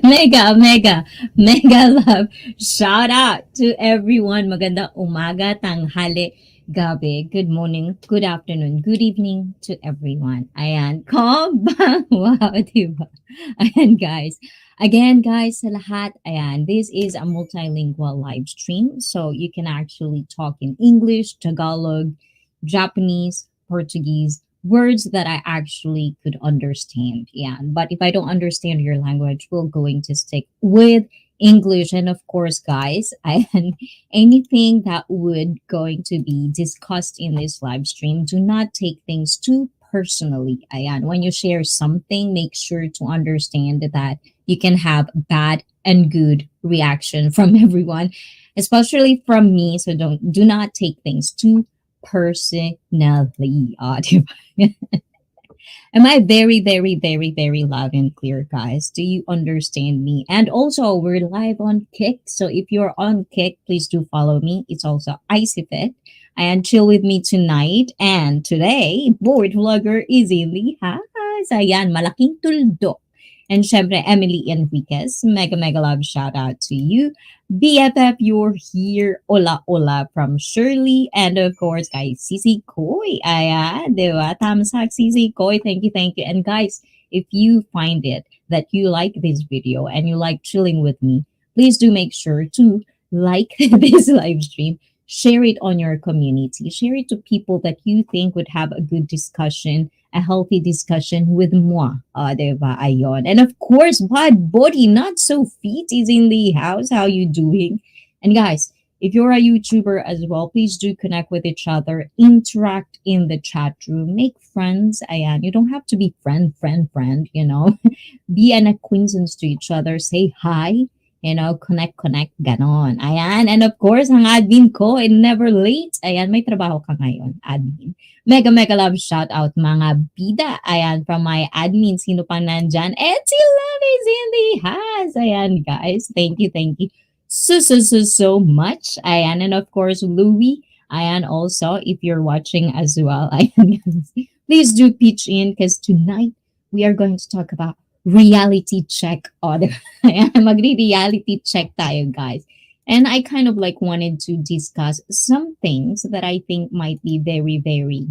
mega love. Shout out to everyone. Maganda umaga, tanghali, gabi, good morning, good afternoon, good evening to everyone. Ayan, wow, diba? Ayan, guys. Again, guys, sa lahat, ayan, this is a multilingual live stream. So you can actually talk in English, Tagalog, Japanese, Portuguese, words that I actually could understand. Yeah. But if I don't understand your language, we're going to stick with English. And of course, guys, and anything that would going to be discussed in this live stream, do not take things too personally. Ayan. When you share something, make sure to understand that you can have bad and good reaction from everyone, especially from me. So do not take things too personally. Diba? Am I very, very, very, very loud and clear, guys? Do you understand me? And also, we're live on Kick. So if you're on Kick, please do follow me. It's also ICEE and chill with me tonight. And today, board vlogger is in the house. Ayan, malaking tuldo. And syempre, Emily Enriquez, mega, mega love shout out to you. BFF, you're here. Ola, ola from Shirley. And of course, guys, Sisi Koy. Ayan, diba? Tamsak, Sisi Koy. Thank you, thank you. And guys, if you find it that you like this video and you like chilling with me, please do make sure to like this live stream. Share it on your community. Share it to people that you think would have a good discussion, a healthy discussion with moi. Diba? Ayon. And of course, Bad Body, not so fit, is in the house. How you doing? And guys, if you're a YouTuber as well, please do connect with each other, interact in the chat room, make friends. Ayan. You don't have to be friend, be an acquaintance to each other, say hi, connect, ganon. Ayan. And of course, ang admin ko, never late. Ayan, may trabaho ka ngayon, admin. Mega, mega love shout out mga bida. Ayan, from my admin, sino pang nandyan? Etsy Love is in the house. Ayan, guys. Thank you, thank you so much. Ayan, and of course, Louie. Ayan, also, if you're watching as well, ayan, please do pitch in because tonight we are going to talk about reality check. Magre-reality check tayo, guys. And I kind of like wanted to discuss some things that I think might be very, very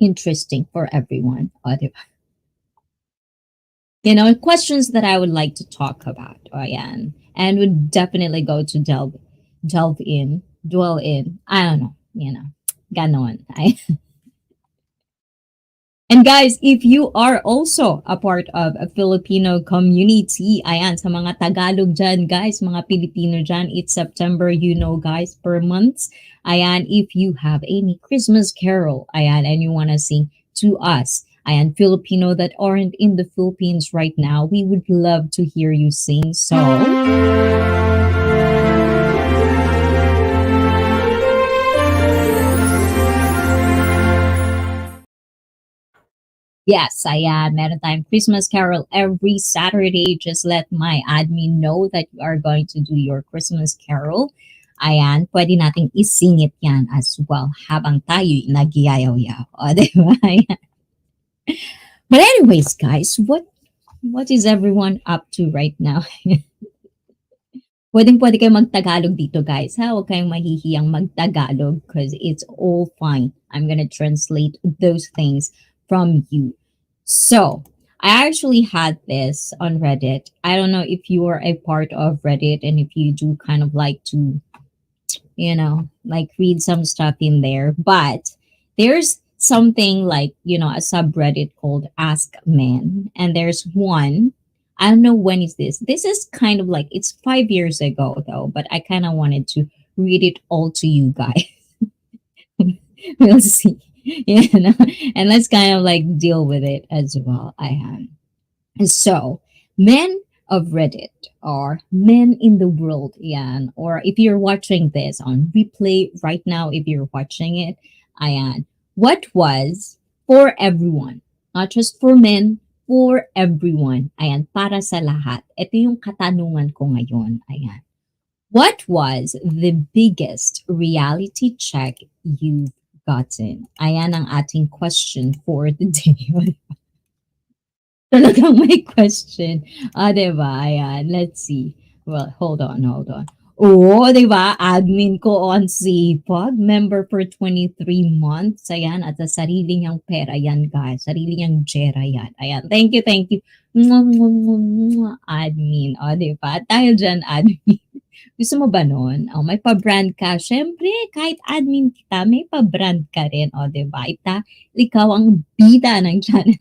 interesting for everyone. Questions that I would like to talk about. And would definitely go to dwell in. I don't know, ganon. And guys, if you are also a part of a Filipino community, ayan, sa mga Tagalog dyan, guys, mga Pilipino dyan, it's September, guys, per month. Ayan, if you have any Christmas carol, ayan, and you want to sing to us, ayan, Filipino that aren't in the Philippines right now, we would love to hear you sing. So... Yes, ayan. Meron tayong Christmas Carol every Saturday. Just let my admin know that you are going to do your Christmas Carol. Ayan, pwede nating isingit yan as well habang tayo nagyayaw-yaw. Diba? Ayan. But anyways, guys, what is everyone up to right now? Pwede kayo mag-Tagalog dito, guys. Ha? Huwag kayong mahihiyang mag-Tagalog because it's all fine. I'm gonna translate those things from you. So, I actually had this on Reddit. I don't know if you are a part of Reddit and if you do kind of like to, like read some stuff in there. But there's something like, a subreddit called Ask Men. And there's one, I don't know when is this. This is kind of like, it's 5 years ago though, but I kind of wanted to read it all to you guys. We'll see. And let's kind of like deal with it as well. So men of Reddit or men in the world, or if you're watching this on replay right now, if you're watching it, what was for everyone, not just for men, for everyone, para sa lahat. Ito yung katanungan ko ngayon, what was the biggest reality check you've gotten? Ayan ang ating question for the day. Talagang may question. Diba? Ayan, let's see. Well, hold on. Oo, diba? Admin ko on Sipag, member for 23 months. Ayan, at sa sarili niyang pera yan, guys. Sarili niyang jera yan. Ayan, thank you, thank you. Mwah, mwah, mwah, mwah, admin. O, diba? At dahil dyan, admin. Gusto mo ba nun? O, may pa-brand ka. Siyempre, kahit admin kita, may pa-brand ka rin. O, diba? Ikaw ang bida ng channel.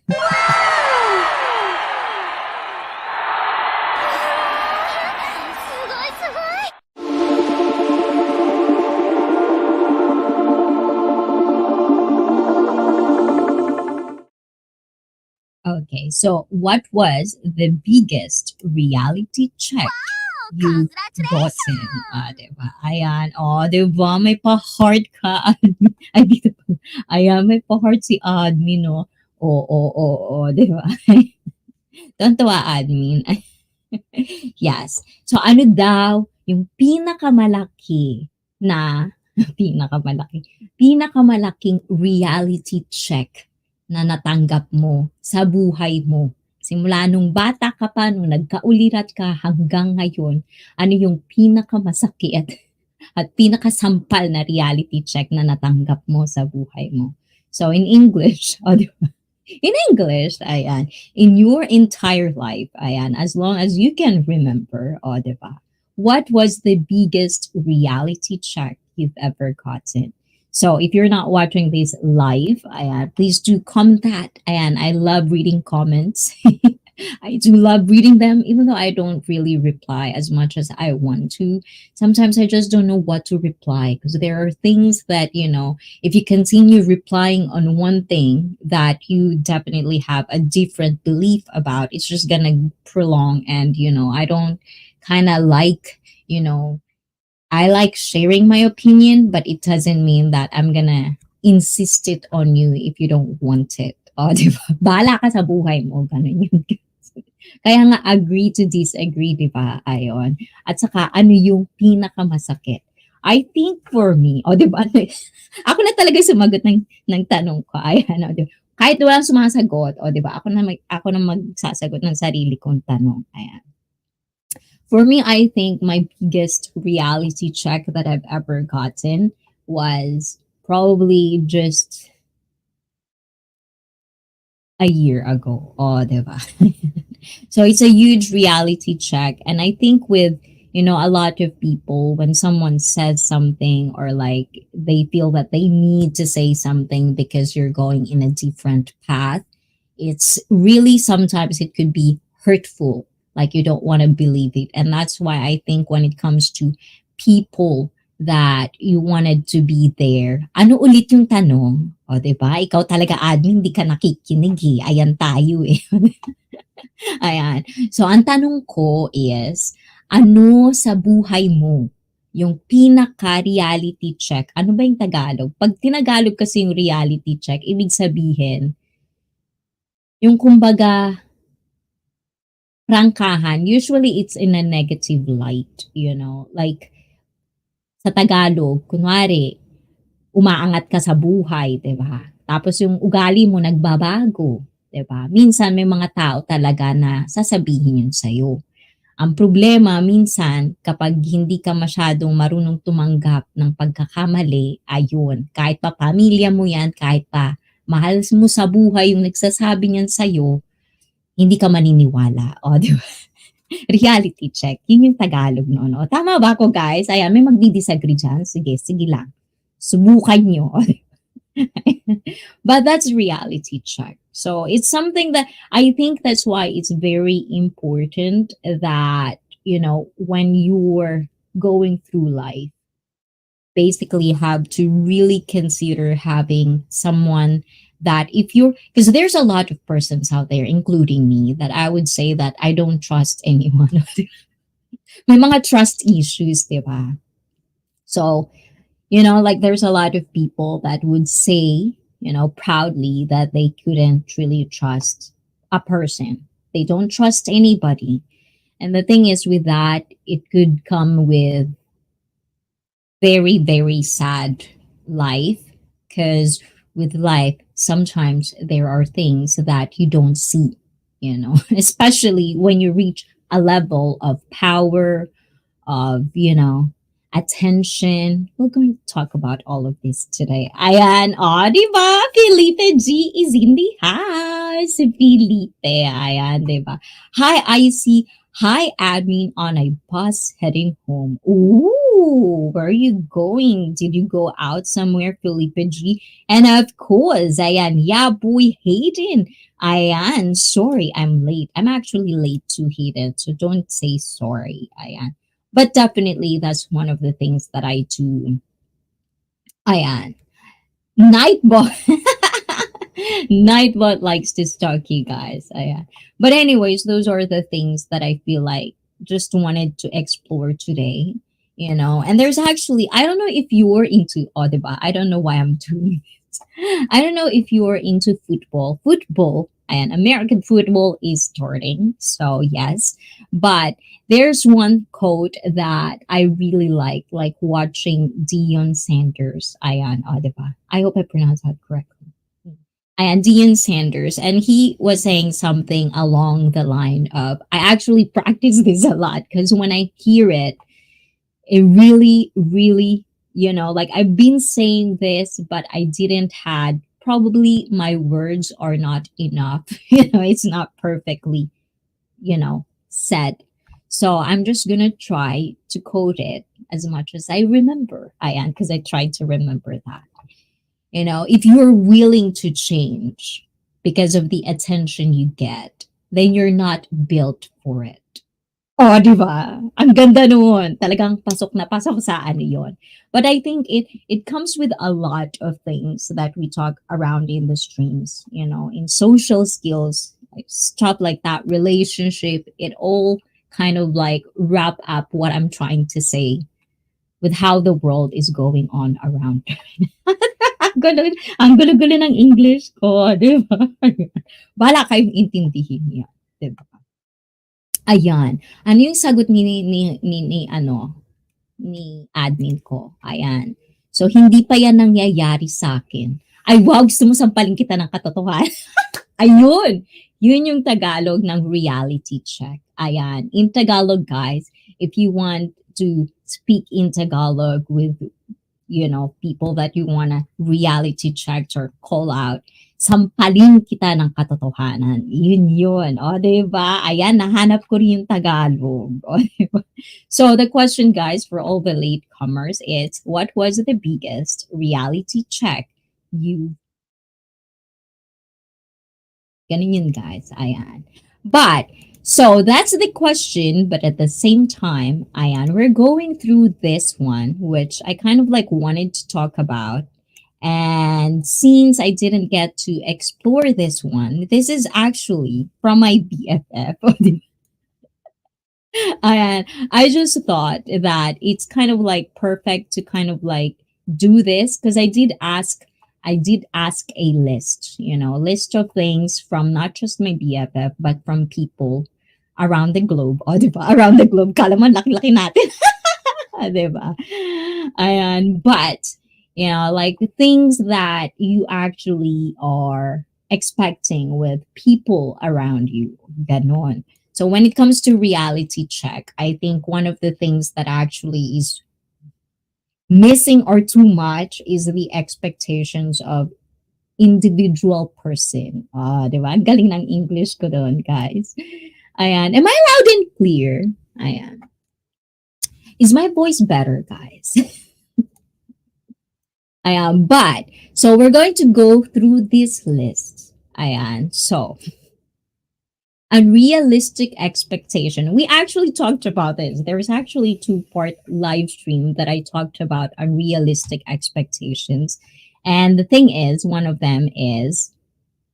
Okay, so what was the biggest reality check you gotten? Diba? Ayan, diba? May pa-heart ka. Ay, dito pa. Ayan, may pa-heart si admin, no? Diba? Tontuwa, admin. Yes. So, ano daw yung pinakamalaki na pinakamalaki pinakamalaking reality check na natanggap mo sa buhay mo? Simula nung bata ka pa, nung nagkaulirat ka hanggang ngayon, ano yung pinakamasakit at pinakasampal na reality check na natanggap mo sa buhay mo? So, in English, in English, ayan, in your entire life, ayan, as long as you can remember, diba? What was the biggest reality check you've ever gotten? So if you're not watching this live, ayan, please do comment that. Ayan, I love reading comments. I do love reading them, even though I don't really reply as much as I want to. Sometimes I just don't know what to reply because there are things that, if you continue replying on one thing that you definitely have a different belief about, it's just gonna prolong. And, I don't kind of like, I like sharing my opinion, but it doesn't mean that I'm gonna insist it on you if you don't want it. O, di ba? Bahala ka sa buhay mo. Ganun yun. Kaya nga, agree to disagree, di ba? Ayon. At saka, ano yung pinakamasakit? I think for me, di ba? Ako na talaga sumagot ng tanong ko. Ayan, di ba? Kahit walang sumasagot, di ba? Ako na magsasagot ng sarili kong tanong. Ayan. For me, I think my biggest reality check that I've ever gotten was probably just a year ago. Diba? So it's a huge reality check. And I think with, a lot of people, when someone says something or like they feel that they need to say something because you're going in a different path, it's really sometimes it could be hurtful. Like you don't want to believe it. And that's why I think when it comes to people that you wanted to be there, ano ulit yung tanong? O, diba? Ikaw talaga admin, di ka nakikinig eh. Ayan tayo eh. Ayan. So, ang tanong ko is, ano sa buhay mo yung pinaka-reality check? Ano ba yung Tagalog? Pag tinagalog kasi yung reality check, ibig sabihin, yung kumbaga, prangkahan, usually it's in a negative light, like, sa Tagalog, kunwari, umaangat ka sa buhay, 'di ba? Tapos yung ugali mo nagbabago, 'di ba? Minsan may mga tao talaga na sasabihin yun sa'yo. Ang problema minsan kapag hindi ka masyadong marunong tumanggap ng pagkakamali, ayun, kahit pa pamilya mo yan, kahit pa mahal mo sa buhay yung nagsasabi niyan sa'yo, hindi ka maniniwala. O, di ba? Reality check. Yun yung Tagalog noon. O, tama ba ako, guys? Ayan, may magdi-disagree dyan. Sige, sige lang. Subukan nyo. But that's reality check. So it's something that I think that's why it's very important that, when you're going through life, basically have to really consider having someone that if you're, because there's a lot of persons out there, including me, that I would say that I don't trust anyone. May mga trust issues, diba? So, like there's a lot of people that would say, proudly that they couldn't really trust a person. They don't trust anybody. And the thing is with that, it could come with very, very sad life because with life, sometimes there are things that you don't see. especially when you reach a level of power, of, attention. We're going to talk about all of this today. Ayan, di ba? Felipe G is in the house. Felipe, ayan, di ba? Hi, ICEE. Hi, admin on a bus heading home. Ooh, where are you going? Did you go out somewhere, Felipe G? And of course, ayan, yeah, boy, Hayden. Ayan, sorry, I'm late. I'm actually late too, Hayden. So don't say sorry, ayan. But definitely, that's one of the things that I do. Ayan. Nightbot. Nightbot likes to stalk you guys. Ayan. But anyways, those are the things that I feel like just wanted to explore today. And there's actually, I don't know if you're into Audiba. I don't know why I'm doing I don't know if you're into football. Football and American football is starting. So, yes. But there's one quote that I really like watching Dion Sanders. Ayan, diba? I hope I pronounced that correctly. Ayan, Dion Sanders. And he was saying something along the line of, I actually practice this a lot because when I hear it, it really, really, like I've been saying this, but I didn't had probably my words are not enough. It's not perfectly, said. So I'm just gonna try to quote it as much as I remember. I am because I tried to remember that. If you're willing to change because of the attention you get, then you're not built for it. Oh, 'di ba? Ang ganda noon. Talagang pasok na pasok sa ano 'yon. But I think it comes with a lot of things that we talk around in the streams, in social skills, like stuff like that, relationship, it all kind of like wrap up what I'm trying to say with how the world is going on around. Ang gulo-gulo ng English ko, 'di ba? Bahala kayong intindihin 'yan, 'di ba? Ayan. Ano yung sagot ni admin ko? Ayan. So, hindi pa yan nangyayari sa akin. Ay, wow, gusto mo sampalin kita ng katotohanan. Ayun. Yun yung Tagalog ng reality check. Ayan. In Tagalog, guys, if you want to speak in Tagalog with, people that you want to reality check or call out, sampalin kita ng katotohanan. Yun yun. O, diba? Ayan, nahanap ko rin yung Tagalog. O, diba? So, the question, guys, for all the latecomers is, what was the biggest reality check you... Ganun yun, guys. Ayan. But, so that's the question, but at the same time, ayan, we're going through this one, which I kind of like wanted to talk about. And since I didn't get to explore this one, this is actually from my BFF. And I just thought that it's kind of like perfect to kind of like do this because I did ask a list, a list of things from not just my BFF, but from people around the globe. O, diba? Around the globe. Kala mo, laki-laki natin. Diba? Ayan. But, like things that you actually are expecting with people around you. Ganon. So when it comes to reality check, I think one of the things that actually is missing or too much is the expectations of individual person. Ah, di ba? Ang galing ng English ko doon, guys. Ayan. Am I loud and clear? Ayan. Is my voice better, guys? Ayan. But, so we're going to go through this list. Ayan. So, unrealistic expectation. We actually talked about this. There was actually two-part live stream that I talked about unrealistic expectations. And the thing is, one of them is,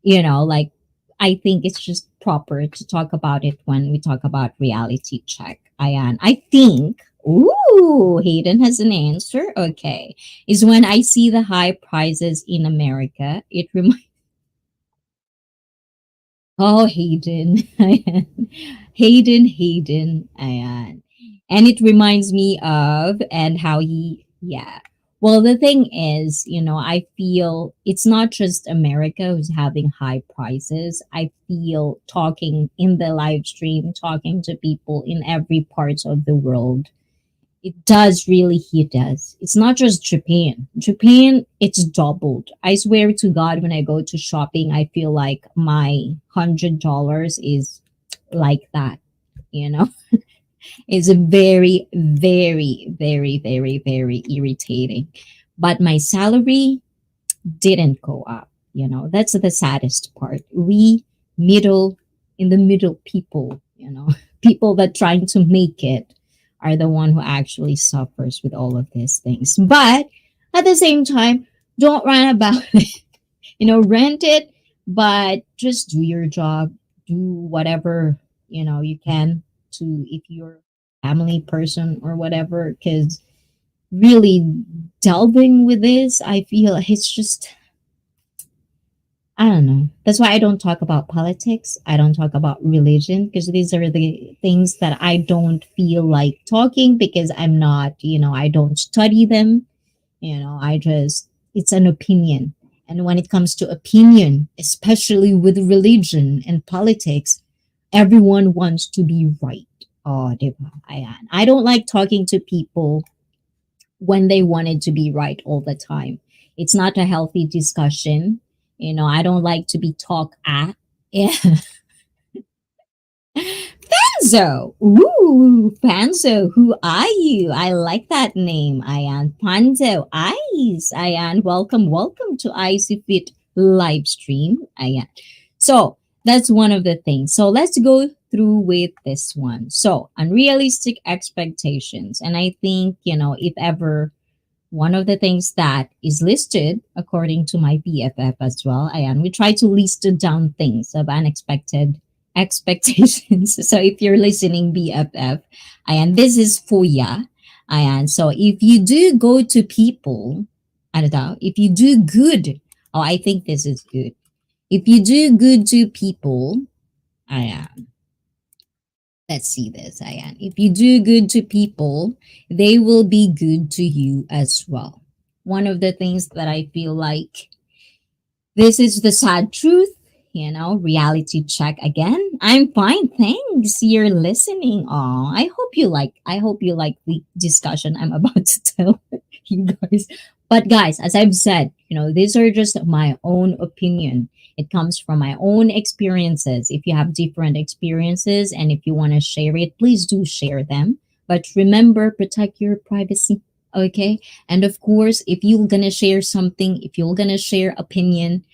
like, I think it's just proper to talk about it when we talk about reality check. Ayan. I think, ooh, Hayden has an answer. Okay. Is when I see the high prices in America, it reminds... Oh, Hayden. Hayden. Ayan. And it reminds me of, and how he, yeah. Well, the thing is, I feel it's not just America who's having high prices. I feel talking in the live stream, talking to people in every part of the world, it does really hit us. It's not just Japan. Japan, it's doubled. I swear to God, when I go to shopping, I feel like my $100 is like that, you know? It's very, very, very, very, very irritating. But my salary didn't go up. That's the saddest part. We middle in the middle people, people that trying to make it are the one who actually suffers with all of these things. But at the same time, don't run about rent it, but just do your job, do whatever, you can to if you're a family person or whatever, because really delving with this, I feel it's just I don't know. That's why I don't talk about politics. I don't talk about religion because these are the things that I don't feel like talking because I'm not, I don't study them. I just, it's an opinion. And when it comes to opinion, especially with religion and politics, everyone wants to be right. Oh, diba? Ayan. I don't like talking to people when they wanted to be right all the time. It's not a healthy discussion. I don't like to be talk at. Yeah. Fanzo. Ooh, Fanzo. Who are you? I like that name. Ayan. Fanzo. Ice. Ayan. Welcome, welcome to ICEE Fit live stream. Ayan. So that's one of the things. So let's go through with this one. So unrealistic expectations. And I think, if ever one of the things that is listed according to my BFF as well, and we try to list down things of unexpected expectations. So if you're listening, BFF, and this is for ya. And so if you do go to people, ano daw, if you do good, oh, I think this is good. If you do good to people, ayan, let's see this, ayan. If you do good to people, they will be good to you as well. One of the things that I feel like this is the sad truth, reality check again. I'm fine, thanks. You're listening. Oh, I hope you like the discussion I'm about to tell you guys. But guys, as I've said, these are just my own opinion. It comes from my own experiences. If you have different experiences and if you want to share it, please do share them. But remember, protect your privacy. Okay. And of course, if you're going to share something, if you're going to share opinion,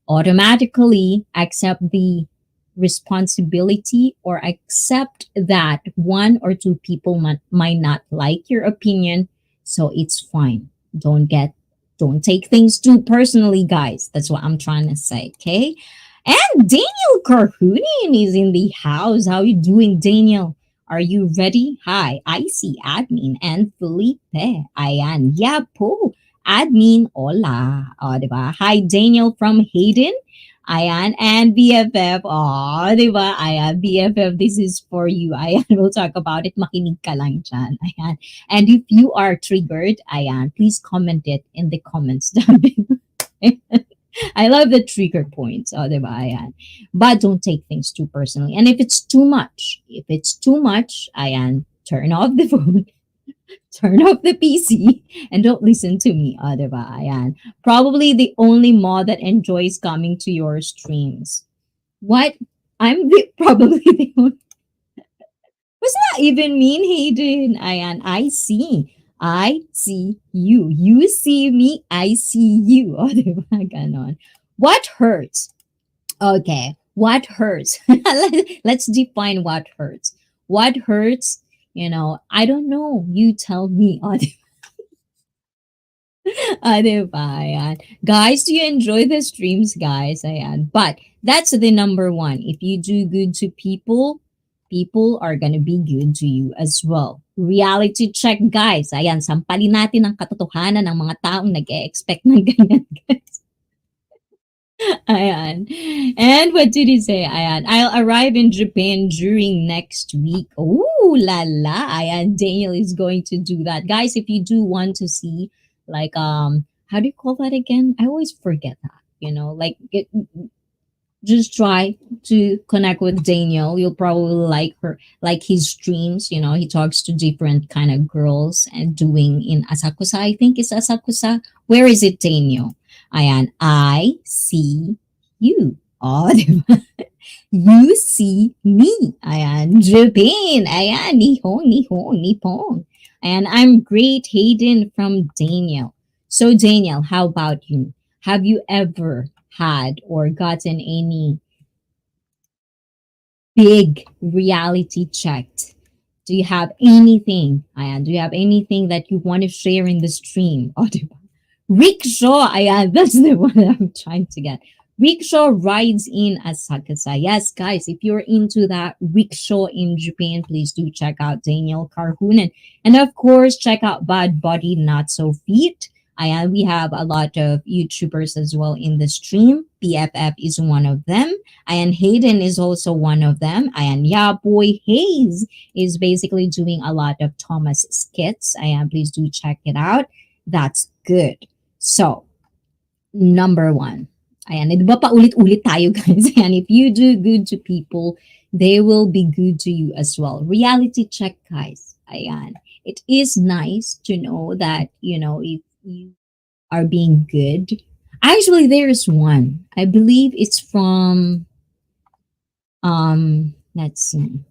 automatically accept the responsibility or accept that one or two people might not like your opinion. So it's fine. Don't take things too personally, guys. That's what I'm trying to say. Okay. And Daniel Carhoonian is in the house. How you doing, Daniel? Are you ready? Hi, ICEE admin and Felipe. Ayan. Yeah po. Admin, hola. O, diba? Hi, Daniel from Hayden. Ayan. And BFF. Oh, diba? Ayan. BFF, this is for you. Ayan. We'll talk about it. Makinig ka lang dyan. Ayan. And if you are triggered, ayan, please comment it in the comments down below. I love the trigger points. Oh, diba? Ayan. But don't take things too personally. And if it's too much, ayan, turn off the phone, turn off the PC, and don't listen to me. Oh, diba? Ayan. Probably the only mod that enjoys coming to your streams. What? Probably the only. What's that even mean, Hayden? Ayan, I see. I see you. You see me, I see you. O, diba? Ganon. What hurts? Okay. What hurts? Let's define what hurts. What hurts? I don't know. You tell me. O, diba? Ayan. Guys, do you enjoy the streams, guys? Ayan. But that's the number one. If you do good to people, people are gonna be good to you as well. Reality check, guys. Ayan, sampalin natin ang katotohanan ng mga taong nag-e-expect ng ganyan, guys. Ayan. And what did he say? Ayan. I'll arrive in Japan during next week. Oh, la la. Ayan. Daniel is going to do that. Guys, if you do want to see like how do you call that again? I always forget that. Like just try to connect with Daniel. You'll probably like her, like his streams. He talks to different kind of girls and doing in Asakusa. I think it's Asakusa. Where is it, Daniel? Ayan, I see you. Oh, diba? You see me. Ayan, Japan. Ayan, Nihon, Nihon, Nippon. And I'm great, Hayden from Daniel. So, Daniel, how about you? Have you ever had or gotten any big reality checked? Do you have anything, Ayan? Do you have anything that you want to share in the stream? Oh, diba? Rickshaw, ayan, that's the one that I'm trying to get. Rickshaw rides in Asakasa. Yes, guys, if you're into that rickshaw in Japan, please do check out Daniel Carhunen. And of course, check out Bad Body Not So Feet. Ayan, we have a lot of YouTubers as well in the stream. BFF is one of them. Ayan, Hayden is also one of them. Ayan, yeah, boy Hayes is basically doing a lot of Thomas skits. Ayan, please do check it out. That's good. So, number one. Ayan, di ba paulit-ulit tayo guys? Ayan, if you do good to people, they will be good to you as well. Reality check, guys. Ayan. It is nice to know that, if you are being good. Actually, there's one. I believe it's from, let's see.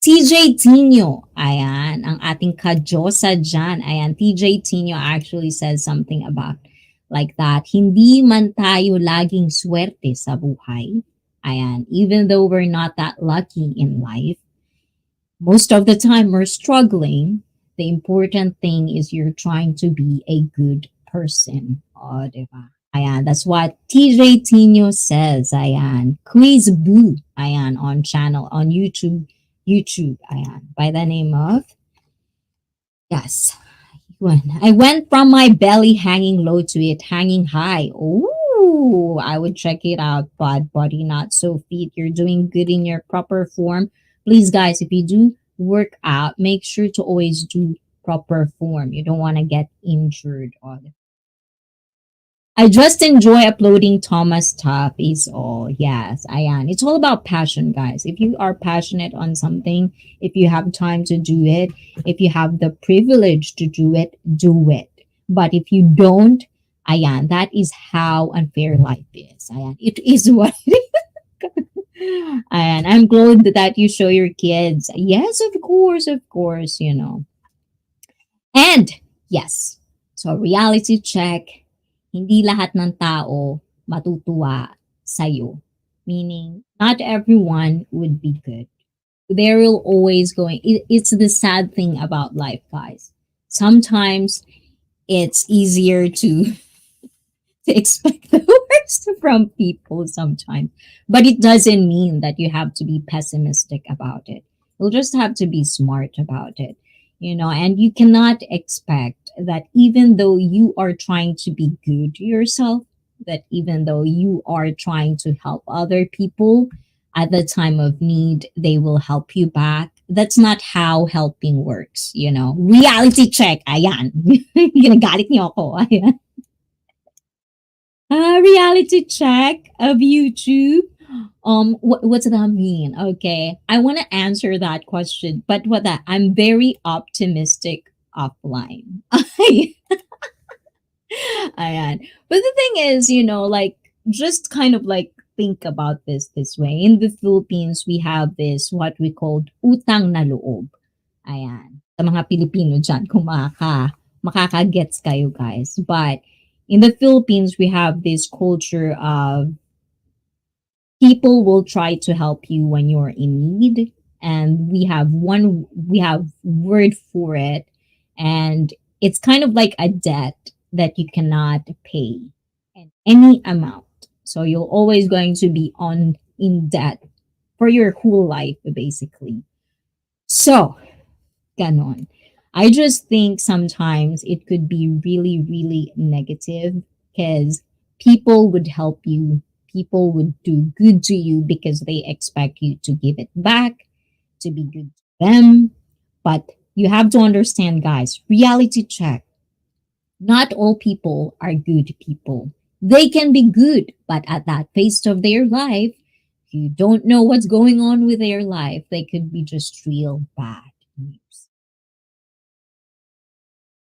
TJ Tino, ayan, ang ating kadyosa dyan. Ayan, TJ Tino actually says something about like that. Hindi man tayo laging swerte sa buhay. Ayan, even though we're not that lucky in life, most of the time we're struggling. The important thing is you're trying to be a good person. Oh, diba? Ayan, that's what TJ Tino says. Ayan, Quiz Boo. Ayan, on channel, on YouTube. Ayan, by the name of, yes. I went from my belly hanging low to it hanging high. Ooh, I would check it out. But body not so fit. You're doing good in your proper form. Please, guys, if you do work out, make sure to always do proper form. You don't want to get injured. I just enjoy uploading Thomas stuff is all. Yes, I am. It's all about passion, guys. If you are passionate on something, if you have time to do it, if you have the privilege to do it, do it. But if you don't, ayan, that is how unfair life is. Ayan, it is what it is. And I'm glad that you show your kids. Yes, of course, And yes, so reality check, hindi lahat ng tao matutuwa sa'yo. Meaning, not everyone would be good. There will always going. It's the sad thing about life, guys. Sometimes it's easier to expect the worst from people sometimes. But it doesn't mean that you have to be pessimistic about it. You'll just have to be smart about it, and you cannot expect that even though you are trying to be good to yourself, that even though you are trying to help other people at the time of need, they will help you back. That's not how helping works. Reality check, ayan. Ginagalit niyo ako, ayan. Reality check of YouTube. What does that mean? Okay, I want to answer that question, but what that I'm very optimistic offline. Ayan. But the thing is, like just kind of like think about this way. In the Philippines, we have this what we called utang na loob. Ayan. Sa mga Pilipino dyan, kung makaka-gets kayo guys. But in the Philippines, we have this culture of people will try to help you when you're in need. And we have word for it. And it's kind of like a debt that you cannot pay in any amount. So you're always going to be on in debt for your whole life, basically. So, ganon. I just think sometimes it could be really, really negative because people would help you, people would do good to you because they expect you to give it back, to be good to them. But you have to understand, guys, reality check. Not all people are good people. They can be good, but at that phase of their life, you don't know what's going on with their life. They could be just real bad news.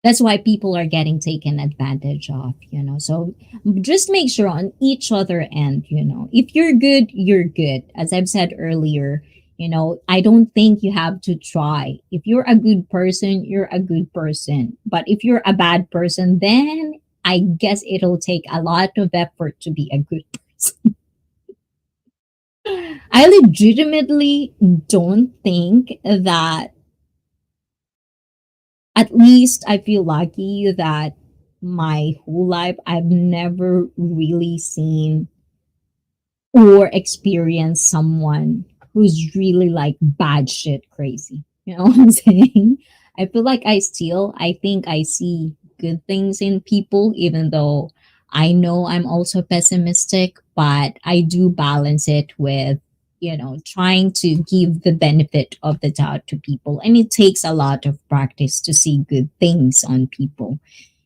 That's why people are getting taken advantage of, So just make sure on each other end, if you're good, you're good. As I've said earlier, I don't think you have to try. If you're a good person, you're a good person. But if you're a bad person, then I guess it'll take a lot of effort to be a good person. I legitimately don't think that, at least I feel lucky that my whole life I've never really seen or experienced someone who's really like bad shit crazy. You know what I'm saying? I think I see good things in people, even though I know I'm also pessimistic, but I do balance it with, trying to give the benefit of the doubt to people. And it takes a lot of practice to see good things on people.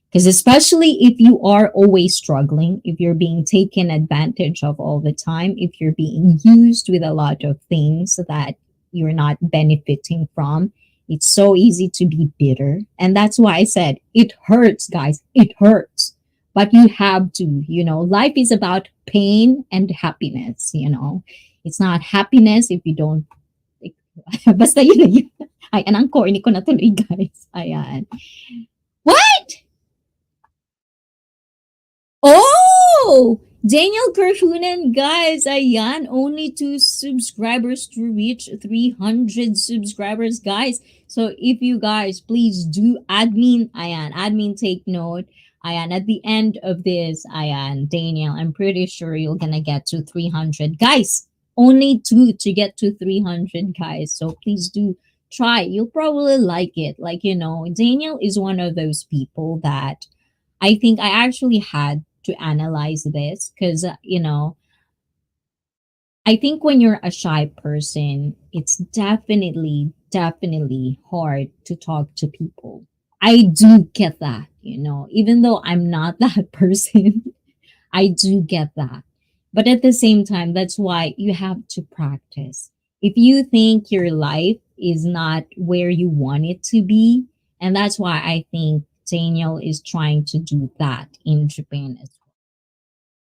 Because especially if you are always struggling, if you're being taken advantage of all the time, if you're being used with a lot of things that you're not benefiting from, it's so easy to be bitter. And that's why I said it hurts, guys. It hurts. But you have to, life is about pain and happiness. It's not happiness if you don't. Basta yun na yun. Ay, anong corny ko na tuloy, guys. Ayan. What? Oh! Daniel Kerhunen, guys, ayan, only 2 subscribers to reach 300 subscribers, guys. So if you guys please do admin take note. Ayan, at the end of this, ayan, Daniel, I'm pretty sure you're gonna get to 300. Guys, only 2 to get to 300, guys. So please do try. You'll probably like it. Like, Daniel is one of those people that I think I actually had to analyze this because, I think when you're a shy person, it's definitely hard to talk to people. I do get that, even though I'm not that person, I do get that. But at the same time, that's why you have to practice. If you think your life is not where you want it to be, and that's why I think Daniel is trying to do that in Japan as well.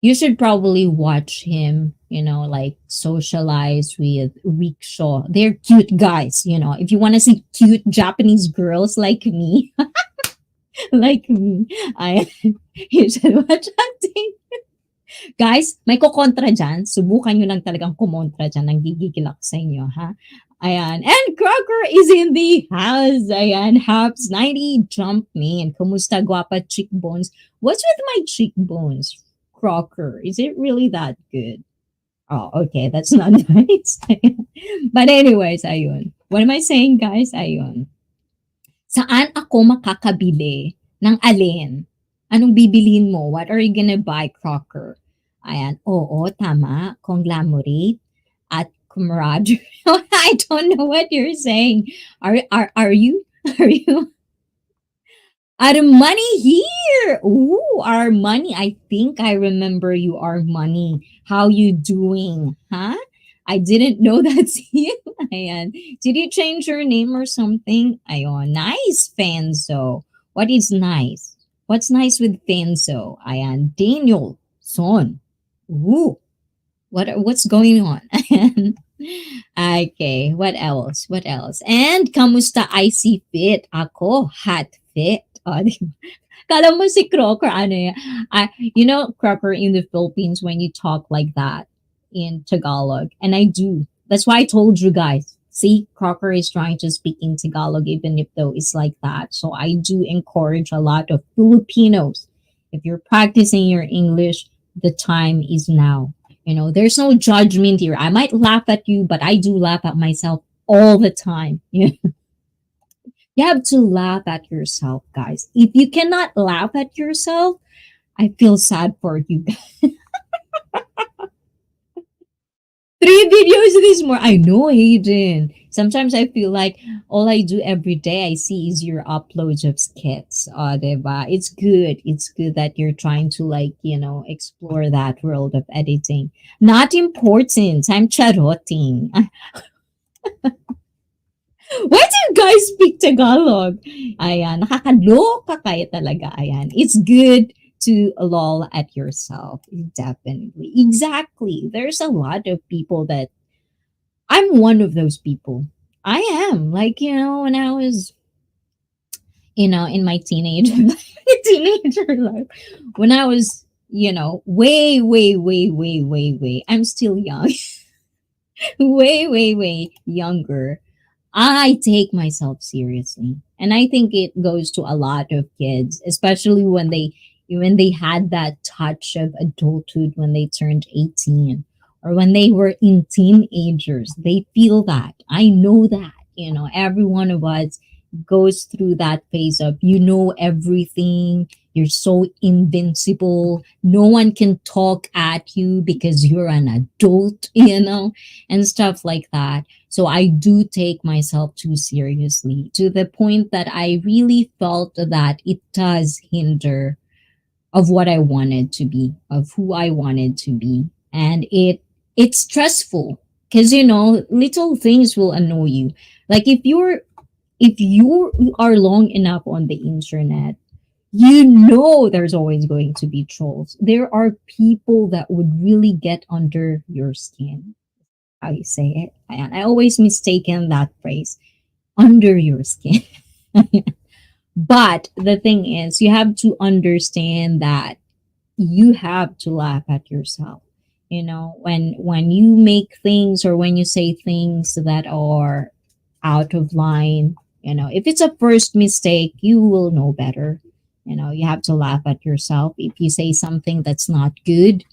You should probably watch him, like socialize with rickshaw. They're cute guys, If you want to see cute Japanese girls like me, like me, I you should watch that. Guys, may kokontra dyan. Subukan nyo lang talagang kumontra dyan. Nanggigigil ako sa inyo, ha? Ayan. And Crocker is in the house. Ayan. Haps 90 jump man. Kumusta guapa cheekbones? What's with my cheekbones, Crocker? Is it really that good? Oh, okay. That's not nice. But anyways, ayun. What am I saying, guys? Ayun. Saan ako makakabili ng alin? Anong bibilhin mo? What are you gonna buy, Crocker? Ayan, oo, tama. Conglomerate at camaraderie. I don't know what you're saying. Are you? Are you? Our money here. Ooh, our money. I think I remember you, our money. How you doing? Huh? I didn't know that's you. Ayan. Did you change your name or something? Ayon. Nice, Fanzo. What is nice? What's nice with Fanzo? Ayan. Daniel. Son. Ooh. What's going on? Okay, what else? What else? And kamusta ICEE fit? Ako, hot fit. Oh, kala mo si Crocker, ano yan? Crocker in the Philippines, when you talk like that in Tagalog, and I do. That's why I told you guys. See, Crocker is trying to speak in Tagalog, even if though it's like that. So I do encourage a lot of Filipinos. If you're practicing your English, the time is now. There's no judgment here. I might laugh at you, but I do laugh at myself all the time. You have to laugh at yourself, guys. If you cannot laugh at yourself, I feel sad for you. 3 videos this morning. I know, Hayden. Sometimes I feel like all I do every day I see is your uploads of skits. Diba? It's good. It's good that you're trying to like, explore that world of editing. Not important. I'm charoting. Why do you guys speak Tagalog? Ayan, nakakaloka kayo talaga. Ayan, it's good to lol at yourself. Definitely. Exactly. There's a lot of people that I'm one of those people. I am. Like, when I was, in my teenager life, when I was, way, way, way, way, way, way, I'm still young, way, way, way younger. I take myself seriously. And I think it goes to a lot of kids, especially when they had that touch of adulthood when they turned 18 or when they were in teenagers. They feel that. I know that. Every one of us goes through that phase of everything. You're so invincible. No one can talk at you because you're an adult, and stuff like that. So I do take myself too seriously to the point that I really felt that it does hinder of what I wanted to be, of who I wanted to be. And it's stressful because little things will annoy you. Like if you are long enough on the internet, there's always going to be trolls. There are people that would really get under your skin. How you say it? And I always mistaken that phrase, under your skin. But the thing is, you have to understand that you have to laugh at yourself. When you make things or when you say things that are out of line, if it's a first mistake, you will know better. You have to laugh at yourself. If you say something that's not good,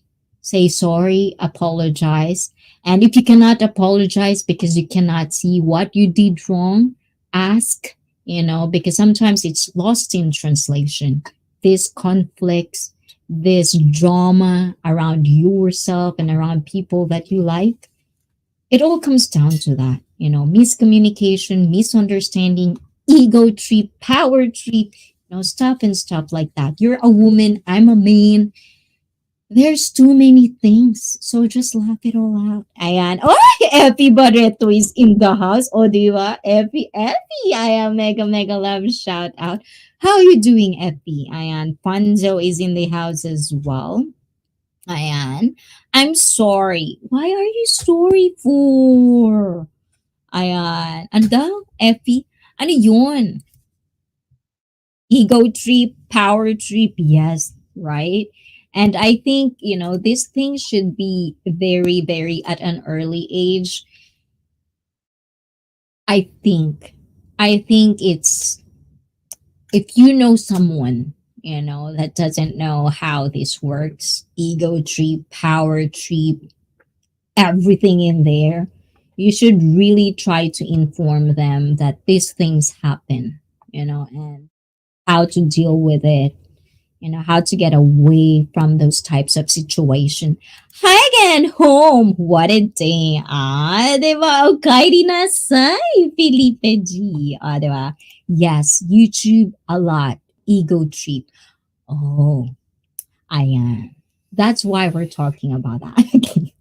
say sorry, apologize. And if you cannot apologize because you cannot see what you did wrong, ask, because sometimes it's lost in translation. This conflicts, this drama around yourself and around people that you like, it all comes down to that, miscommunication, misunderstanding, ego trip, power trip, stuff and stuff like that. You're a woman, I'm a man. There's too many things. So just laugh it all out. Ayan. Oh, Effie Barreto is in the house. O, di ba? Effie. Ayan, mega, mega love shout out. How are you doing, Effie? Ayan. Fanzo is in the house as well. Ayan. I'm sorry. Why are you sorry for? Ayan. Ano daw, Effie? Ano yun? Ego trip, power trip, yes, right? And I think, these things should be very, very at an early age. I think. I think it's if you know someone, that doesn't know how this works, ego trip, power trip, everything in there, you should really try to inform them that these things happen, and how to deal with it, how to get away from those types of situation. Hi again, home. What a day. Diba? Okay din na say, Felipe G. Diba? Yes, YouTube a lot. Ego trip. Oh, ayan. That's why we're talking about that.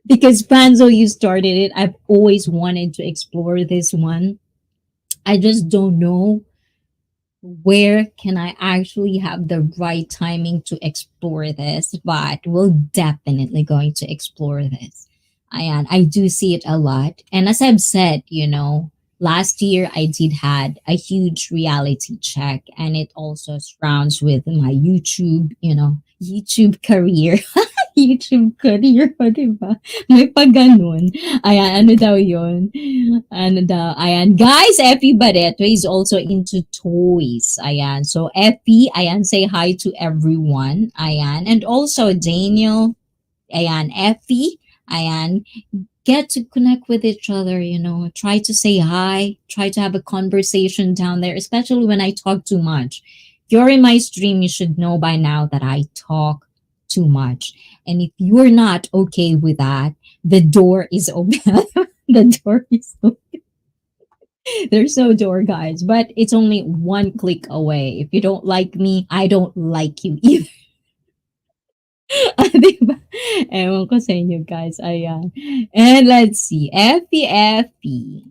Because Panzo, you started it. I've always wanted to explore this one. I just don't know where can I actually have the right timing to explore this, but we're definitely going to explore this. And I do see it a lot. And as I've said, last year I did had a huge reality check and it also surrounds with my YouTube career. YouTube career, di ba? May pagganon. Ayan, ano daw yun? Ano daw? Ayan. Guys, Effie Barreto is also into toys. Ayan. So, Effie, ayan, say hi to everyone. Ayan. And also, Daniel, ayan, Effie, ayan, get to connect with each other, try to say hi, try to have a conversation down there, especially when I talk too much. If you're in my stream, you should know by now that I talk too much. And if you're not okay with that, the door is open. The door is there's no door, guys, but it's only one click away. If you don't like me, I don't like you either. Diba? Ewan ko sa inyo, guys. Ayan. And let's see. Effie, Effie.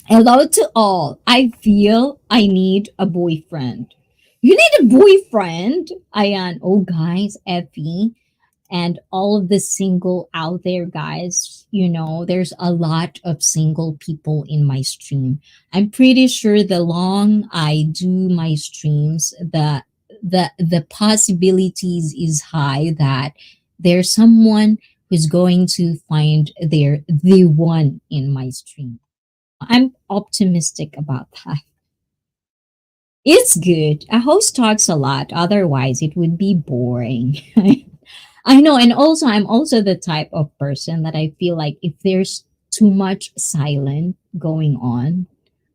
Hello to all. I feel I need a boyfriend. You need a boyfriend? Ayan. Oh, guys, Effie. And all of the single out there, guys, there's a lot of single people in my stream. I'm pretty sure the long I do my streams, the possibilities is high that there's someone who's going to find the one in my stream. I'm optimistic about that. It's good. A host talks a lot, otherwise it would be boring. I know, and also I'm also the type of person that I feel like if there's too much silent going on,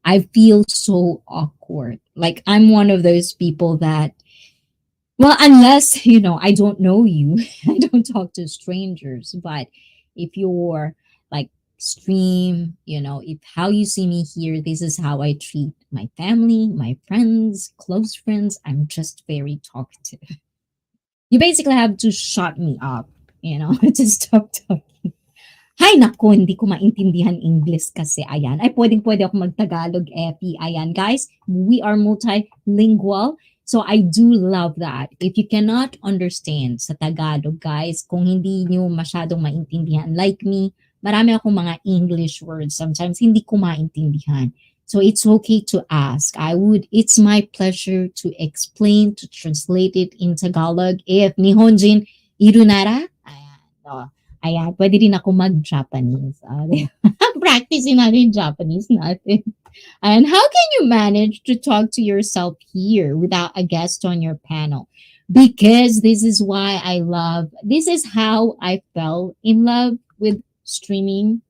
I feel so awkward. Like I'm one of those people that, well, unless, I don't know you, I don't talk to strangers, but if you're like stream, if how you see me here, this is how I treat my family, my friends, close friends. I'm just very talkative. You basically have to shut me up, to stop talking. Hay nako, hindi ko maintindihan English kasi. Ayan. Ay, pwedeng-pwede ako mag-Tagalog, Epi. Ayan, guys, we are multilingual. So I do love that. If you cannot understand sa Tagalog, guys, kung hindi nyo masyadong maintindihan, like me, marami akong mga English words. Sometimes hindi ko maintindihan. So it's okay to ask. It's my pleasure to explain, to translate it in Tagalog. If Nihonjin irunara, ayan, no. Ayan, pwede din ako mag-Japanese. Practicing natin Japanese natin. And how can you manage to talk to yourself here without a guest on your panel? Because this is this is how I fell in love with streaming.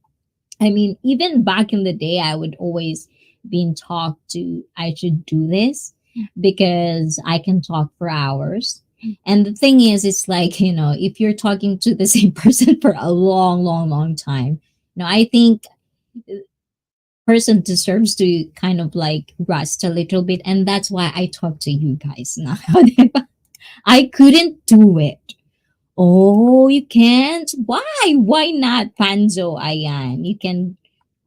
I mean, even back in the day, I would always been talked to, I should do this because I can talk for hours. And the thing is, it's like, if you're talking to the same person for a long, long, long time, I think person deserves to kind of like rest a little bit. And that's why I talk to you guys now. I couldn't do it. Oh, you can't? Why? Why not, Panzo? Ayan. You can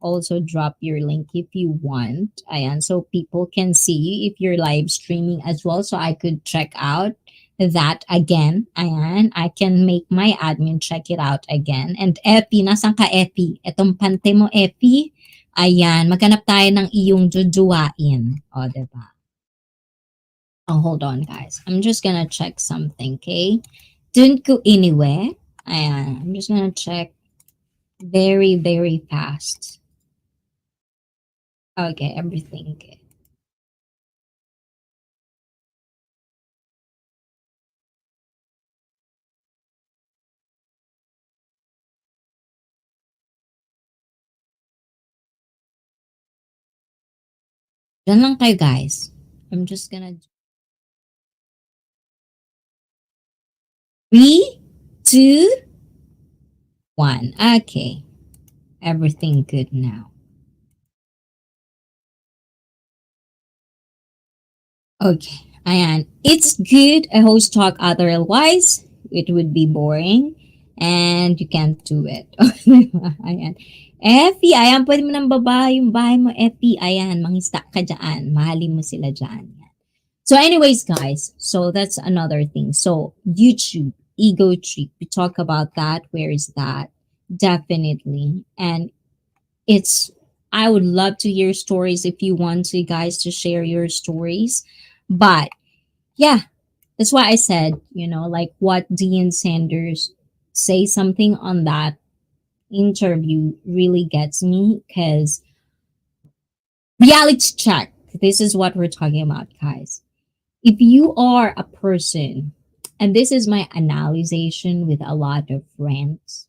also drop your link if you want. Ayan. So people can see if you're live streaming as well. So I could check out that again. Ayan. I can make my admin check it out again. And Epi, nasan ka Epi? Etong pante mo Epi. Ayan. Maghanap tayo ng iyong jujuwain. O, diba? Oh, hold on, guys. I'm just gonna check something, okay? Don't go anywhere. I'm just gonna check very, very fast. Okay, everything good. Diyan lang kayo, guys. I'm just gonna 3, 2, 1. Okay. Everything good now. Okay. Ayan. It's good a host talk, otherwise it would be boring and you can't do it. Ayan. Effie, ayan, pwede mo nang baba yung bahay mo, Effie. Ayan, mangista ka dyan. Mahalin mo sila dyan. So anyways, guys, so that's another thing. So YouTube, ego trip, we talk about that. Where is that? Definitely. And I would love to hear stories if you want to guys to share your stories. But yeah, that's why I said, like what Dean Sanders say something on that interview really gets me because reality check. This is what we're talking about, guys. If you are a person, and this is my analysis with a lot of friends,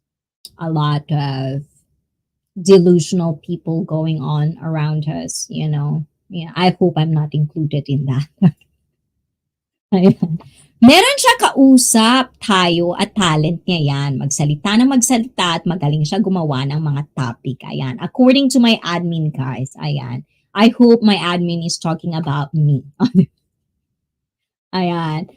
a lot of delusional people going on around us, Yeah, I hope I'm not included in that. Ayan. Meron siya kausap, tayo, at talent niya yan. Magsalita na magsalita at magaling siya gumawa ng mga topic. Ayan. According to my admin, guys. Ayan. I hope my admin is talking about me. Ayan.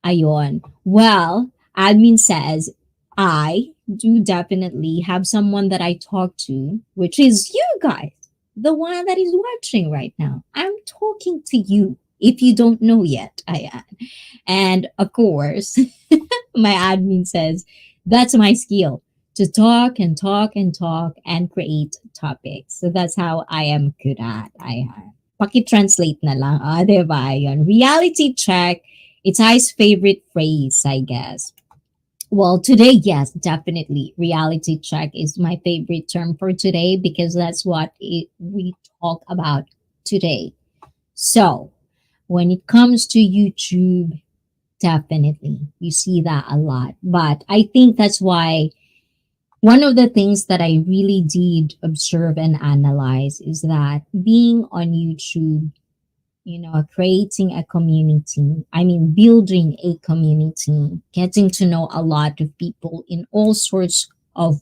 Ayon. Well, admin says, I do definitely have someone that I talk to, which is you guys, the one that is watching right now. I'm talking to you if you don't know yet. Ayan. And of course, my admin says, that's my skill to talk and talk and talk and create topics. So that's how I am good at. Ayan. Paki-translate na lang. Diba? Ayun. Reality check. It's I's favorite phrase, I guess. Well, today, yes, definitely. Reality check is my favorite term for today because that's what we talk about today. So, when it comes to YouTube, definitely you see that a lot. But I think that's why one of the things that I really did observe and analyze is that being on YouTube, creating a community, I mean, building a community, getting to know a lot of people in all sorts of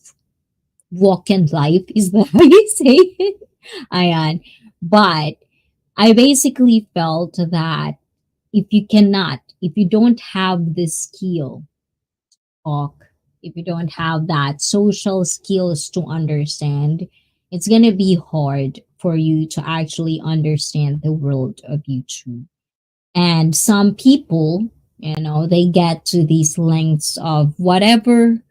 walk in life, is that how you say it? Ayan. But I basically felt that if you don't have the skill talk, if you don't have that social skills to understand, it's going to be hard for you to actually understand the world of YouTube. And some people, they get to these lengths of whatever,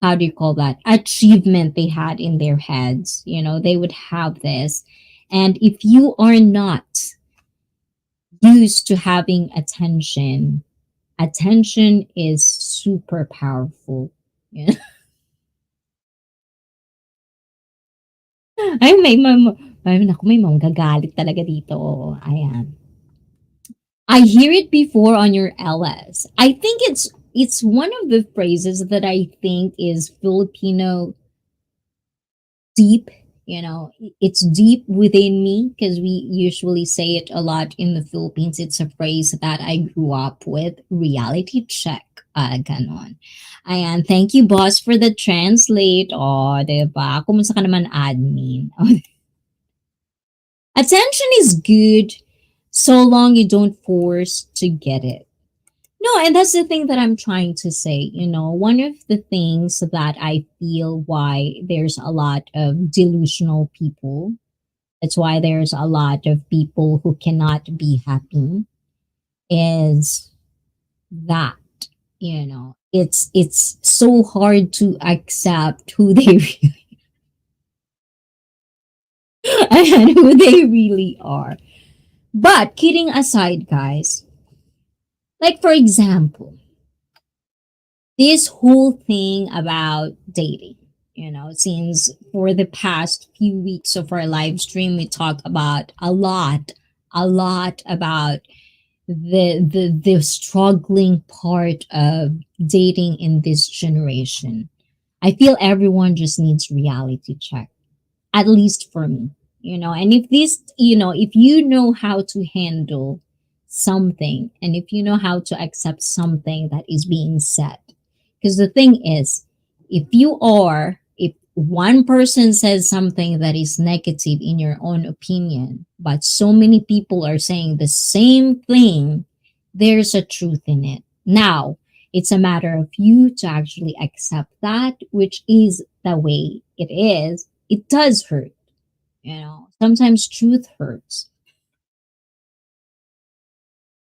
how do you call that, achievement they had in their heads. They would have this. And if you are not used to having attention is super powerful. Yeah. Ay, naku, may manggagalit talaga dito. Ayan. I hear it before on your LS. I think it's one of the phrases that I think is Filipino deep. It's deep within me because we usually say it a lot in the Philippines. It's a phrase that I grew up with. Reality check. Ganon. Ayan, thank you, boss, for the translate. O, diba? Kumusta ka naman, admin? Attention is good so long you don't force to get it. No, and that's the thing that I'm trying to say. One of the things that I feel why there's a lot of delusional people, that's why there's a lot of people who cannot be happy, is that, it's so hard to accept who they and who they really are. But kidding aside, guys, like for example, this whole thing about dating, since for the past few weeks of our live stream, we talk about a lot about the struggling part of dating in this generation. I feel everyone just needs reality check, at least for me. And if this, if you know how to handle something and if you know how to accept something that is being said, because the thing is, if one person says something that is negative in your own opinion, but so many people are saying the same thing, there's a truth in it. Now, it's a matter of you to actually accept that, which is the way it is. It does hurt. Sometimes truth hurts.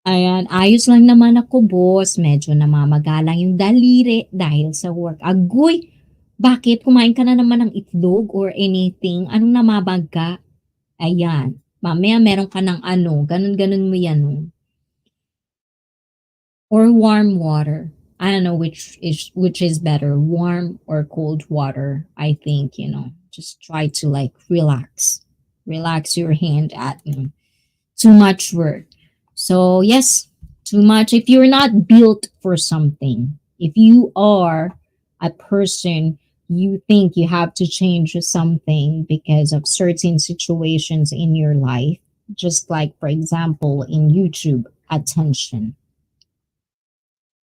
Ayan, ayos lang naman ako, boss. Medyo namamagalang yung daliri dahil sa work. Agoy, bakit? Kumain ka na naman ng itlog or anything? Anong namabag ka? Ayan, mamaya meron ka ng ganun-ganun mo yan. Or warm water. I don't know which is better, warm or cold water. I think, just try to like relax your hand at too much work. So yes, too much. If you're not built for something, if you are a person, you think you have to change something because of certain situations in your life, just like for example in YouTube, attention.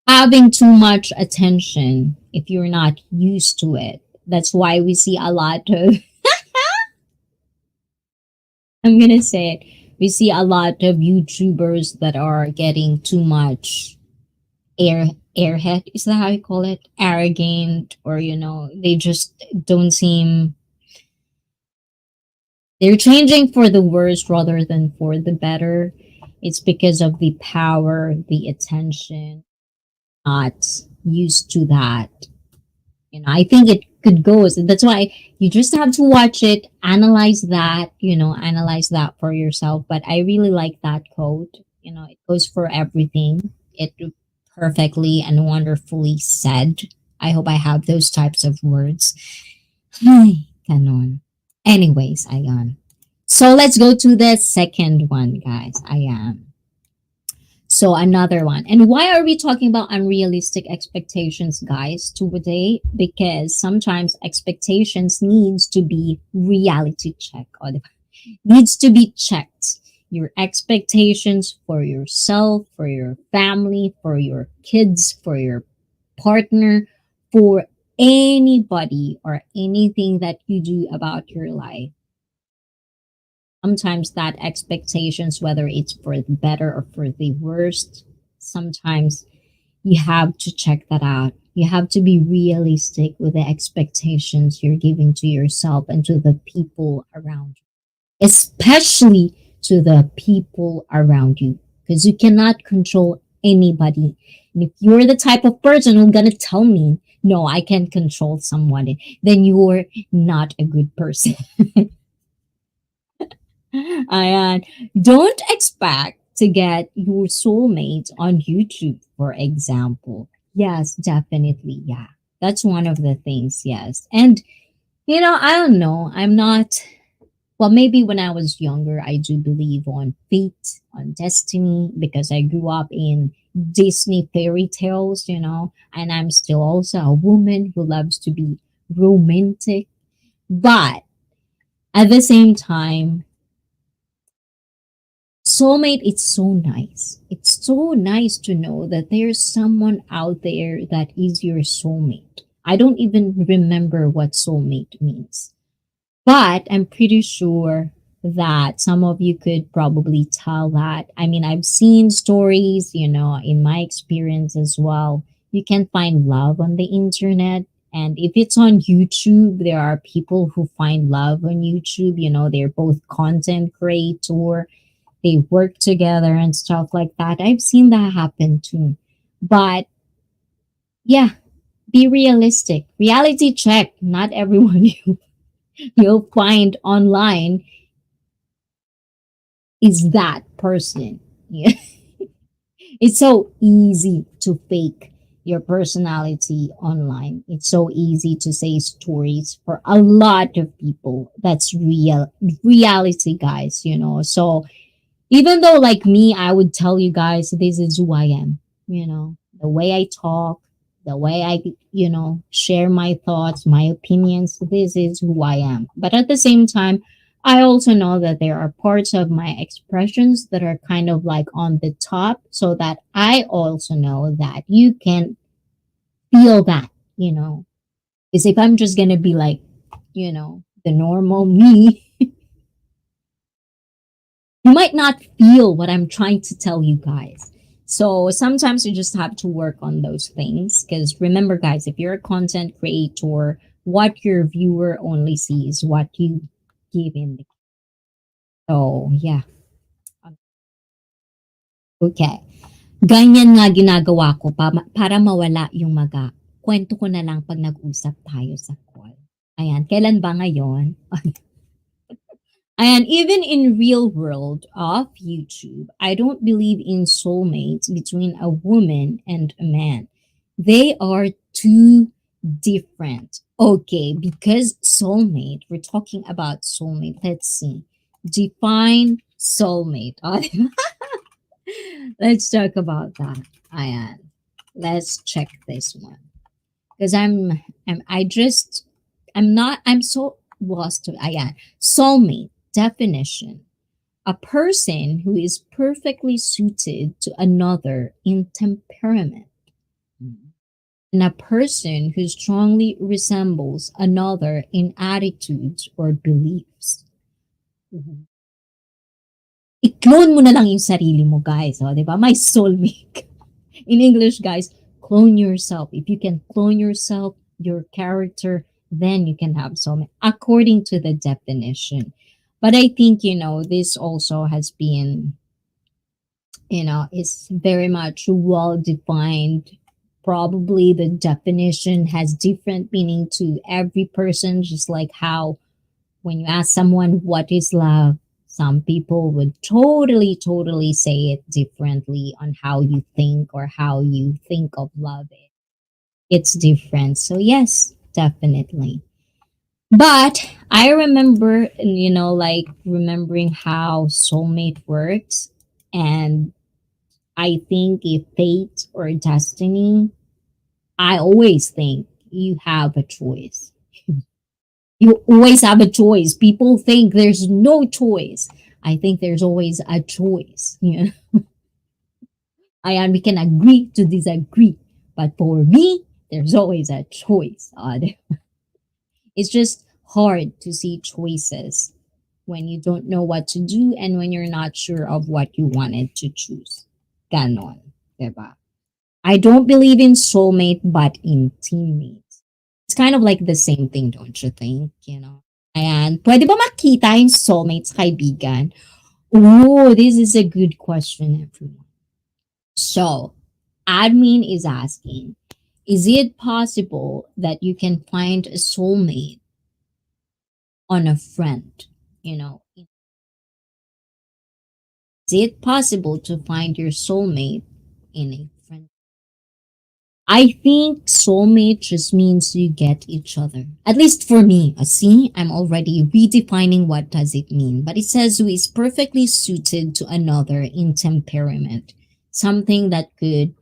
Having too much attention, if you're not used to it, that's why we see a lot of, I'm gonna say it, we see a lot of YouTubers that are getting too much air airhead. Is that how you call it? Arrogant, or they just don't seem, they're changing for the worse rather than for the better. It's because of the power, the attention, not used to that. I think it could go. So that's why you just have to watch it, analyze that for yourself. But I really like that quote. It goes for everything. It perfectly and wonderfully said. I hope I have those types of words. Ay, ganon. Anyways, ayan. So let's go to the second one, guys. Ayan. So another one. And why are we talking about unrealistic expectations, guys, today? Because sometimes expectations needs to be reality check, or needs to be checked. Your expectations for yourself, for your family, for your kids, for your partner, for anybody or anything that you do about your life. Sometimes that expectations, whether it's for the better or for the worst, sometimes you have to check that out. You have to be realistic with the expectations you're giving to yourself and to the people around you, especially to the people around you, because you cannot control anybody. And if you're the type of person who's gonna tell me, no, I can control someone, then you're not a good person. And don't expect to get your soulmate on YouTube, for example. Yes, definitely. Yeah. That's one of the things. Yes. And, I don't know. I'm not, well, maybe when I was younger, I do believe on fate, on destiny, because I grew up in Disney fairy tales, and I'm still also a woman who loves to be romantic. But at the same time, soulmate, it's so nice. It's so nice to know that there's someone out there that is your soulmate. I don't even remember what soulmate means, but I'm pretty sure that some of you could probably tell that. I mean, I've seen stories, in my experience as well. You can find love on the internet. And if it's on YouTube, there are people who find love on YouTube. They're both content creator, they work together and stuff like that. I've seen that happen too. But yeah, be realistic. Reality check. Not everyone you'll find online is that person. Yeah. It's so easy to fake your personality online. It's so easy to say stories for a lot of people. That's reality, guys, So even though, like me, I would tell you guys, this is who I am, the way I talk, the way I, share my thoughts, my opinions, this is who I am. But at the same time, I also know that there are parts of my expressions that are kind of like on the top, so that I also know that you can feel that. Because if I'm just going to be like, the normal me, you might not feel what I'm trying to tell you guys. So sometimes you just have to work on those things. Because remember, guys, if you're a content creator, what your viewer only sees what you give in. So, yeah. Okay. Ganyan nga ginagawa ko para mawala yung maga. Kwento ko na lang pag nag-usap tayo sa call. Ayan. Kailan ba ngayon? And even in real world of YouTube, I don't believe in soulmates between a woman and a man. They are too different. Okay, because soulmate, we're talking about soulmate. Let's see. Define soulmate. Let's talk about that. Ayan. Let's check this one. Because I'm so lost to, ayan. Soulmate definition. A person who is perfectly suited to another in temperament, and a person who strongly resembles another in attitudes or beliefs. Mhm. I-clone mo na lang yung sarili mo, guys. O, di ba? My soulmate. In English, guys, clone yourself. If you can clone yourself, your character, then you can have soulmate, according to the definition. But I think, this also has been, is very much well defined. Probably the definition has different meaning to every person, just like how when you ask someone what is love, some people would totally say it differently on how you think or how you think of love. It's different. So, yes, definitely. But I remember, like remembering how soulmate works. And I think if fate or destiny, I always think you have a choice. You always have a choice. People think there's no choice. I think there's always a choice. And we can agree to disagree. But for me, there's always a choice. It's just hard to see choices when you don't know what to do and when you're not sure of what you wanted to choose. Ganon. Diba? I don't believe in soulmate, but in teammates. It's kind of like the same thing, don't you think? Ayan. Pwede ba makita yung soulmates, kaibigan? Oh, this is a good question, everyone. So, admin is asking, is it possible that you can find a soulmate on a friend? Is it possible to find your soulmate in a friend? I think soulmate just means you get each other. At least for me. See, I'm already redefining what does it mean. But it says who is perfectly suited to another in temperament. Something that could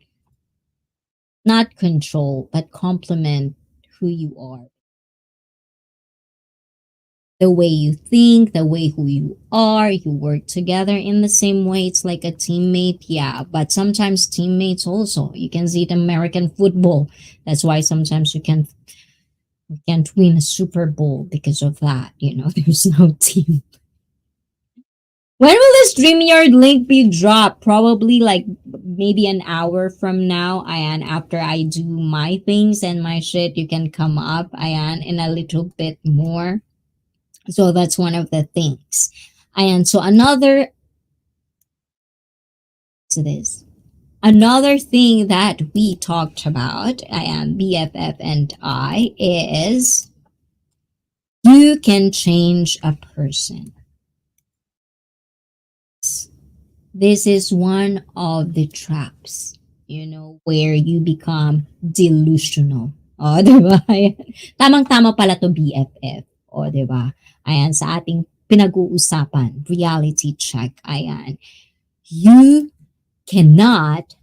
not control, but complement who you are. The way you think, the way who you are, you work together in the same way. It's like a teammate, yeah. But sometimes teammates also. You can see it in American football. That's why sometimes you can't win a Super Bowl because of that. There's no team. When will this StreamYard link be dropped? Probably like maybe an hour from now, Ayan. After I do my things and my shit, you can come up, Ayan, in a little bit more. So that's one of the things. And so another thing that we talked about, I am BFF and I, is you can change a person. This is one of the traps, where you become delusional. O, diba? Tamang-tama pala to BFF. O, diba? Ayan, sa ating pinag-uusapan, reality check. Ayan. You cannot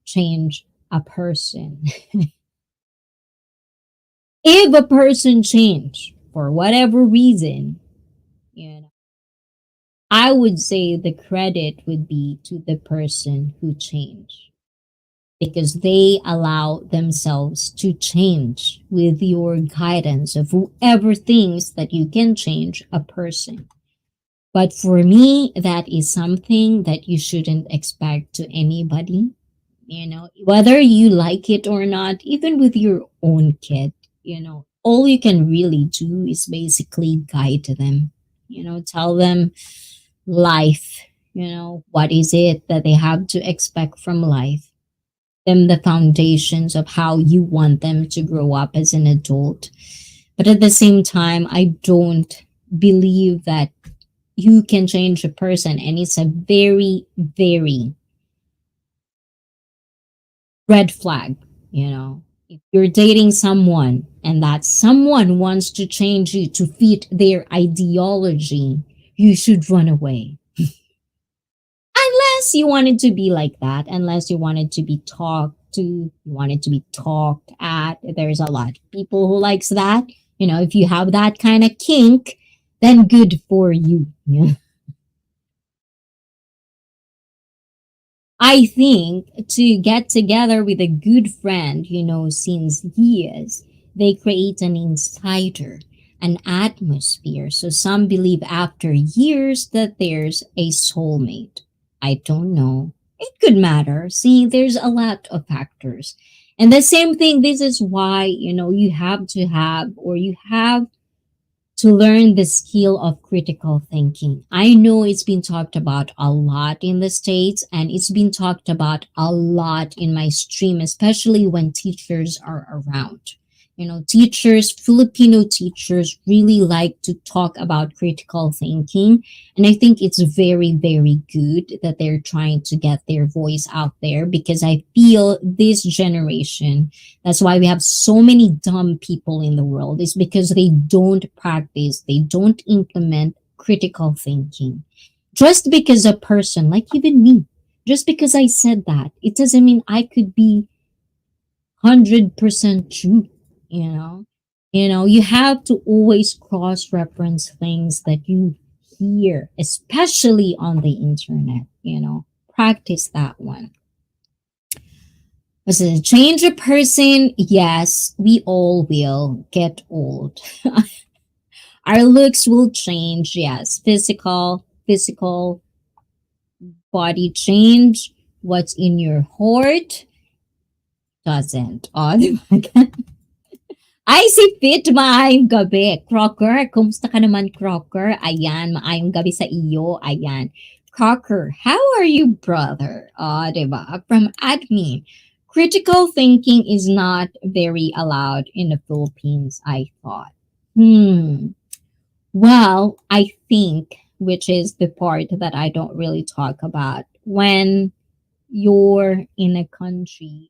change a person. If a person change for whatever reason, I would say the credit would be to the person who changed because they allow themselves to change with your guidance of whoever thinks that you can change a person. But for me, that is something that you shouldn't expect to anybody. Whether you like it or not, even with your own kid, all you can really do is basically guide them, tell them life, what is it that they have to expect from life, them the foundations of how you want them to grow up as an adult. But at the same time, I don't believe that you can change a person, and it's a very, very red flag. If you're dating someone and that someone wants to change you to fit their ideology, you should run away. Unless you wanted to be like that, unless you wanted to be talked to, you wanted to be talked at. There's a lot of people who likes that. If you have that kind of kink, then good for you. I think to get together with a good friend, since years, they create an insider, an atmosphere. So some believe after years that there's a soulmate. I don't know. It could matter. See, there's a lot of factors. And the same thing, this is why, you have to have, or you have to learn the skill of critical thinking. I know it's been talked about a lot in the States, and it's been talked about a lot in my stream, especially when teachers are around. Teachers, Filipino teachers really like to talk about critical thinking. And I think it's very, very good that they're trying to get their voice out there, because I feel this generation, that's why we have so many dumb people in the world, is because they don't practice, they don't implement critical thinking. Just because a person, like even me, just because I said that, it doesn't mean I could be 100% true, you know? You have to always cross reference things that you hear, especially on the internet. Practice that one. Was it change a person? Yes, we all will get old. Our looks will change. Yes, physical body change. What's in your heart doesn't. Oh, di ba? Ay, si Fit, maayong gabi. Crocker, kumusta ka naman, Crocker? Ayan, maayong gabi sa iyo. Ayan. Crocker, how are you, brother? Diba? From admin. Critical thinking is not very allowed in the Philippines, I thought. Well, I think, which is the part that I don't really talk about, when you're in a country,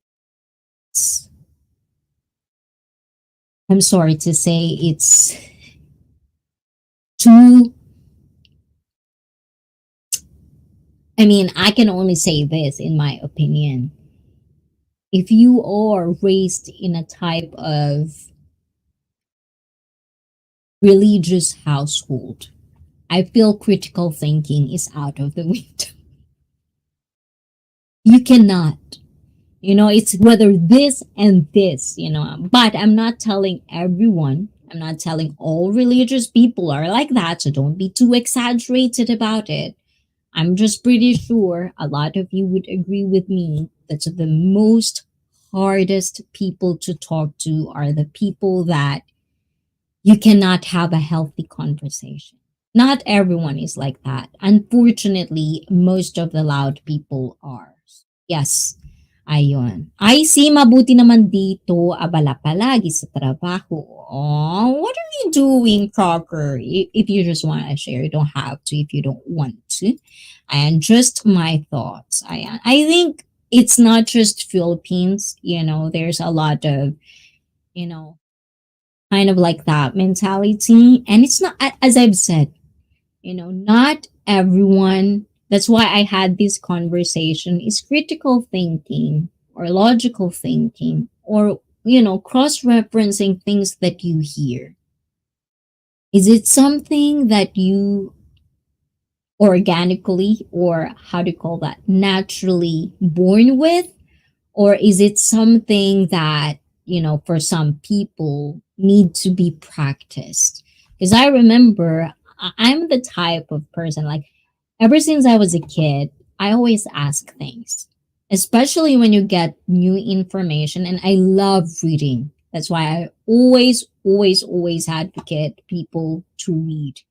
I'm sorry to say, it's too, I mean, I can only say this in my opinion. If you are raised in a type of religious household, I feel critical thinking is out of the window. You cannot. It's whether this and this. But I'm not telling everyone, I'm not telling all religious people are like that, so don't be too exaggerated about it. I'm just pretty sure a lot of you would agree with me that the most hardest people to talk to are the people that you cannot have a healthy conversation. Not everyone is like that. Unfortunately, most of the loud people are. Yes, ayun. ICEE, mabuti naman dito. Abala palagi sa trabaho. Oh, what are you doing, Crocker? If you just want to share, you don't have to if you don't want to. And just my thoughts. I think it's not just Philippines. There's a lot of, you know, kind of like that mentality. And it's not, as I've said, not everyone. That's why I had this conversation, is critical thinking or logical thinking, or cross referencing things that you hear. Is it something that you organically, or how do you call that, naturally born with? Or is it something that, for some people need to be practiced? Because I remember I'm the type of person, like, ever since I was a kid, I always ask things, especially when you get new information. And I love reading. That's why I always, always, always advocate people to read.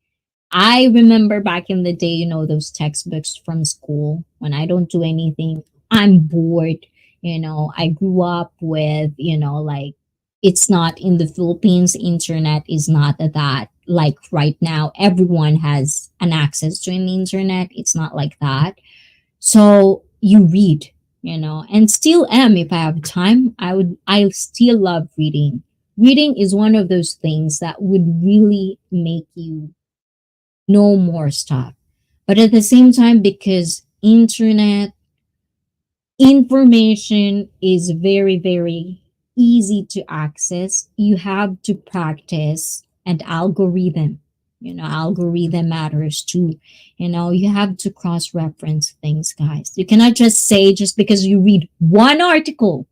I remember back in the day, those textbooks from school, when I don't do anything, I'm bored. I grew up with, like, it's not in the Philippines, internet is not that, like right now, everyone has an access to an internet. It's not like that. So you read, and still am. If I have time, I still love reading. Reading is one of those things that would really make you know more stuff. But at the same time, because internet information is very, very easy to access, you have to practice an algorithm. Algorithm matters too. You have to cross reference things, guys. You cannot just say just because you read one article,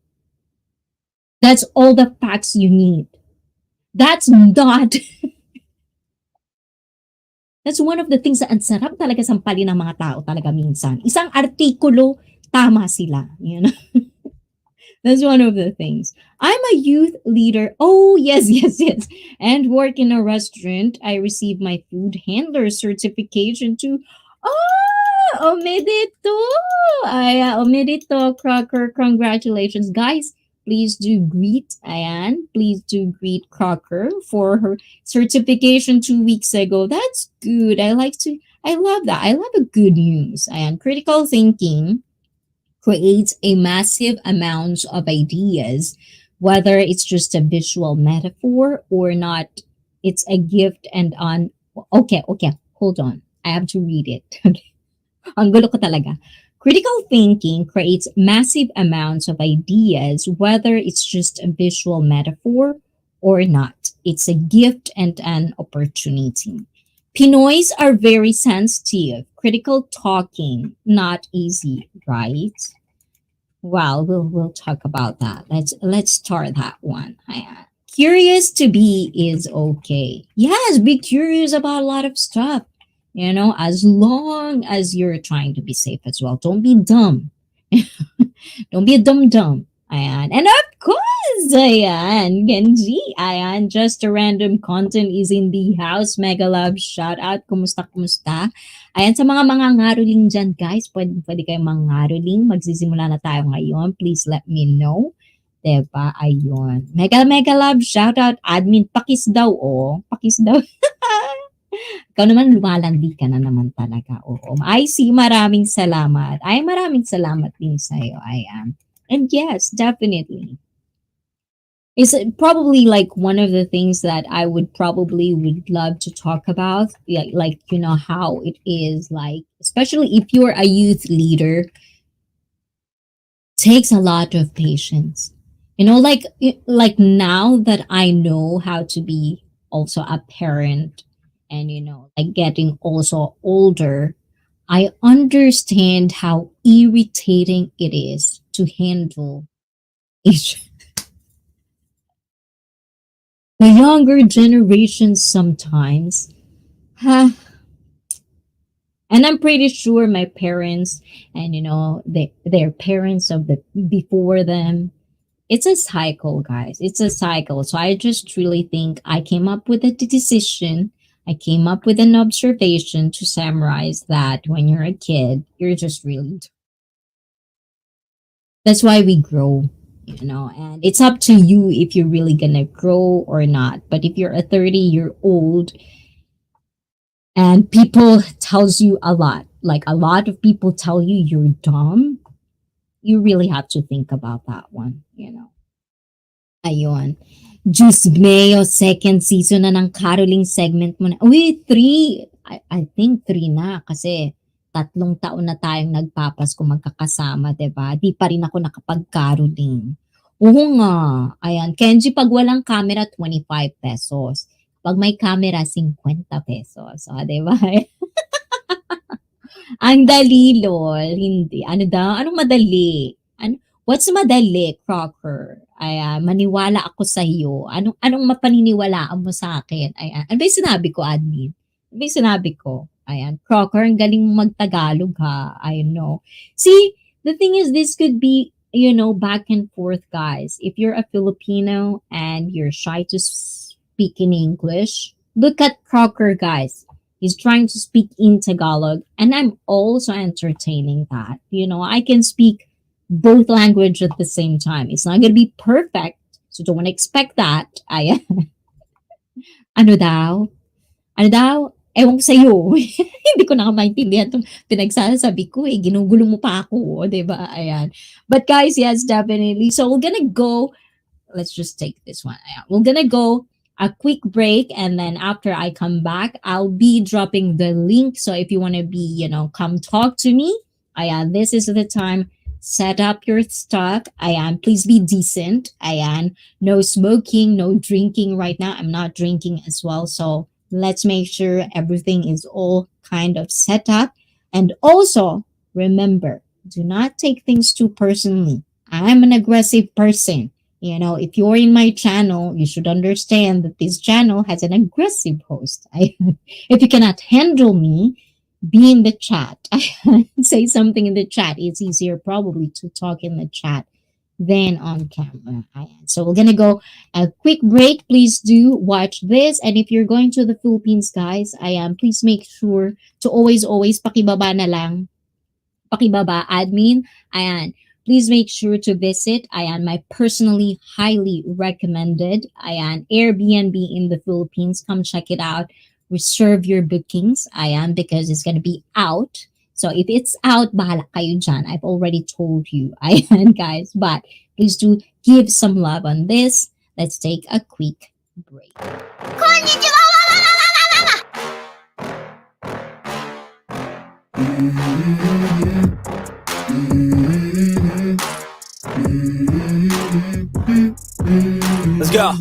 that's all the facts you need. That's not, that's one of the things na ang sarap talaga sampalin ng mga tao talaga minsan. Isang artikulo, tama sila. That's one of the things. I'm a youth leader. Oh, yes, yes, yes. And work in a restaurant. I received my food handler certification too. Oh, omerito. Omerito, Crocker. Congratulations. Guys, please do greet Ayan. Please do greet Crocker for her certification 2 weeks ago. That's good. I love that. I love a good news. Ayan. Critical thinking creates a massive amount of ideas, whether it's just a visual metaphor or not. It's a gift and on. Okay, okay, hold on. I have to read it. Ang gulo ko talaga. Critical thinking creates massive amounts of ideas, whether it's just a visual metaphor or not. It's a gift and an opportunity. Pinoys are very sensitive. Critical talking, not easy, right? Well, we'll talk about that. Let's start that one. Curious to be is okay. Yes, be curious about a lot of stuff. As long as you're trying to be safe as well. Don't be dumb. Don't be a dumb. Ayan. And of course, ayan, Genji, ayan, just a random content is in the house. Mega love, shout out, kumusta? Ayan, sa mga ngaruling dyan, guys, pwede kayong mga ngaruling. Magsisimula na tayo ngayon. Please let me know. Diba? Ayun. Mega love, shout out, admin, pakis daw, oh. Pakis daw. Ikaw naman, lumalandi ka na naman talaga. Oo. ICEE, maraming salamat. Maraming salamat din sa'yo. Ayan. And yes, definitely. It's probably like one of the things that I would love to talk about. Like how it is like, especially if you're a youth leader, takes a lot of patience. Like now that I know how to be also a parent and like getting also older, I understand how irritating it is to handle each the younger generation sometimes. Huh. And I'm pretty sure my parents and their parents of the before them, it's a cycle, guys. It's a cycle. So I just really think I came up with a decision. I came up with an observation to summarize that when you're a kid, you're just really. That's why we grow, and it's up to you if you're really gonna grow or not. But if you're a 30-year-old and people tells you a lot, like a lot of people tell you you're dumb, you really have to think about that one. Ayun. Juice Mayo, second season na ng caroling segment mo na. Uy, 3. I think 3 na kasi 3 taon na tayong nagpapasko magkakasama, 'di ba? Di pa rin ako nakapag-caroling. Oo nga. Ayan, Kenji, pag walang camera, 25 pesos. Pag may camera, 50 pesos. O, 'di ba? Ang dali, lol. Hindi. Ano daw? Anong madali? What's madali, Crocker? Maniwala ako sa iyo. Anong mapaniniwalaan mo sa akin? Ayan. Ano ba yung sinabi ko, admin? Ano ba yung sinabi ko? Ayan. Crocker, ang galing mo magtagalog, ha? I know. See, the thing is, this could be, back and forth, guys. If you're a Filipino and you're shy to speak in English, look at Crocker, guys. He's trying to speak in Tagalog, and I'm also entertaining that. I can speak both language at the same time. It's not gonna be perfect, so don't expect that. Ano daw? Ano daw? Ewan ko sa'yo. Hindi ko na maintindihan itong pinagsasabi ko eh. Ginugulo mo pa ako, di ba? Ayan. But guys, yes, definitely. So we're gonna go, let's just take this one. Ayan. We're gonna go a quick break, and then after I come back, I'll be dropping the link. So if you want to be, come talk to me, this is the time. Set up your stuff. Please be decent. No smoking, no drinking right now. I'm not drinking as well. So Let's make sure everything is all kind of set up. And also, remember, do not take things too personally. I'm an aggressive person. You know, if you're in my channel, you should understand that this channel has an aggressive host. If you cannot handle me, be in the chat. Say something in the chat. It's easier probably to talk in the chat than on camera. So we're gonna go a quick break. Please do watch this. And if you're going to the Philippines, guys, please make sure to always pakibaba na lang, pakibaba admin. Please make sure to visit my personally highly recommended Airbnb in the Philippines. Come check it out. Reserve your bookings because it's gonna be out. So if it's out, bahala kayo dyan. I've already told you. Guys. But please do give some love on this. Let's take a quick break. Let's go.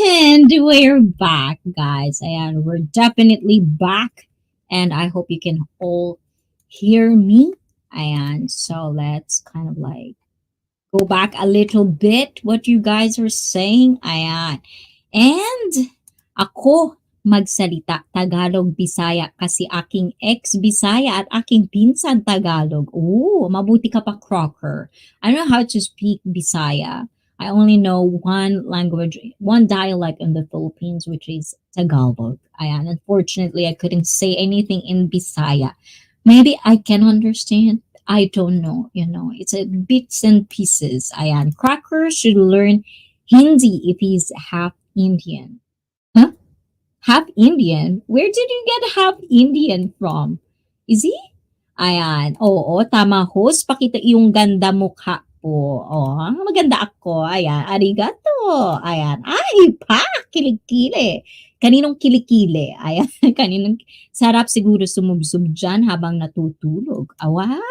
And we're back, guys. And we're definitely back. And I hope you can all hear me. And so let's kind of like go back a little bit what you guys are saying. And ako magsalita Tagalog Bisaya kasi aking ex-Bisaya at aking pinsan Tagalog. Oh, mabuti ka pa, Crocker. I don't know how to speak Bisaya. I only know one language, one dialect in the Philippines, which is Tagalog. Unfortunately, I couldn't say anything in Bisaya. Maybe I can understand. I don't know. It's a bits and pieces. Cracker should learn Hindi if he's half Indian. Huh? Half Indian? Where did you get half Indian from? Is he? Oo, tama host. Pakita yung ganda mukha po. Oh, maganda ako. Ayan, arigato. Ayan. Ay, pa, kilikili. Kaninong kilikili? Ayan, kaninong sarap siguro sumubsob dyan habang natutulog. Ah, wow.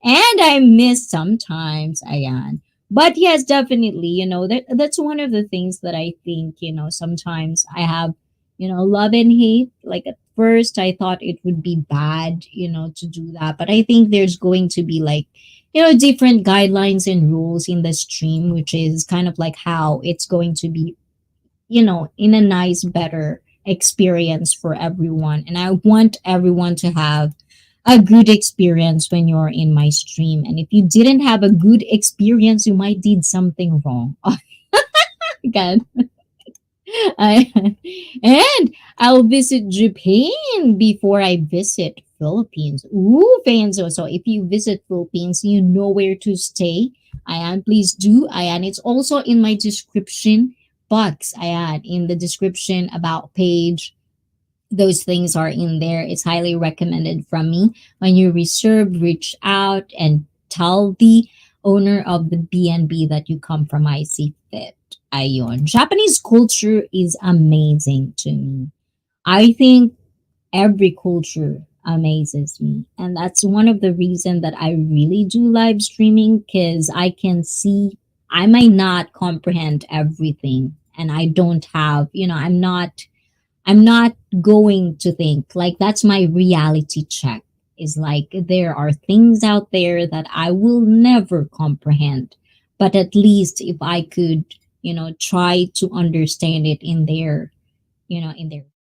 And I miss sometimes. Ayan. But yes, definitely, that's one of the things that I think, sometimes I have, love and hate. Like at first I thought it would be bad, to do that. But I think there's going to be like, different guidelines and rules in the stream, which is kind of like how it's going to be, in a nice, better experience for everyone. And I want everyone to have a good experience when you're in my stream. And if you didn't have a good experience, you might did something wrong. God. I, and I'll visit Japan before I visit Philippines. Ooh, Fanzo. So if you visit Philippines, you know where to stay. Ayan, please do. Ayan, it's also in my description box. Ayan, in the description about page, those things are in there. It's highly recommended from me. When you reserve, reach out and tell the owner of the BNB that you come from IC Fit. Ayon. Japanese culture is amazing to me. I think every culture amazes me. And that's one of the reasons that I really do live streaming, because I can see I might not comprehend everything. And I don't have, I'm not going to think like that's my reality check. Is like there are things out there that I will never comprehend. But at least if I could, try to understand it in their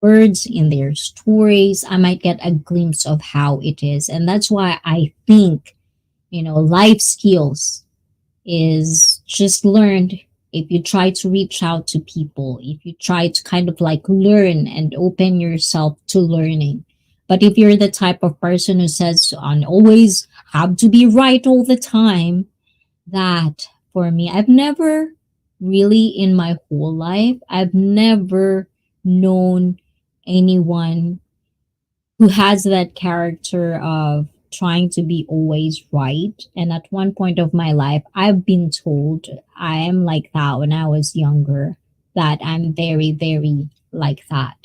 words, in their stories, I might get a glimpse of how it is. And that's why I think, life skills is just learned if you try to reach out to people, if you try to kind of like learn and open yourself to learning. But if you're the type of person who says and always have to be right all the time, that for me, I've never really in my whole life, I've never known anyone who has that character of trying to be always right. And at one point of my life, I've been told I am like that when I was younger, that I'm very, very like that.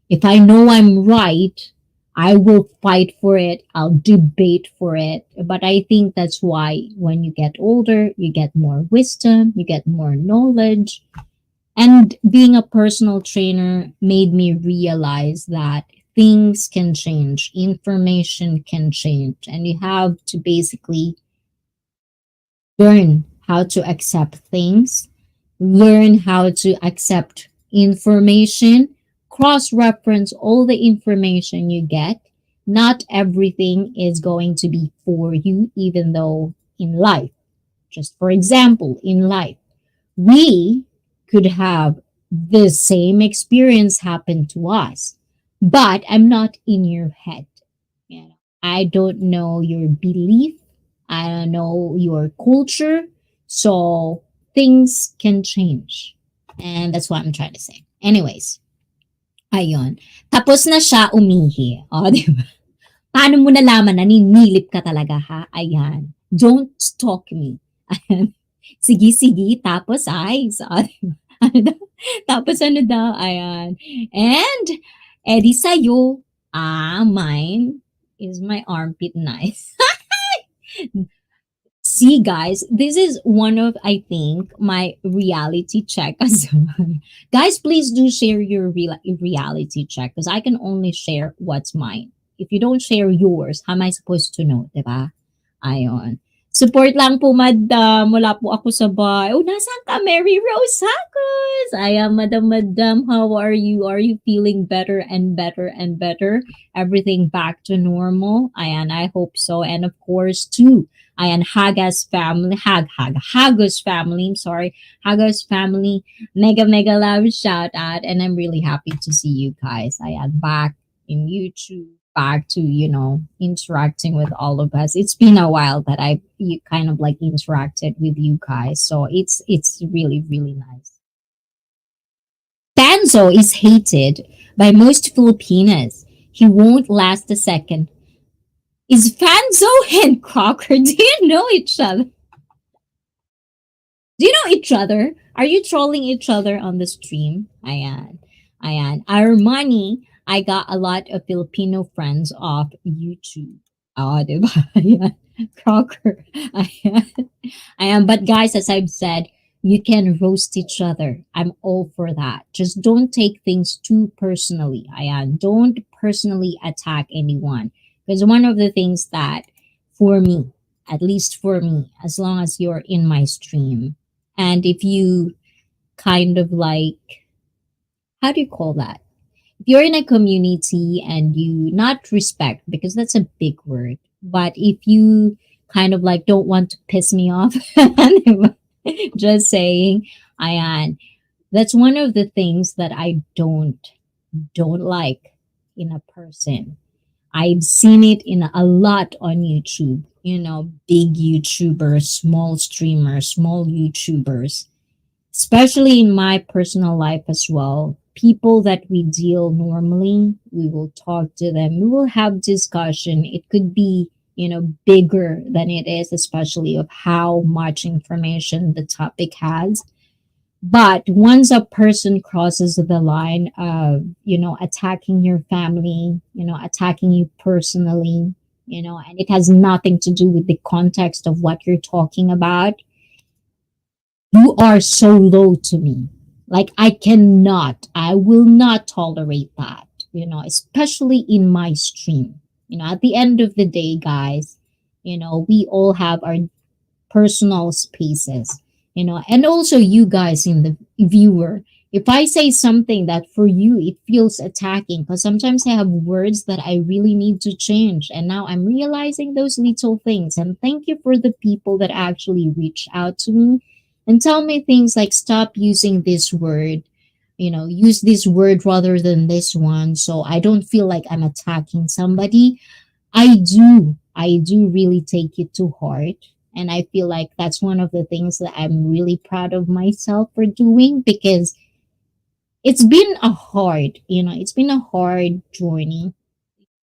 If I know I'm right, I will fight for it. I'll debate for it. But I think that's why when you get older, you get more wisdom, you get more knowledge. And being a personal trainer made me realize that things can change, information can change, and you have to basically learn how to accept things, learn how to accept information, cross reference all the information you get. Not everything is going to be for you, even though in life, just for example, in life, we could have the same experience happen to us, but I'm not in your head. I don't know your belief. I don't know your culture. So things can change. And that's what I'm trying to say. Anyways, ayun. Tapos na siya umihi. O, di ba? Paano mo nalaman na ninilip ka talaga, ha? Ayan. Don't stalk me. Ayan. Sige, sige. Tapos eyes. O, di ba? Ano daw? Tapos ano daw? Ayan. And, edi sa'yo, mine is my armpit nice. See, guys, this is one of, I think, my reality check as well. Guys, please do share your reality check because I can only share what's mine. If you don't share yours, how am I supposed to know, diba? Ayon. Support lang po, madam. Wala po ako sa bahay. Oh, nasaan ka, Mary Rose Hacos? Ayan, madam. How are you? Are you feeling better and better and better? Everything back to normal? Ayan, I hope so. And of course, too, ayan, Hagos family, I'm sorry, Hagos family, mega love shout out, and I'm really happy to see you guys. Ayan, back in YouTube, back to interacting with all of us. It's been a while that I've kind of like interacted with you guys, so it's really nice. Tanzo is hated by most Filipinos. He won't last a second. Is Fanzo and Crocker, do you know each other? Do you know each other? Are you trolling each other on the stream? Ayan. Ayan. Our money, I got a lot of Filipino friends off YouTube. Oh, diba? Ayan. Crocker. Ayan. Ayan. But guys, as I've said, you can roast each other. I'm all for that. Just don't take things too personally. Ayan. Don't personally attack anyone. Because one of the things that, for me, at least for me, as long as you're in my stream, and if you kind of like, how do you call that? If you're in a community and you not respect, because that's a big word, but if you kind of like don't want to piss me off, just saying, Ayan, that's one of the things that I don't like in a person. I've seen it in a lot on YouTube. You know, big YouTubers, small streamers, small YouTubers, especially in my personal life as well. People that we deal normally, we will talk to them, we will have discussion. It could be, bigger than it is, especially of how much information the topic has. But once a person crosses the line of, attacking your family, attacking you personally, and it has nothing to do with the context of what you're talking about, you are so low to me. Like, I will not tolerate that, especially in my stream. At the end of the day, guys, we all have our personal spaces, and also you guys in the viewer. If I say something that for you it feels attacking, because sometimes I have words that I really need to change, and now I'm realizing those little things. And thank you for the people that actually reach out to me and tell me things like, stop using this word, use this word rather than this one, so I don't feel like I'm attacking somebody. I do really take it to heart. And I feel like that's one of the things that I'm really proud of myself for doing, because it's been a hard journey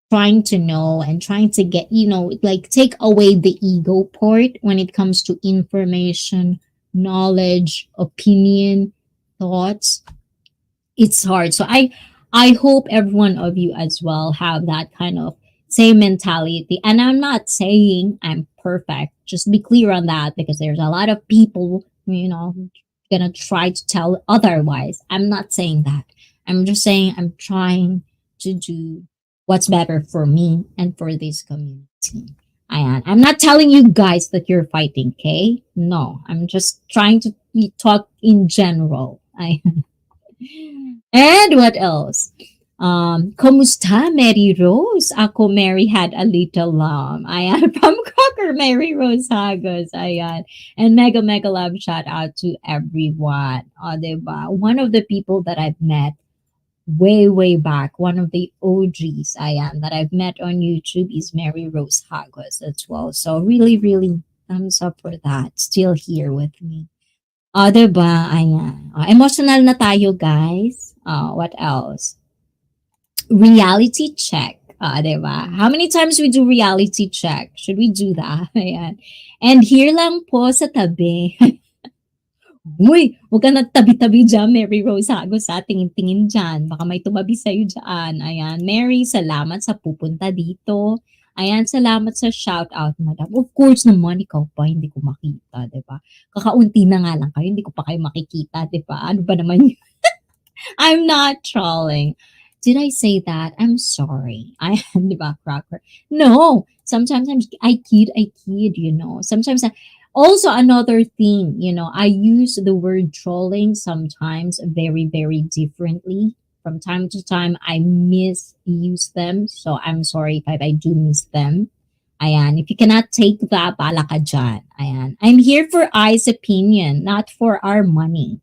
trying to know and trying to get, like, take away the ego part when it comes to information, knowledge, opinion, thoughts. It's hard. So I hope every one of you as well have that kind of same mentality. And I'm not saying I'm perfect. Just be clear on that, because there's a lot of people, gonna try to tell otherwise. I'm not saying that. I'm just saying I'm trying to do what's better for me and for this community. I'm not telling you guys that you're fighting, okay? No, I'm just trying to talk in general. I And what else? Kumusta, Mary Rose? Ako, Mary, had a little lamb. Ayan, from Crocker, Mary Rose Hagos. Ayan. And mega, mega love shout out to everyone. O, diba? One of the people that I've met way, way back, one of the OGs, ayan, that I've met on YouTube is Mary Rose Hagos as well. So really, really thumbs up for that. Still here with me. Oh, 'di ba? Ayan. Emotional na tayo, guys. What else? Reality check. 'Di ba? How many times we do reality check? Should we do that? Ayan. And here lang po sa tabi. Uy, huwag ka nagtabi-tabi dyan, Mary Rose Hagos, sa tingin-tingin dyan. Baka may tumabi sa'yo dyan. Ayan. Mary, salamat sa pupunta dito. Ayan, salamat sa shout-out, madam. Of course naman, ikaw pa, hindi ko makita, di ba? Kakaunti na nga lang kayo, hindi ko pa kayo makikita, di ba? Ano ba naman yun? I'm not trolling. Did I say that? I'm sorry. I am, di ba, Crocker? No. Sometimes I kid. Sometimes also another thing, I use the word trolling sometimes very, very differently. From time to time, I misuse them. So I'm sorry if I do miss them. Ayan. If you cannot take that, bala ka dyan. Ayan. I'm here for I's opinion, not for our money.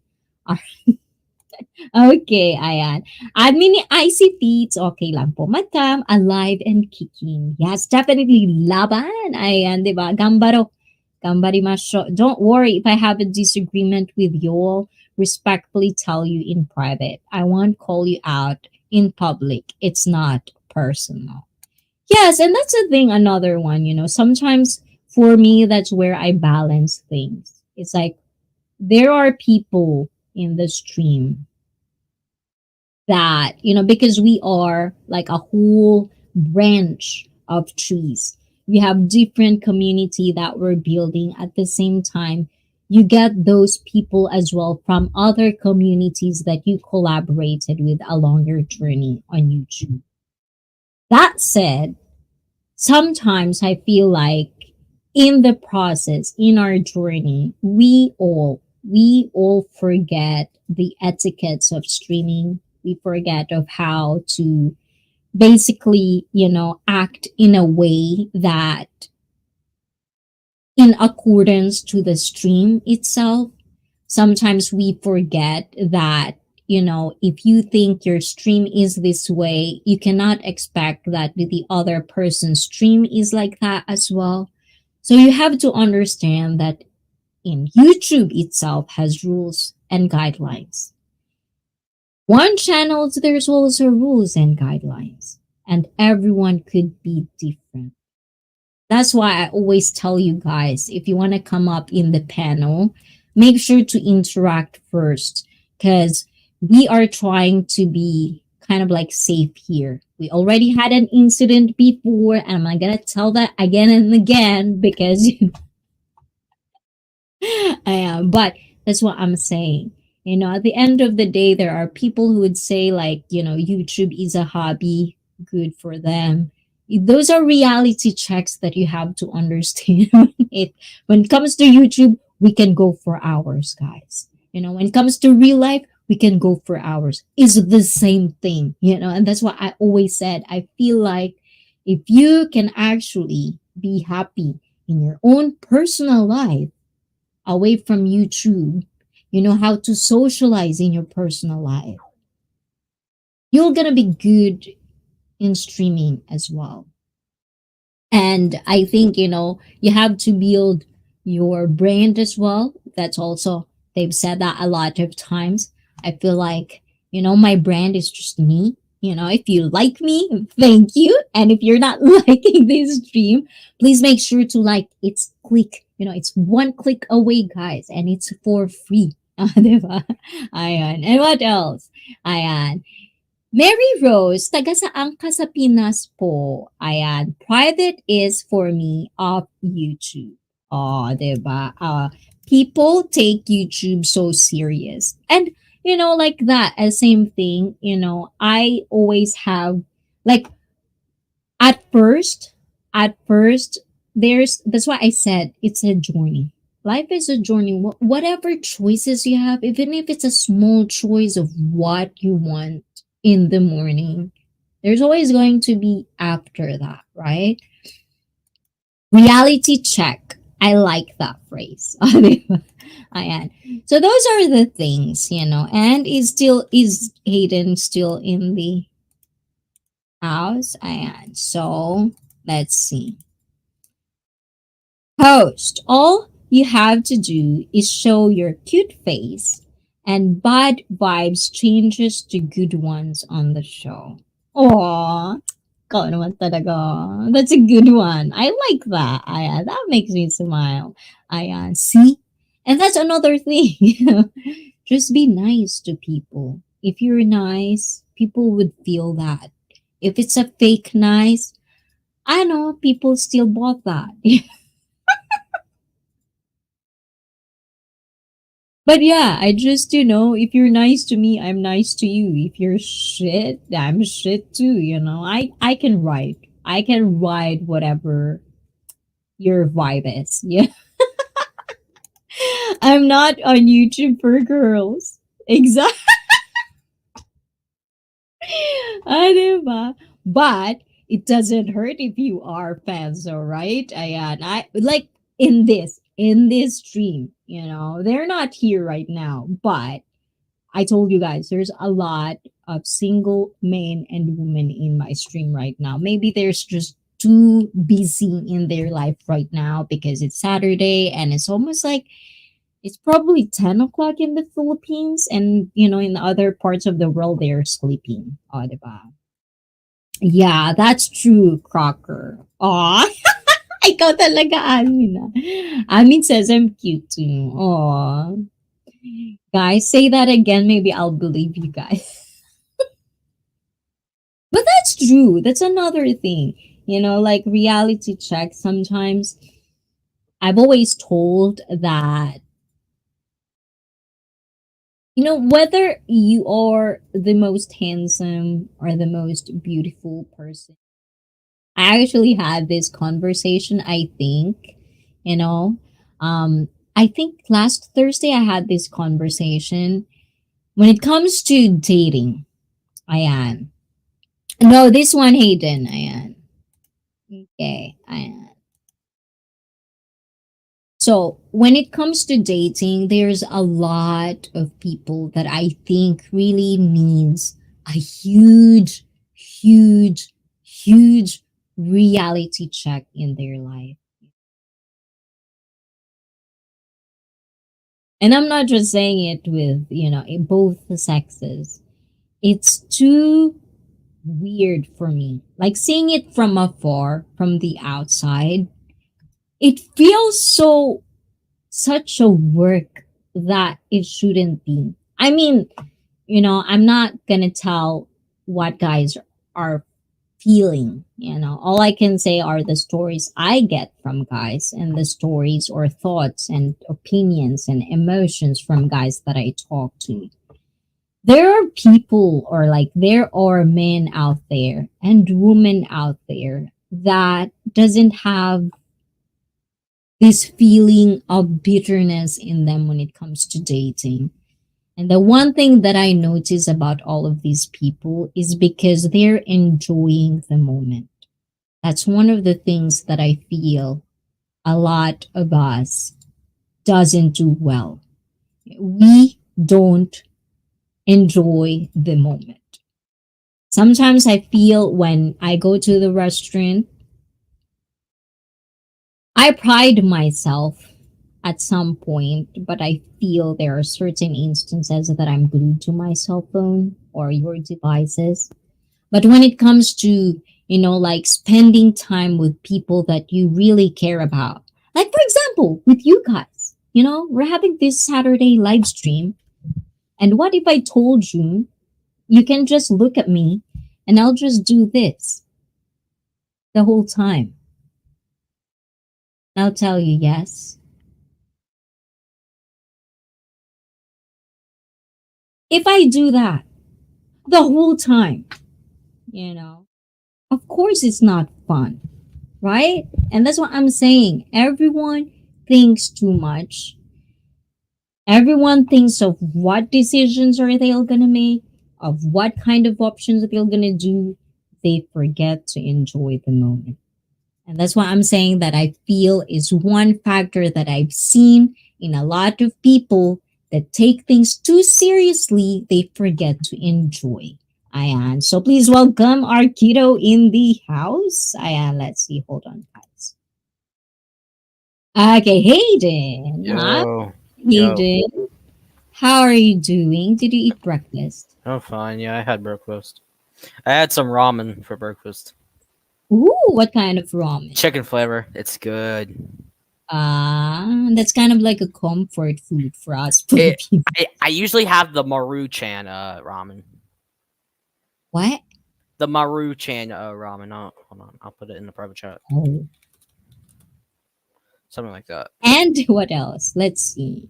Okay, ayan. Admin ni ICT, it's okay lang po. Madam, alive and kicking. Yes, definitely laban. Ayan, di ba? Gambaro. Gambarimasho. Don't worry if I have a disagreement with you all. Respectfully tell you in private. I won't call you out in public. It's not personal. Yes, and that's the thing, another one, sometimes for me, that's where I balance things. It's like, there are people in the stream that, because we are like a whole branch of trees, we have different community that we're building at the same time. You get those people as well from other communities that you collaborated with along your journey on YouTube. That said, sometimes I feel like in the process, in our journey, we all forget the etiquettes of streaming. We forget of how to basically, act in a way that in accordance to the stream itself. Sometimes we forget that, if you think your stream is this way, you cannot expect that the other person's stream is like that as well. So you have to understand that in YouTube itself has rules and guidelines. One channel, there's also rules and guidelines, and everyone could be different. That's why I always tell you guys, if you want to come up in the panel, make sure to interact first, because we are trying to be kind of like safe here. We already had an incident before, and I'm not gonna tell that again and again because I am. But that's what I'm saying. At the end of the day, there are people who would say, like, YouTube is a hobby, good for them. Those are reality checks that you have to understand. When it comes to YouTube, we can go for hours, guys. When it comes to real life, we can go for hours. It's the same thing, and that's what I always said. I feel like if you can actually be happy in your own personal life, away from YouTube, you know how to socialize in your personal life, you're gonna be good in streaming as well. And I think, you have to build your brand as well. That's also, they've said that a lot of times. I feel like, my brand is just me. If you like me, thank you. And if you're not liking this stream, please make sure to like. It's click, it's one click away, guys, and it's for free. Diba? Ayan. And what else? Ayan. Mary Rose, taga saan ka sa Pinas po? Ayan. Private is for me off YouTube. Oh, diba? People take YouTube so serious. And, like that, same thing, I always have, like, at first, at first, that's why I said it's a journey. Life is a journey. Whatever choices you have, even if it's a small choice of what you want in the morning, there's always going to be after that, right? Reality check. I like that phrase. Ayan. So those are the things, and is Hayden still in the house? Ayan. So let's see. Host. All you have to do is show your cute face and bad vibes changes to good ones on the show. Aww. Ikaw naman talaga. That's a good one. I like that. Ayan, that makes me smile. Ayan, see? And that's another thing. Just be nice to people. If you're nice, people would feel that. If it's a fake nice, I know people still bought that. But yeah, I just, if you're nice to me, I'm nice to you. If you're shit, I'm shit too, I can ride. I can ride whatever your vibe is. Yeah. I'm not on YouTube for girls. Exactly. Diba? But it doesn't hurt if you are fans, all right? Ayan. I like in this stream, they're not here right now, but I told you guys there's a lot of single men and women in my stream right now. Maybe there's just too busy in their life right now because it's Saturday and it's almost like it's probably 10 o'clock in the Philippines, and in the other parts of the world they're sleeping. Oh, diba? Yeah, that's true, Crocker. Aw, ikaw talaga, Amin. Amin says I'm cute too. Aw. Guys, say that again. Maybe I'll believe you guys. But that's true. That's another thing. Like reality check sometimes. I've always told that, whether you are the most handsome or the most beautiful person. I actually had this conversation, I think, you know. I think last Thursday I had this conversation when it comes to dating. Ayan. No, this one, Hayden. Ayan. Okay. Ayan. So, when it comes to dating, there's a lot of people that I think really needs a huge, huge, huge reality check in their life. And I'm not just saying it with, in both the sexes. It's too weird for me. Like seeing it from afar, from the outside, it feels so such a work that it shouldn't be. I mean, I'm not gonna tell what guys are feeling. All I can say are the stories I get from guys and the stories or thoughts and opinions and emotions from guys that I talk to. There are people, or like there are men out there and women out there that doesn't have this feeling of bitterness in them when it comes to dating. And the one thing that I notice about all of these people is because they're enjoying the moment. That's one of the things that I feel a lot of us doesn't do well. We don't enjoy the moment. Sometimes I feel when I go to the restaurant, I pride myself at some point, but I feel there are certain instances that I'm glued to my cell phone or your devices. But when it comes to, like spending time with people that you really care about, like for example, with you guys, we're having this Saturday live stream. And what if I told you, you can just look at me and I'll just do this the whole time? I'll tell you yes. If I do that the whole time, of course it's not fun, right? And that's what I'm saying. Everyone thinks too much. Everyone thinks of what decisions are they all gonna make, of what kind of options they're gonna do. They forget to enjoy the moment. And that's why I'm saying that I feel is one factor that I've seen in a lot of people that take things too seriously, they forget to enjoy. Ayan. So please welcome our kiddo in the house. Ayan, let's see. Hold on, guys. Okay, Hayden. Hi, Yo, yo. Hayden. How are you doing? Did you eat breakfast? I'm fine. Yeah, I had breakfast. I had some ramen for breakfast. Ooh, what kind of ramen? Chicken flavor. It's good. That's kind of like a comfort food for us It. Filipinos. I usually have the Maru-chan ramen. What? The Maru-chan ramen. Oh, hold on. I'll put it in the private chat. Oh. Something like that. And what else? Let's see.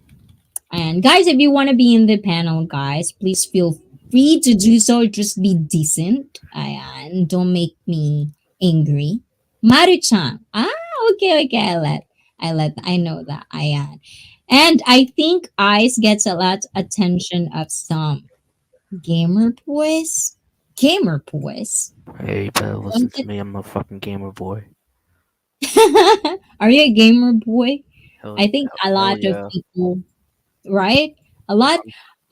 And guys, if you want to be in the panel, guys, please feel free to do so. Just be decent. And don't make me angry. Maru-chan. Okay. I know that. Ayan. And I think Ice gets a lot attention of some gamer boys. Gamer boys. Hey, you better listen to me. I'm a fucking gamer boy. Are you a gamer boy? Hell, I think a hell lot of yeah. people, right? A lot.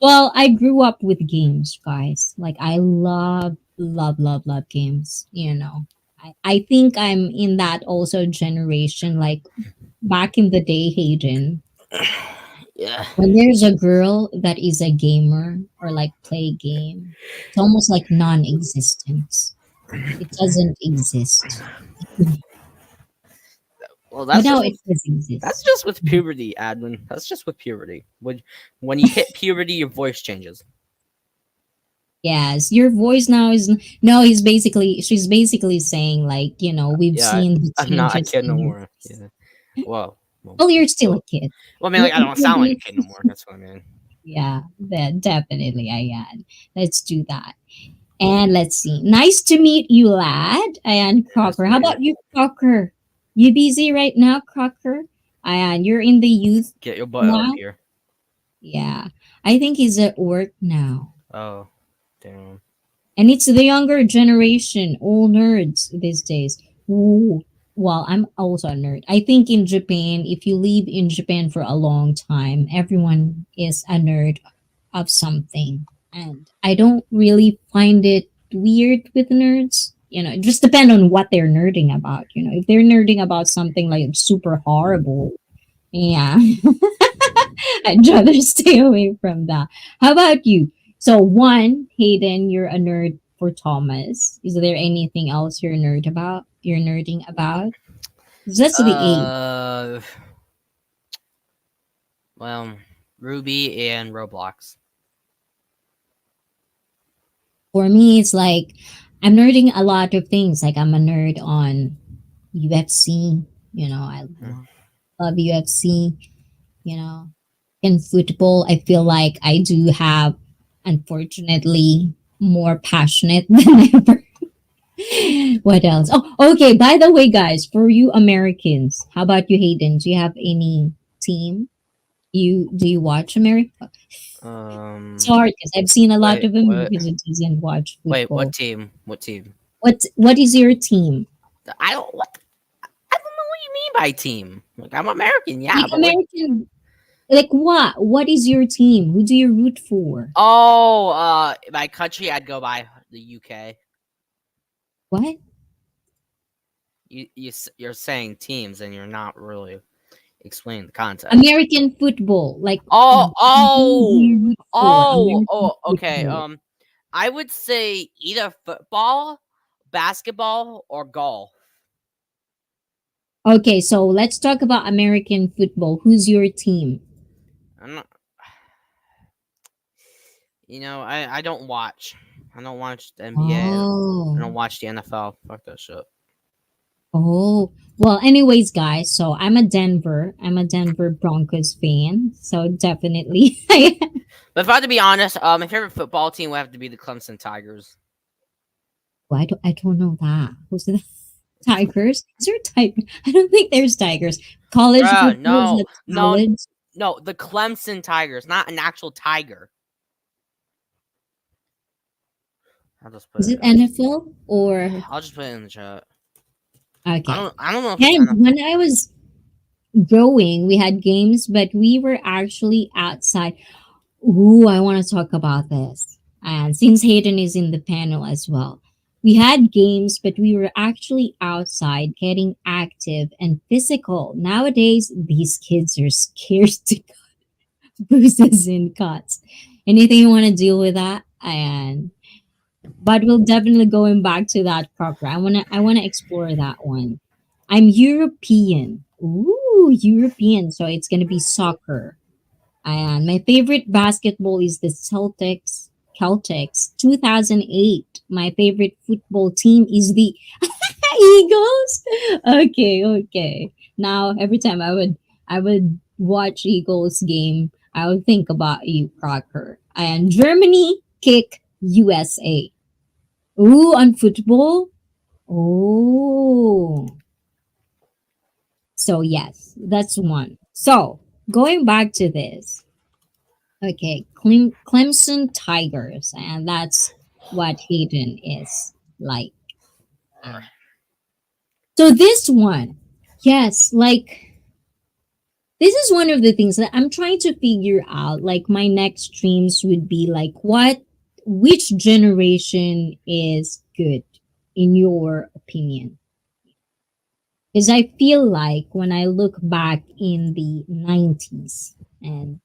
Well, I grew up with games, guys. Like I love games. I think I'm in that also generation. Like back in the day, Hayden, Yeah. when there's a girl that is a gamer or like play game, it's almost like non-existent. It doesn't exist. Well, But now it doesn't that's exist. just with puberty, Admin. That's just with puberty. When you hit puberty, your voice changes. Yes, your voice now is no. She's basically saying like we've Yeah, seen the I'm not a changes kid no in your. more. Yeah. Well, Well, you're still a kid. I mean, like I You don't sound like a probably kid no more. That's what I mean. yeah, that definitely. Ayan. Let's do that. And let's see. Nice to meet you, lad. And Yeah, nice Crocker. to How meet you. about you, Crocker? You busy right now, Crocker? And you're in the youth Get your butt up now? here. Yeah. I think he's at work now. Oh, damn. And it's the younger generation, all nerds these days. Ooh. Well, I'm also a nerd. I think in Japan, if you live in Japan for a long time, everyone is a nerd of something. And I don't really find it weird with nerds. It just depends on what they're nerding about. If they're nerding about something like super horrible, yeah, I'd rather stay away from that. How about you? So one, Hayden, you're a nerd for Thomas. Is there anything else You're nerding about? 'Cause that's the age. Uh, well, Ruby and Roblox. For me, it's like I'm nerding a lot of things. Like I'm a nerd on UFC. I Hmm. love UFC. You know, in football, I feel like I do have, unfortunately, more passionate than ever. What else? Oh, okay. By the way, guys, for you Americans, how about you, Hayden? Do you have any team? Do you watch America? It's Um, hard because I've seen a lot wait, of what? Americans that doesn't watch Wait, what football. team? What team? What is your team? I don't. What? I don't know what you mean by team. Like I'm American, yeah, Like but what? American, like what? What is your team? Who do you root for? Oh, my country, I'd go by the UK. What? You're saying teams, and you're not really explaining the context. American football. Like Oh, who do you root for? American Okay. football. I would say either football, basketball, or golf. Okay, so let's talk about American football. Who's your team? I'm not. I don't watch. I don't watch the NBA. I don't Oh. watch the NFL. Fuck that shit. Oh. Well, anyways, guys, so I'm a Denver Broncos fan. So definitely But if I had to be honest, my favorite football team would have to be the Clemson Tigers. I don't know that. Who's the Tigers? Is there tiger? I don't think there's tigers. College Bruh, football is no, it no, college? no, the Clemson Tigers, not an actual tiger. I'll just put Is it. it NFL or I'll just put it in the chat. okay? I don't know if it's And NFL. when I was growing, we had games, but we were actually outside. Ooh, I want to talk about this. And since Hayden is in the panel as well, we had games, but we were actually outside getting active and physical. Nowadays, these kids are scared to bruises and cuts. Anything you want to deal with that? And but we'll definitely going back to that proper. I wanna explore that one. I'm European. Ooh, European. So it's gonna be soccer. And my favorite basketball is the Celtics 2008. My favorite football team is the Eagles. Okay, okay. Now every time I would watch Eagles game, I would think about you, Crocker. And Germany kick USA. Ooh, on football. Oh, so yes, that's one. So going back to this. Okay, Clemson Tigers, and that's what Hayden is like. And so this one, yes, like this is one of the things that I'm trying to figure out. Like my next streams would be like, which generation is good in your opinion? Because I feel like when I look back in the 90s and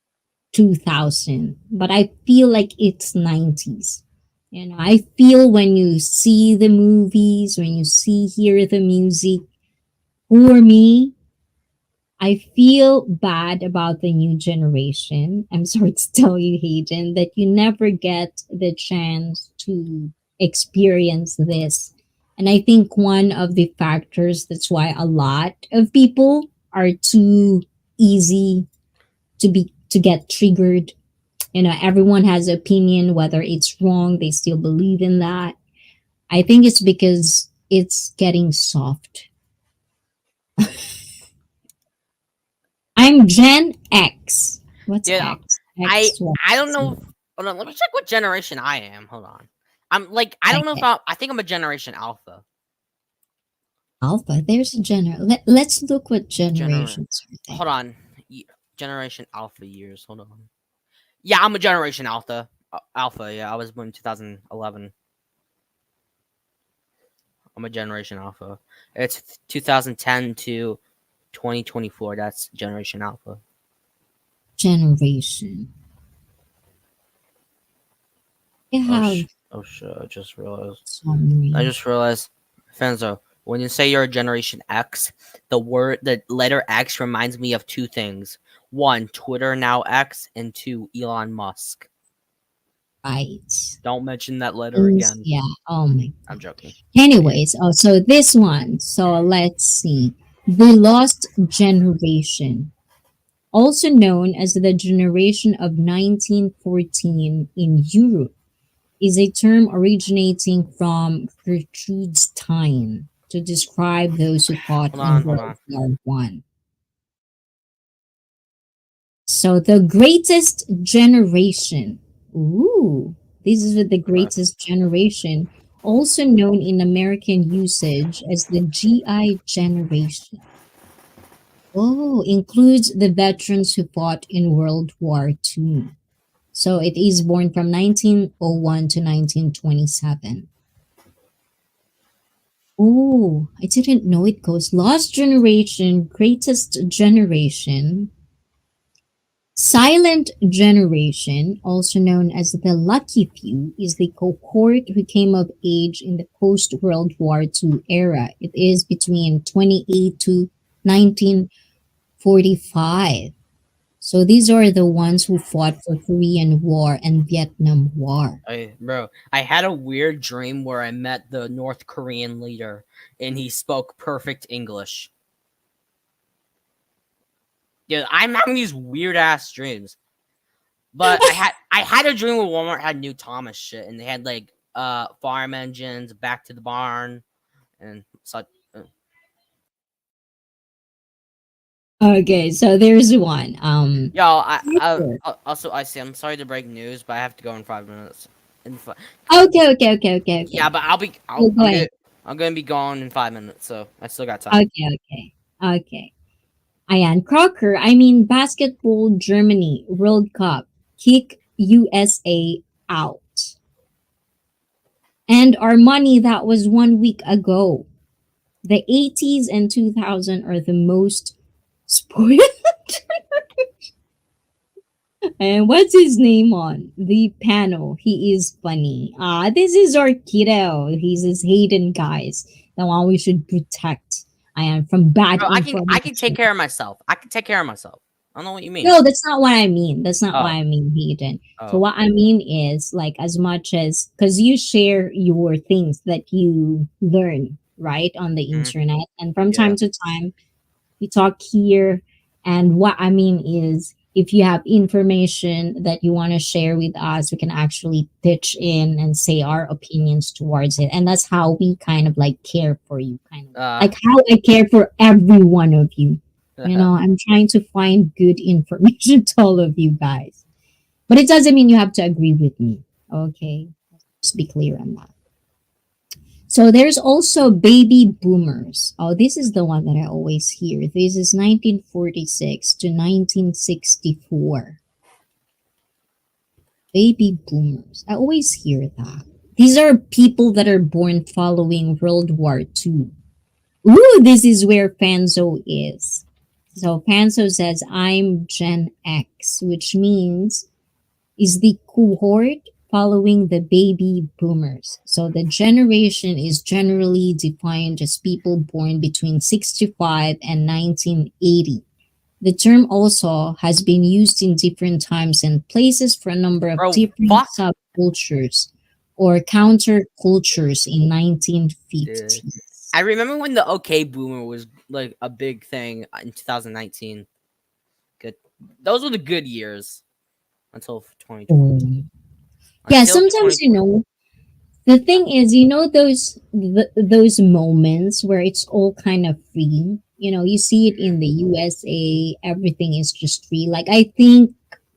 2000, but I feel like it's 90s. I feel when you see the movies, when you hear the music, for me, I feel bad about the new generation. I'm sorry to tell you, Hayden, that you never get the chance to experience this. And I think one of the factors that's why a lot of people are too easy to get triggered. Everyone has opinion, whether it's wrong, they still believe in that. I think it's because it's getting soft. I'm Gen X. What's Dude, X? I X what? I don't know. Hold on, let me check what generation I am. Hold on. I'm like I don't know if Okay. I think I'm a generation alpha. Alpha. There's a Let's look what Gener generations are there. Hold on. Generation alpha years. Hold on. Yeah, I'm a generation alpha. Alpha, yeah. I was born in 2011. I'm a generation alpha. It's 2010 to 2024. That's generation alpha. Generation. They Oh have oh shit! I just realized. I summary. just realized, Fanzo. When you say you're a Generation X, the letter X reminds me of two things. One, Twitter now X, and two, Elon Musk. Right. Don't mention that letter again. Yeah. Oh my I'm god. joking. Anyways, so this one. So let's see. The Lost Generation, also known as the generation of 1914 in Europe, is a term originating from Gertrude's time to describe those who fought Hold in on, hold World on. War One. So the greatest generation. Ooh, this is with the Okay. greatest generation, also known in American usage as the GI generation. Oh, includes the veterans who fought in World War II. So it is born from 1901 to 1927. Oh, I didn't know it goes Lost Generation, Greatest Generation, Silent Generation, also known as the Lucky Few, is the cohort who came of age in the post World War II era. It is between 28 to 1945. So these are the ones who fought for Korean War and Vietnam War. Bro, I had a weird dream where I met the North Korean leader, and he spoke perfect English. Dude, I'm having these weird ass dreams. But I had a dream where Walmart had new Thomas shit, and they had like farm engines, back to the barn, and such. Okay, so there's one. Yo, Sure. also I see. I'm sorry to break news, but I have to go in 5 minutes. Okay. Yeah, but Go ahead. I'm gonna be gone in 5 minutes, so I still got time. Okay. Ayan, Crocker, basketball Germany World Cup, kick USA out. And our money that was 1 week ago. The 80s and 2000 are the most spoiled. And what's his name on the panel? He is funny. This is our kiddo. He's his Hayden guys. The one we should protect. I am from bad Bro, I can take information. care of myself. I can take care of myself. I don't know what you mean. No, that's not what I mean. That's not what Oh, I mean, Hayden. So oh. what I mean is like as much as because you share your things that you learn right on the Mhm. internet, and from Yeah. time to time we talk here. And what I mean is, if you have information that you want to share with us, we can actually pitch in and say our opinions towards it. And that's how we kind of like care for you, kind of Uh. like how I care for every one of you. I'm trying to find good information to all of you guys. But it doesn't mean you have to agree with me. Okay. Just be clear on that. So there's also baby boomers. Oh, this is the one that I always hear. This is 1946 to 1964. Baby boomers. I always hear that. These are people that are born following World War II. Ooh, this is where Fanzo is. So Fanzo says, I'm Gen X, which means is the cohort following the baby boomers. So the generation is generally defined as people born between 65 and 1980. The term also has been used in different times and places for a number of Bro, different fuck, subcultures or countercultures in dude. 1950s. I remember when the OK Boomer was like a big thing in 2019. Good, those were the good years until 2020. Oh. Yeah, Until sometimes 2020. the thing is, those moments where it's all kind of free. You see it in the USA, everything is just free. Like I think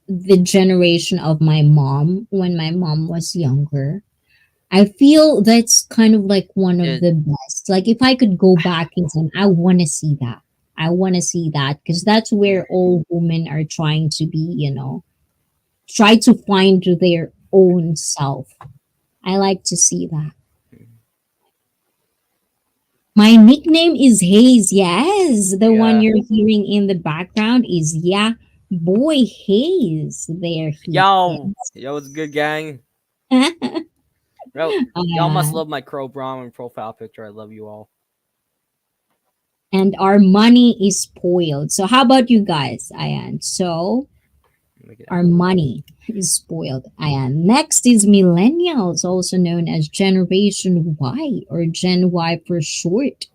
the generation of my mom, when my mom was younger, I feel that's kind of like one of Dude, the best. Like if I could go back in time, I want to see that. I want to see that because that's where all women are trying to be, try to find their own self. I like to see that. My nickname is Hayes. Yes, the one yeah. you're hearing in the background is, yeah, boy Hayes. There he Yo, what's good, gang? is. Bro, y'all must Uh, love my Crow Brahmin profile picture. I love you all. and our money is spoiled. So how about you guys, Ayan? So Make it our out. money is spoiled. Ayan. Next is millennials, also known as Generation Y or Gen Y for short.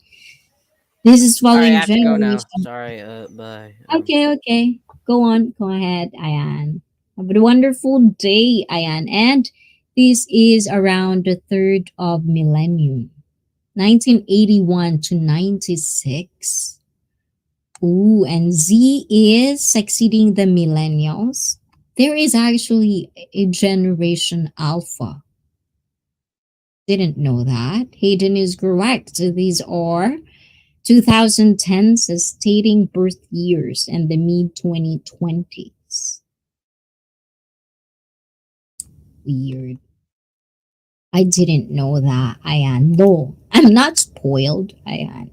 This is Sorry, I following have to go now. generation. Sorry, bye. Okay, okay. Go on. Go ahead, Ayan. Have a wonderful day, Ayan. And this is around the third of millennium, 1981 to 96. Ooh, and Z is succeeding the millennials. There is actually a generation alpha. Didn't know that. Hayden is correct. So these are 2010s stating birth years and the mid 2020s. Weird. I didn't know that. Ayan. No, I'm not spoiled. Ayan.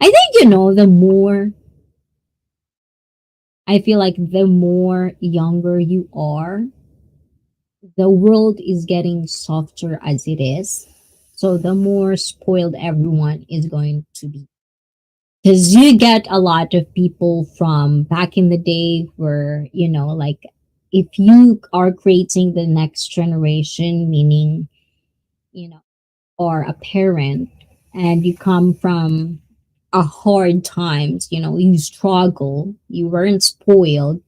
I think, the more, I feel like the more younger you are, the world is getting softer as it is. So the more spoiled everyone is going to be. Because you get a lot of people from back in the day where, like if you are creating the next generation, meaning, you know, or a parent, and you come from a hard times, you struggle, you weren't spoiled,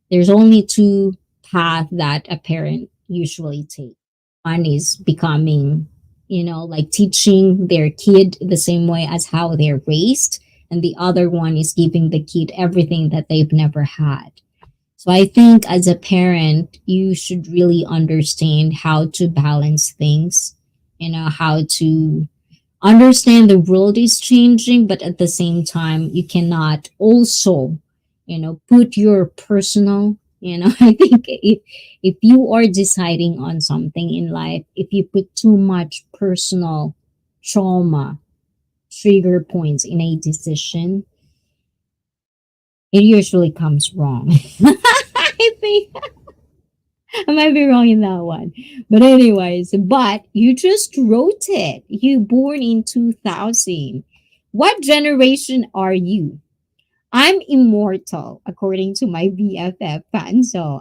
there's only two paths that a parent usually takes. One is becoming, like teaching their kid the same way as how they're raised. And the other one is giving the kid everything that they've never had. So I think as a parent, you should really understand how to balance things, how to understand the world is changing, but at the same time, you cannot also, put your personal, I think if you are deciding on something in life, if you put too much personal trauma, trigger points in a decision, it usually comes wrong. I think I might be wrong in that one. But anyways, but you just wrote it. You born in 2000. What generation are you? I'm immortal, according to my BFF fan. So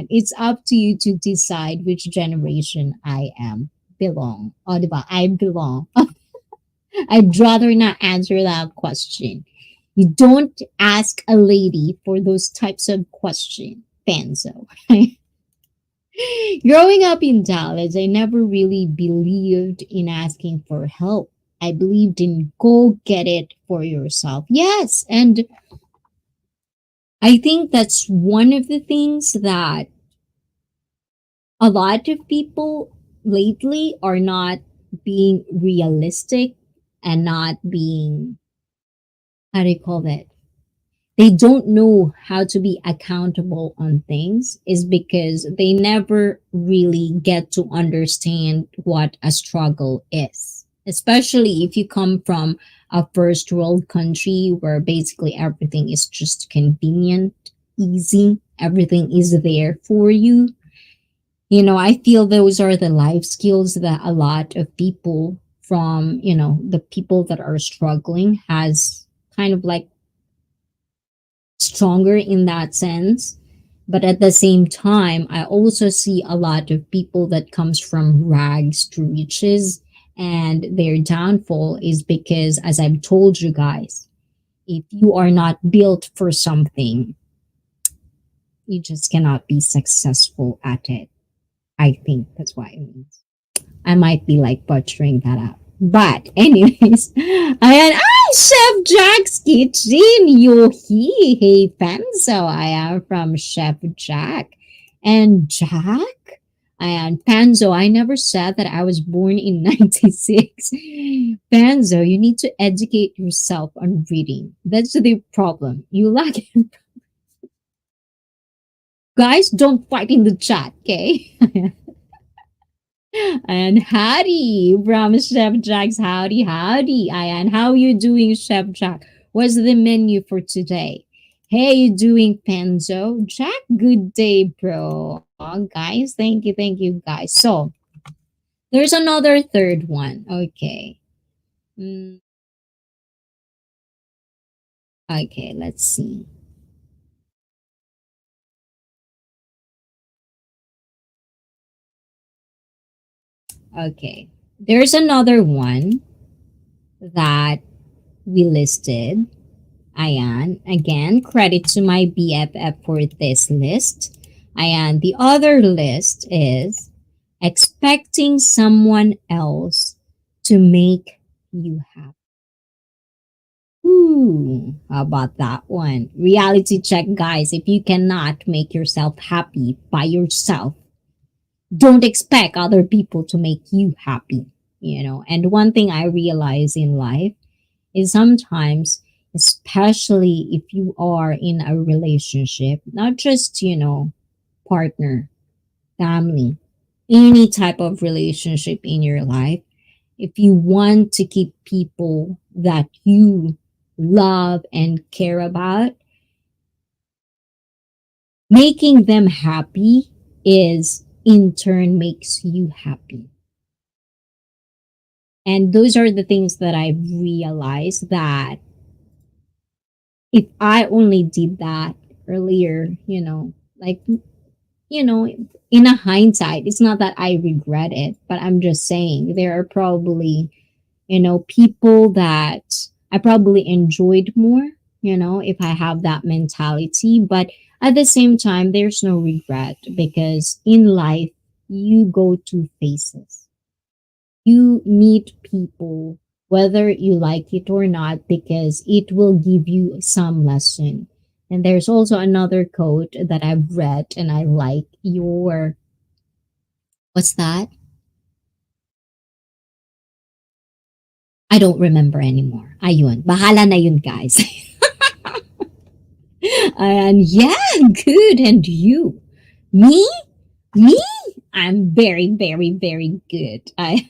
it's up to you to decide which generation I am. Belong. O, diba? I belong. I'd rather not answer that question. You don't ask a lady for those types of questions, Fanzo. Growing up in Dallas, I never really believed in asking for help. I believed in go get it for yourself. Yes, and I think that's one of the things that a lot of people lately are not being realistic and not being, how do you call that? They don't know how to be accountable on things is because they never really get to understand what a struggle is, especially if you come from a first world country where basically everything is just convenient, easy, everything is there for you. I feel those are the life skills that a lot of people from, the people that are struggling has kind of like stronger in that sense. But at the same time, I also see a lot of people that comes from rags to riches, and their downfall is because, as I've told you guys, if you are not built for something, you just cannot be successful at it. I think that's what it means. I might be like butchering that up. But anyways, ayan, Chef Jack's Kitchen, Yohi, hey fam. So I am from Chef Jack. And Jack, ayan, Panzo, I never said that I was born in 96. Panzo, you need to educate yourself on reading. That's the problem. You lack guys, don't fight in the chat, okay? And howdy from Chef Jack's howdy howdy. And how you doing, Chef Jack? What's the menu for today? Hey, you doing, Penzo? Jack, good day, bro. Guys, thank you, guys. So there's another third one. Okay. Mm, okay, let's see. Okay. There's another one that we listed. Ayan. Again, credit to my BFF for this list. Ayan. The other list is expecting someone else to make you happy. Ooh, how about that one? Reality check, guys. If you cannot make yourself happy by yourself, don't expect other people to make you happy. And one thing I realize in life is sometimes, especially if you are in a relationship, not just, partner, family, any type of relationship in your life, if you want to keep people that you love and care about, making them happy is in turn makes you happy. And those are the things that I've realized that if I only did that earlier, like, in a hindsight, it's not that I regret it, but I'm just saying there are probably, people that I probably enjoyed more, if I have that mentality. But at the same time, there's no regret because in life, you go to phases. You meet people whether you like it or not because it will give you some lesson. And there's also another quote that I've read and I like your what's that? I don't remember anymore. Ayun. Bahala na yun, guys. And yeah, good. And you? Me? Me? I'm very, very, very good. I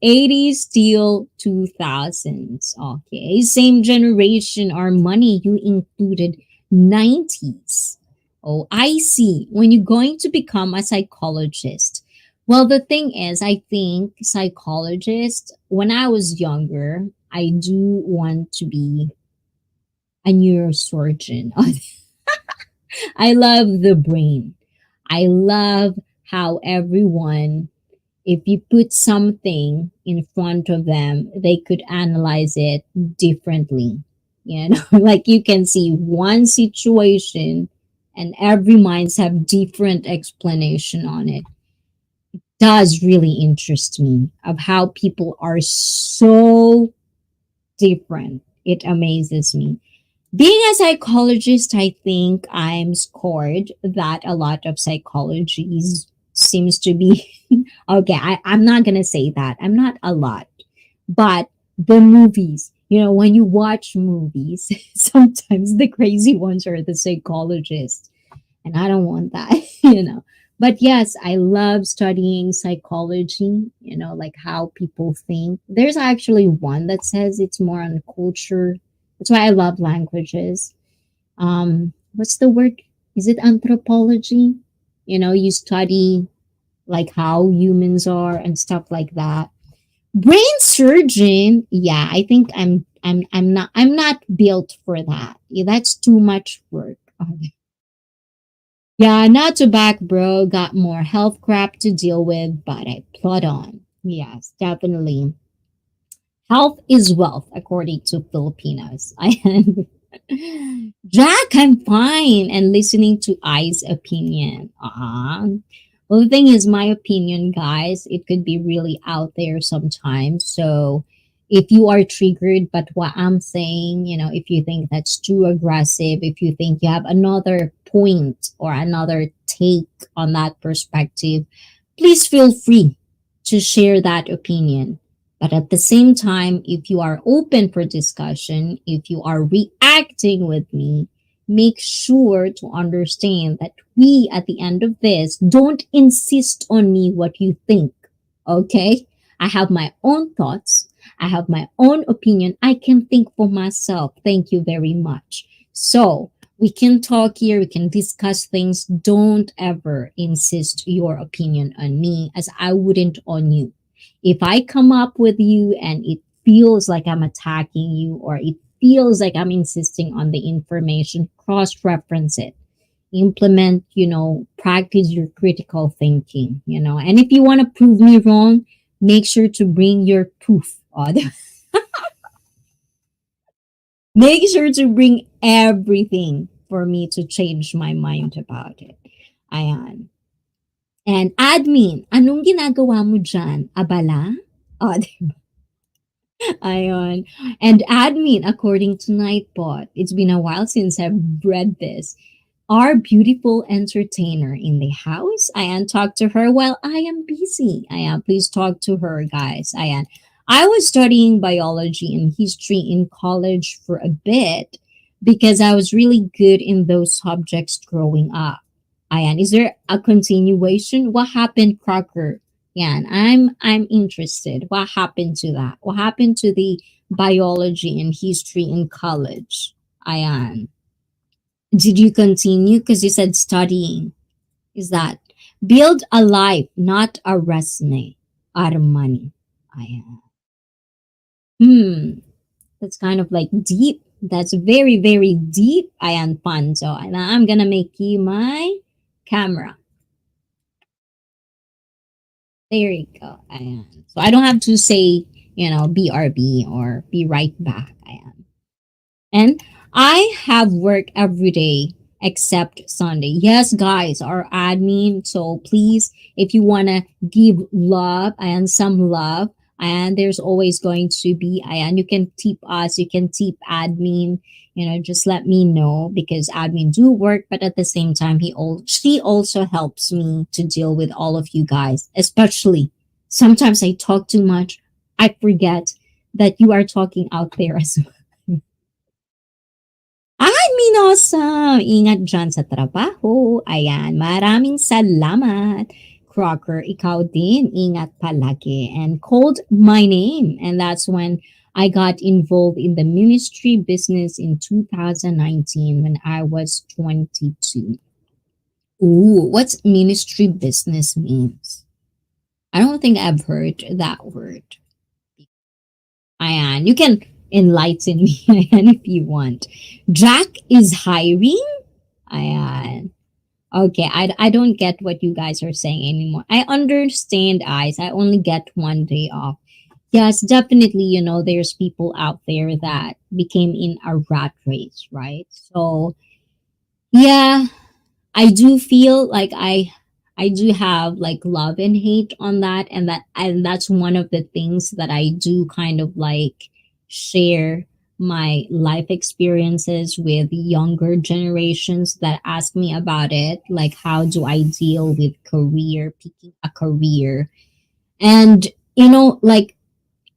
80s till 2000s. Okay. Same generation or money. You included 90s. Oh, I see. When you're going to become a psychologist. Well, the thing is, I think psychologist, when I was younger, I do want to be a neurosurgeon. I love the brain. I love how everyone, if you put something in front of them, they could analyze it differently. Like you can see one situation and every minds have different explanation on it. Does really interest me of how people are so different. It amazes me. Being a psychologist, I think I'm scored that a lot of psychologies seems to be okay. I'm not gonna say that. I'm not a lot. But the movies, when you watch movies, sometimes the crazy ones are the psychologists. And I don't want that, But yes, I love studying psychology, like how people think. There's actually one that says it's more on culture. That's why I love languages. What's the word? Is it anthropology? You study like how humans are and stuff like that. Brain surgeon, yeah, I think I'm not built for that. Yeah, that's too much work. Yeah, not to back, bro. Got more health crap to deal with, but I plod on. Yes, definitely. Health is wealth, according to Filipinos. I am Jack, I'm fine, and listening to I's opinion. Well, the thing is, my opinion, guys, it could be really out there sometimes. So, if you are triggered, but what I'm saying, if you think that's too aggressive, if you think you have another point or another take on that perspective, please feel free to share that opinion. But at the same time, if you are open for discussion, if you are reacting with me, make sure to understand that we, at the end of this, don't insist on me what you think. Okay? I have my own thoughts. I have my own opinion. I can think for myself. Thank you very much. So, we can talk here, we can discuss things. Don't ever insist your opinion on me, as I wouldn't on you. If I come up with you and it feels like I'm attacking you, or it feels like I'm insisting on the information, cross reference it. Implement, practice your critical thinking, And if you want to prove me wrong, make sure to bring your proof. Make sure to bring everything for me to change my mind about it. Ayan. And admin, anong ginagawa mo dyan? Abala? O, Ayon. And admin, according to Nightbot, it's been a while since I've read this. Our beautiful entertainer in the house. Ayan, talk to her while I am busy. Ayan, please talk to her, guys. Ayan. I was studying biology and history in college for a bit because I was really good in those subjects growing up. Ayan, is there a continuation? What happened, Crocker? Yan, I'm interested. What happened to that? What happened to the biology and history in college? Ayan. Did you continue? Because you said studying. Is that build a life, not a resume? Armani. Ayan. That's kind of like deep. That's very, very deep. Ayan, Panzo. And I'm gonna make you my camera. There you go. Ayan. So I don't have to say, BRB or be right back. Ayan. And I have work every day except Sunday. Yes, guys, our admin. So please, if you want to give love and some love, and there's always going to be, and you can tip us, you can tip admin, just let me know, because admin do work, but at the same time, she also helps me to deal with all of you guys, especially sometimes I talk too much. I forget that you are talking out there as well. Admin, awesome! Ingat dyan sa trabaho. Ayan, maraming salamat. Crocker, ikaw din, ingat palagi. And called my name. And that's when I got involved in the ministry business in 2019 when I was 22. Ooh, what's ministry business means? I don't think I've heard that word. Ayan, you can enlighten me ayan, if you want. Jack is hiring? Ayan. Okay, I don't get what you guys are saying anymore. I understand, eyes. I only get one day off. Yes, definitely, there's people out there that became in a rat race, right? So, yeah, I do feel like I do have like love and hate on that, and that's one of the things that I do kind of like share my life experiences with younger generations that ask me about it, like how do I deal with picking a career. And like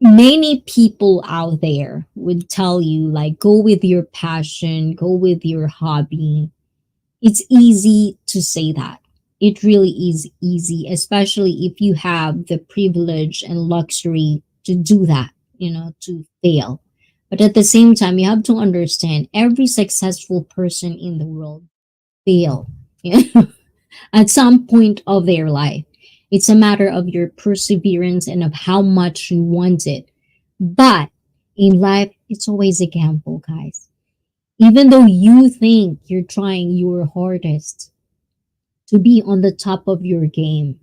many people out there would tell you, like, go with your passion, go with your hobby. It's easy to say that. It really is easy, especially if you have the privilege and luxury to do that, to fail. But at the same time, you have to understand every successful person in the world fail at some point of their life. It's a matter of your perseverance and of how much you want it. But In life, it's always a gamble, guys. Even though you think you're trying your hardest to be on the top of your game,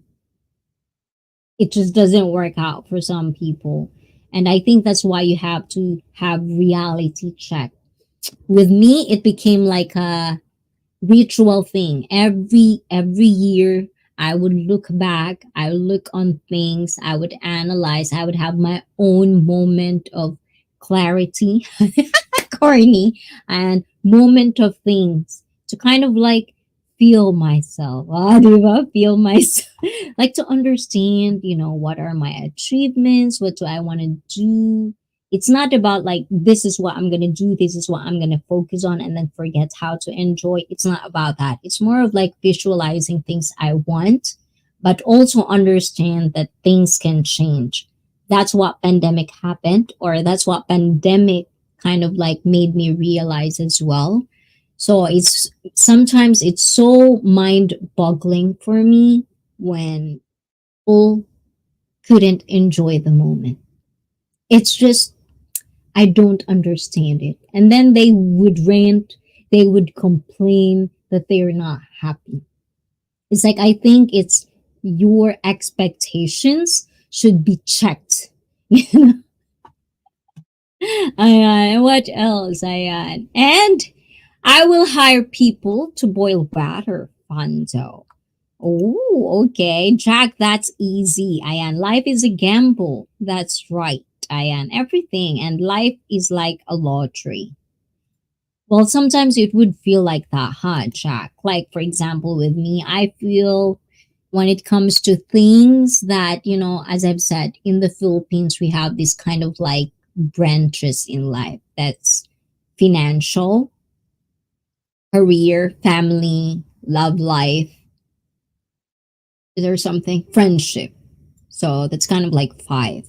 it just doesn't work out for some people. And I think that's why you have to have reality check. With me, it became like a ritual thing. Every year I would look back, I would look on things, I would analyze, I would have my own moment of clarity, corny, and moment of things to kind of like feel myself. Diba? Feel myself. Like to understand, what are my achievements? What do I want to do? It's not about like, this is what I'm going to do, this is what I'm going to focus on, and then forget how to enjoy. It's not about that. It's more of like visualizing things I want, but also understand that things can change. That's what pandemic happened, or that's what pandemic kind of like made me realize as well. So it's sometimes it's so mind boggling for me when people couldn't enjoy the moment. It's just, I don't understand it. And then they would rant, they would complain that they're not happy. It's like, I think it's your expectations should be checked. You know? Ayan, what else? Ayan. And I will hire people to boil batter. Fanzo. Oh, okay. Jack, that's easy. Ayan. Life is a gamble. That's right. Ayan. Everything. And life is like a lottery. Well, sometimes it would feel like that, huh, Jack? Like, for example, with me, I feel when it comes to things that, as I've said, in the Philippines, we have this kind of like branches in life that's financial, career, family, love life. Is there something? Friendship. So that's kind of like five.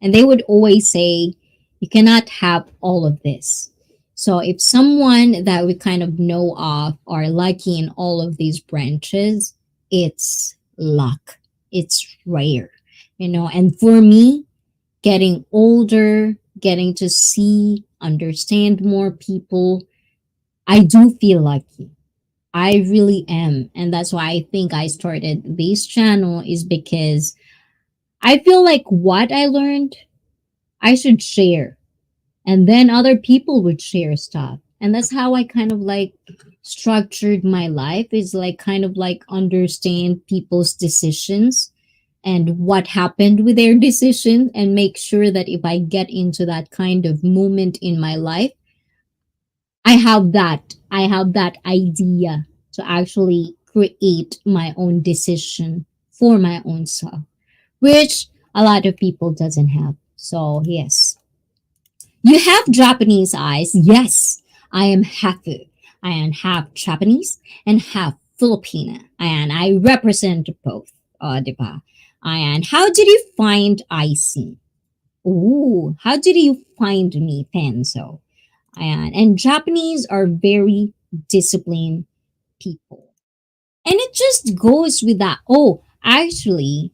And they would always say, you cannot have all of this. So if someone that we kind of know of are lucky in all of these branches, it's luck. It's rare, And for me, getting older, getting to see, understand more people, I do feel lucky. I really am. And that's why I think I started this channel is because I feel like what I learned, I should share. And then other people would share stuff. And that's how I kind of like structured my life is like kind of like understand people's decisions and what happened with their decision and make sure that if I get into that kind of moment in my life, I have that idea to actually create my own decision for my own self, which a lot of people doesn't have. So yes. You have Japanese eyes. Yes, I am half. I am half Japanese and half Filipina, and I represent both. Diba? And how did you find ICEE? Ooh, how did you find me, Penzo? And Japanese are very disciplined people. And it just goes with that. Oh, actually,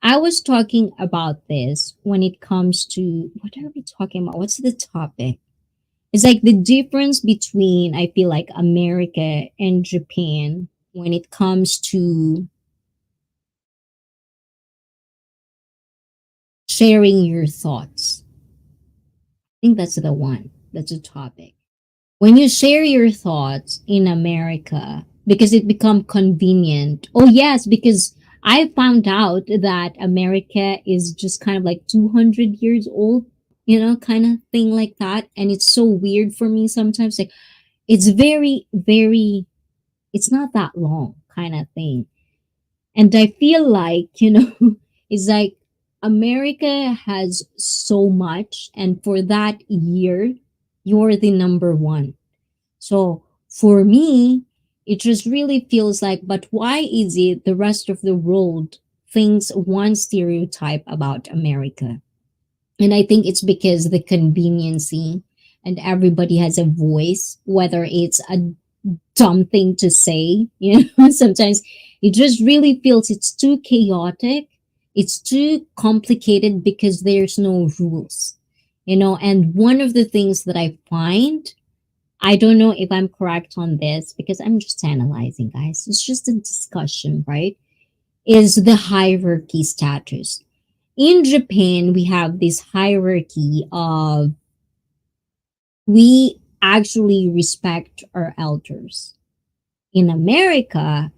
I was talking about this when it comes to what are we talking about? What's the topic? It's like the difference between, I feel like, America and Japan when it comes to sharing your thoughts. I think that's the one. That's a topic. When you share your thoughts in America, because it become convenient. Oh yes, because I found out that America is just kind of like 200 years old, kind of thing like that. And it's so weird for me sometimes. Like it's very, very, it's not that long kind of thing. And I feel like, it's like America has so much. And for that year, you're the number one. So for me, it just really feels like, but why is it the rest of the world thinks one stereotype about America? And I think it's because the conveniency and everybody has a voice, whether it's a dumb thing to say, sometimes it just really feels it's too chaotic. It's too complicated because there's no rules. And one of the things that I find, I don't know if I'm correct on this because I'm just analyzing, guys. It's just a discussion, right? Is the hierarchy status. In Japan, we have this hierarchy of we actually respect our elders. In America,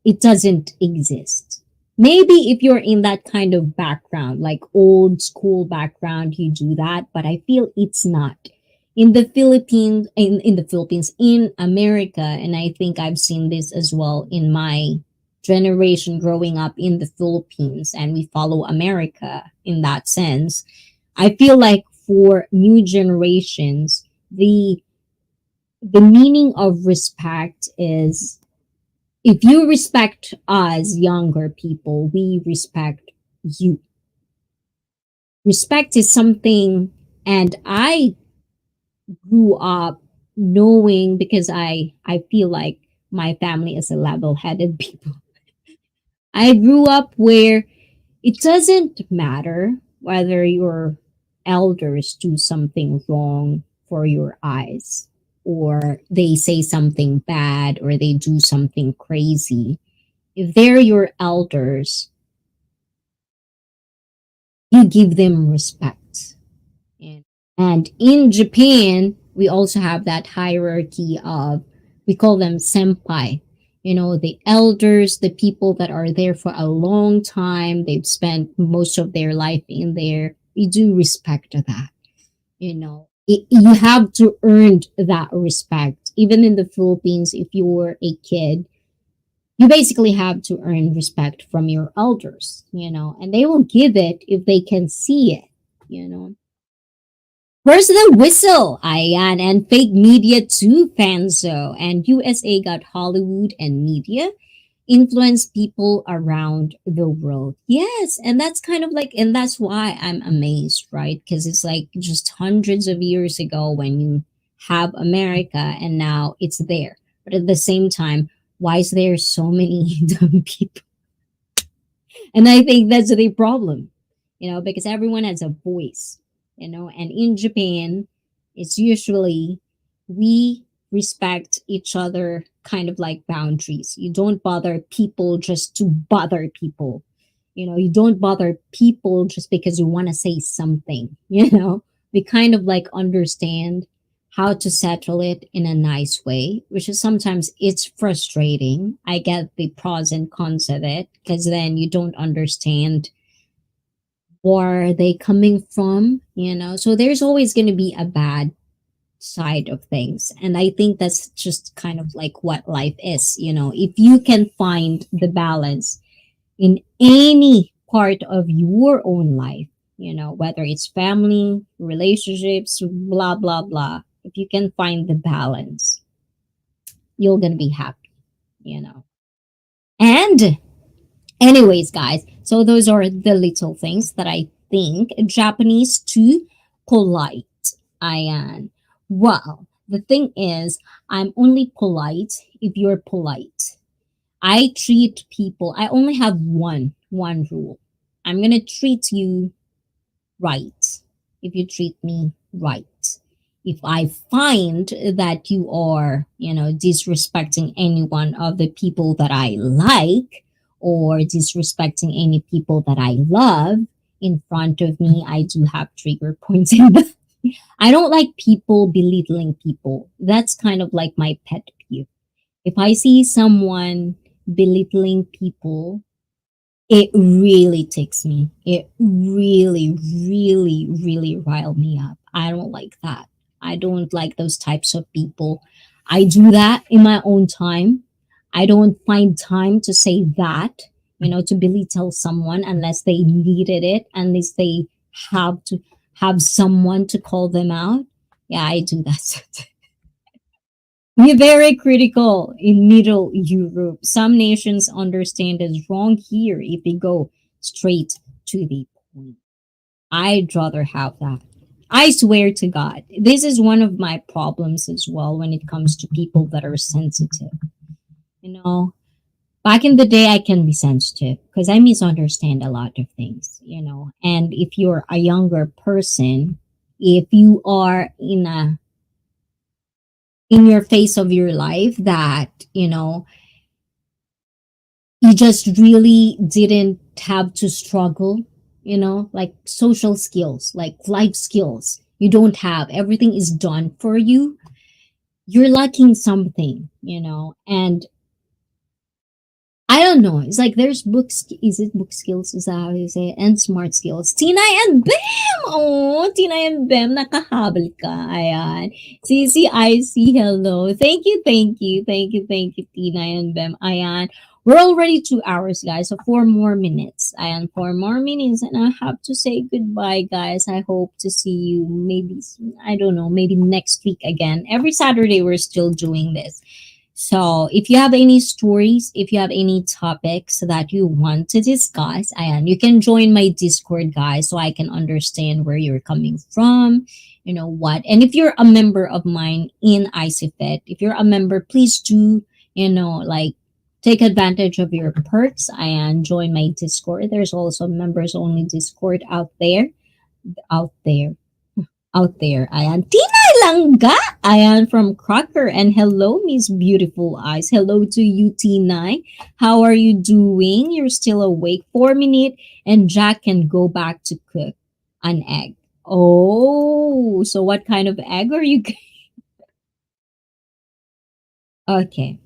it doesn't exist. Maybe if you're in that kind of background, like old school background, you do that, but I feel it's not. In the Philippines, in America, and I think I've seen this as well in my generation growing up in the Philippines, and we follow America in that sense. I feel like for new generations, the meaning of respect is if you respect us younger people, we respect you. Respect is something, and I grew up knowing because I feel like my family is a level-headed people. I grew up where it doesn't matter whether your elders do something wrong for your eyes or they say something bad or they do something crazy. If they're your elders, you give them respect. And, and in Japan, we also have that hierarchy of, we call them senpai. The elders, the people that are there for a long time, they've spent most of their life in there. We do respect that. You have to earn that respect. Even in the Philippines, if you're a kid, you basically have to earn respect from your elders, and they will give it if they can see it. Where's the whistle? Ayan, and fake media too, Fanzo. And USA got Hollywood and media influence people around the world. Yes, and that's kind of like, and that's why I'm amazed, right? Because it's like just hundreds of years ago when you have America and now it's there. But at the same time, why is there so many dumb people? And I think that's the problem, because everyone has a voice, and in Japan, it's usually we respect each other kind of like boundaries. You don't bother people just to bother people. You don't bother people just because you want to say something. We kind of like understand how to settle it in a nice way, which is sometimes it's frustrating. I get the pros and cons of it because then you don't understand where are they coming from. So there's always going to be a bad side of things. And I think that's just kind of like what life is. If you can find the balance in any part of your own life, whether it's family, relationships, blah, blah, blah, if you can find the balance, you're going to be happy. And anyways, guys, so those are the little things that I think Japanese too polite. I am. Well, the thing is, I'm only polite if you're polite. I treat people. I only have one rule. I'm gonna treat you right if you treat me right. If I find that you are, disrespecting any one of the people that I like or disrespecting any people that I love in front of me, I do have trigger points in the I don't like people belittling people. That's kind of like my pet peeve. If I see someone belittling people, it really ticks me. It really, really, really rile me up. I don't like that. I don't like those types of people. I do that in my own time. I don't find time to say that, to belittle someone unless they needed it, unless they have to have someone to call them out. Yeah, I do that. We're very critical in Middle Europe. Some nations understand as wrong here if they go straight to the point. I'd rather have that. I swear to God, this is one of my problems as well when it comes to people that are sensitive. You know, Back in the day, I can be sensitive because I misunderstand a lot of things. And if you're a younger person, if you are in your phase of your life that, you just really didn't have to struggle, like social skills, like life skills. You don't have, everything is done for you. You're lacking something, and I don't know. It's like there's books. Is it book skills? Is that how you say it? And smart skills. Tina and Bam! Oh, Tina and Bam, nakahabol ka. Ayan. CCIC, hello. Thank you, thank you, thank you, thank you, Tina and Bam. Ayan. We're already 2 hours, guys. So 4 more minutes. Ayan, 4 more minutes. And I have to say goodbye, guys. I hope to see you maybe, I don't know, maybe next week again. Every Saturday, we're still doing this. So, if you have any stories, if you have any topics that you want to discuss, and you can join my Discord, guys, so I can understand where you're coming from, what. And if you're a member of mine in ICEE, if you're a member, please do, like take advantage of your perks and join my Discord. There's also members only Discord out there out there. Ayan. Tinay Langga! Ayan, from Crocker. And hello, Miss Beautiful Eyes. Hello to you, Tinay. How are you doing? You're still awake. 4 minutes, and Jack can go back to cook an egg. Oh, so what kind of egg are you? Okay.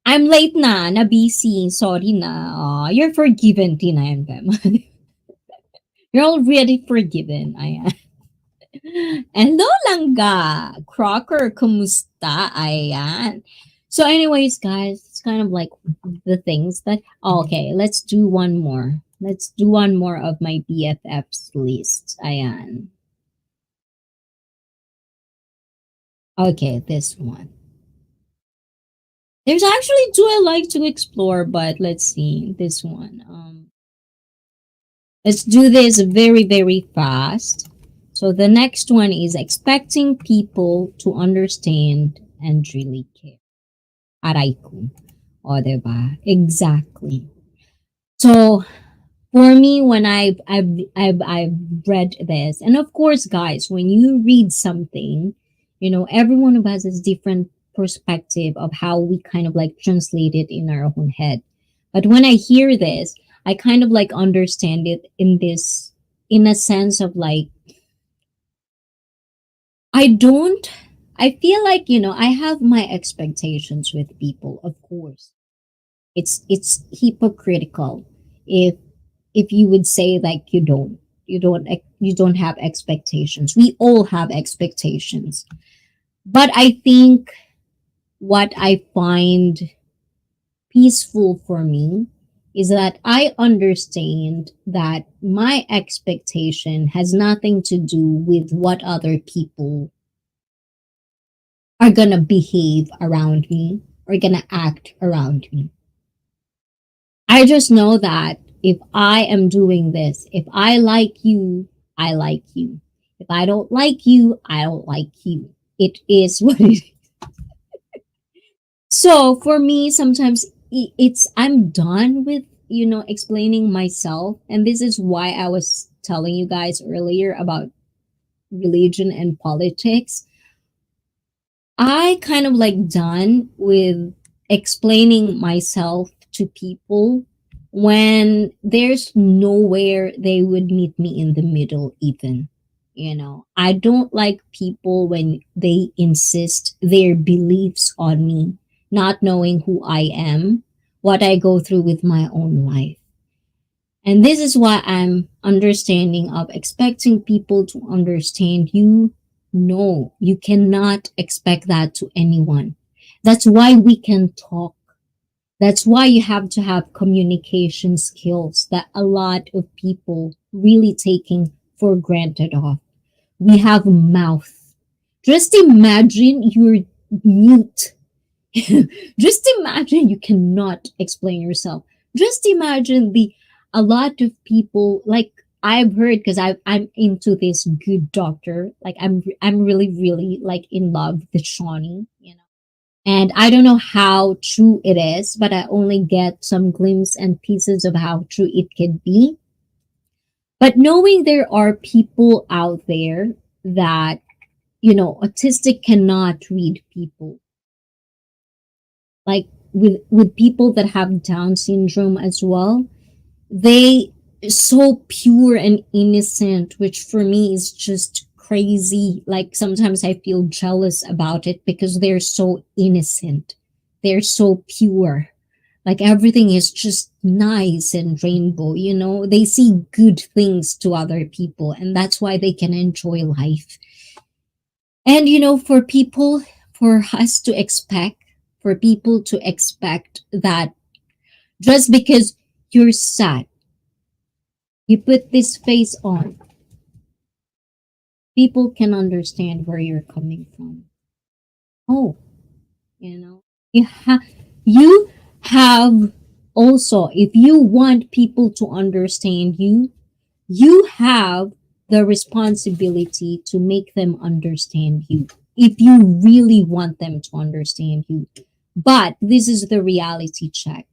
I'm late na busy. Sorry na. Aw, you're forgiven, Tinay and them. You're already forgiven. Ayan. Hello, Langga! Crocker, kumusta? Ayan. So anyways, guys, it's kind of like the things that... okay, let's do one more. Let's do one more of my BFFs list. Ayan. Okay, this one. There's actually two I like to explore, but let's see. This one. Let's do this very, very fast. So the next one is expecting people to understand and really care. Aray ko. O, diba? Exactly. So, for me, when I've read this, and of course, guys, when you read something, every one of us has different perspective of how we kind of like translate it in our own head. But when I hear this, I kind of like understand it in a sense of like, I don't, I feel like, I have my expectations with people, of course. It's hypocritical if you would say like you don't have expectations. We all have expectations. But I think what I find peaceful for me is that I understand that my expectation has nothing to do with what other people are going to behave around me or going to act around me. I just know that if I am doing this, if I like you, I like you. If I don't like you, I don't like you. It is what it is. So for me, sometimes I'm done with, explaining myself. And this is why I was telling you guys earlier about religion and politics. I kind of like done with explaining myself to people when there's nowhere they would meet me in the middle, even. I don't like people when they insist their beliefs on me, not knowing who I am, what I go through with my own life. And this is why I'm understanding of expecting people to understand you. No, you cannot expect that to anyone. That's why we can talk. That's why you have to have communication skills that a lot of people really taking for granted of. We have mouth. Just imagine you're mute. Just imagine you cannot explain yourself. Just imagine a lot of people, like I've heard, because I'm into this Good Doctor. Like I'm really really like in love with Shawnee. And I don't know how true it is, but I only get some glimpse and pieces of how true it could be. But knowing there are people out there that, autistic cannot read people, like with people that have Down syndrome as well, they so pure and innocent, which for me is just crazy. Like sometimes I feel jealous about it because they're so innocent, they're so pure, like everything is just nice and rainbow, they see good things to other people, and that's why they can enjoy life. And for people, for us to expect, for people to expect that just because you're sad, you put this face on, people can understand where you're coming from. Oh, you know, you have also, if you want people to understand you, you have the responsibility to make them understand you if you really want them to understand you. But this is the reality check.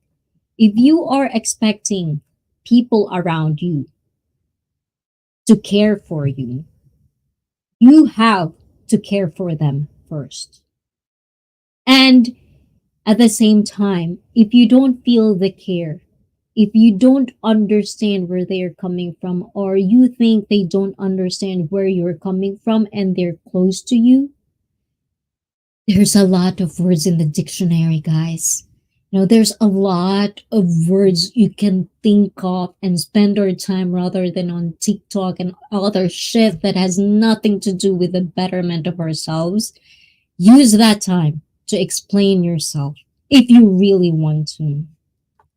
If you are expecting people around you to care for you, you have to care for them first. And at the same time, if you don't feel the care, if you don't understand where they're coming from, or you think they don't understand where you're coming from and they're close to you, there's a lot of words in the dictionary, guys. There's a lot of words you can think of and spend our time rather than on TikTok and other shit that has nothing to do with the betterment of ourselves. Use that time to explain yourself if you really want to.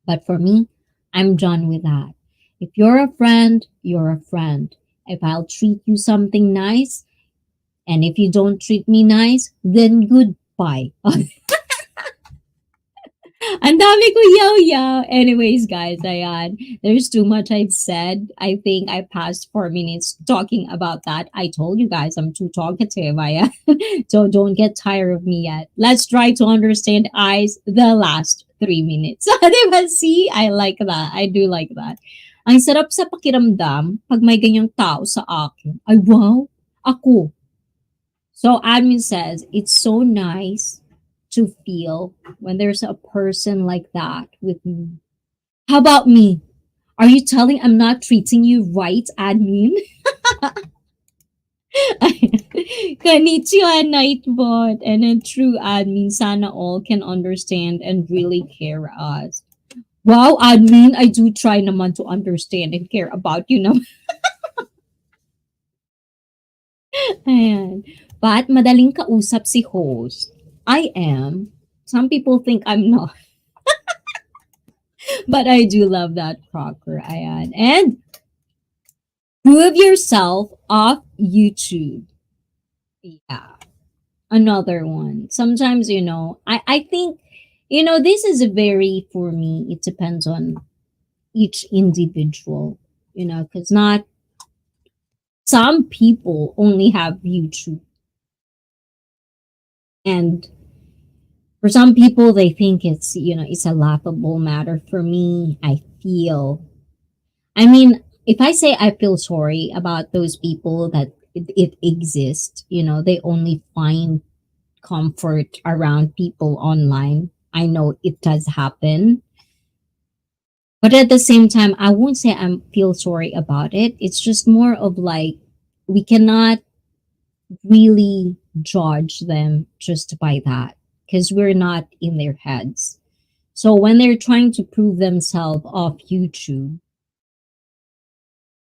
But for me, I'm done with that. If you're a friend, you're a friend. If I'll treat you something nice, and if you don't treat me nice, then goodbye. Ang dami ko yaw-yaw. Anyways, guys, ayan. There's too much I've said. I think I passed 4 minutes talking about that. I told you guys I'm too talkative. Ayan. So don't get tired of me yet. Let's try to understand eyes the last 3 minutes. Diba? See? I like that. I do like that. Ang sarap sa pakiramdam pag may ganyang tao sa akin. Ay, wow! Ako. So admin says, it's so nice to feel when there's a person like that with me. How about me? Are you telling I'm not treating you right, admin? Konnichiwa, Nightbot. And a true admin, sana all can understand and really care us. Wow, admin, I do try naman to understand and care about you naman. Ayan. But madaling kausap si host. I am. Some people think I'm not. But I do love that Crocker. Ayan. And prove yourself off YouTube. Yeah. Another one. Sometimes, I think, this is a very, for me, it depends on each individual, because not some people only have YouTube. And for some people, they think it's a laughable matter. For me, I mean, if I say I feel sorry about those people that it exists, they only find comfort around people online. I know it does happen. But at the same time, I won't say I feel sorry about it. It's just more of like, we cannot really judge them just by that because we're not in their heads. So when they're trying to prove themselves off YouTube,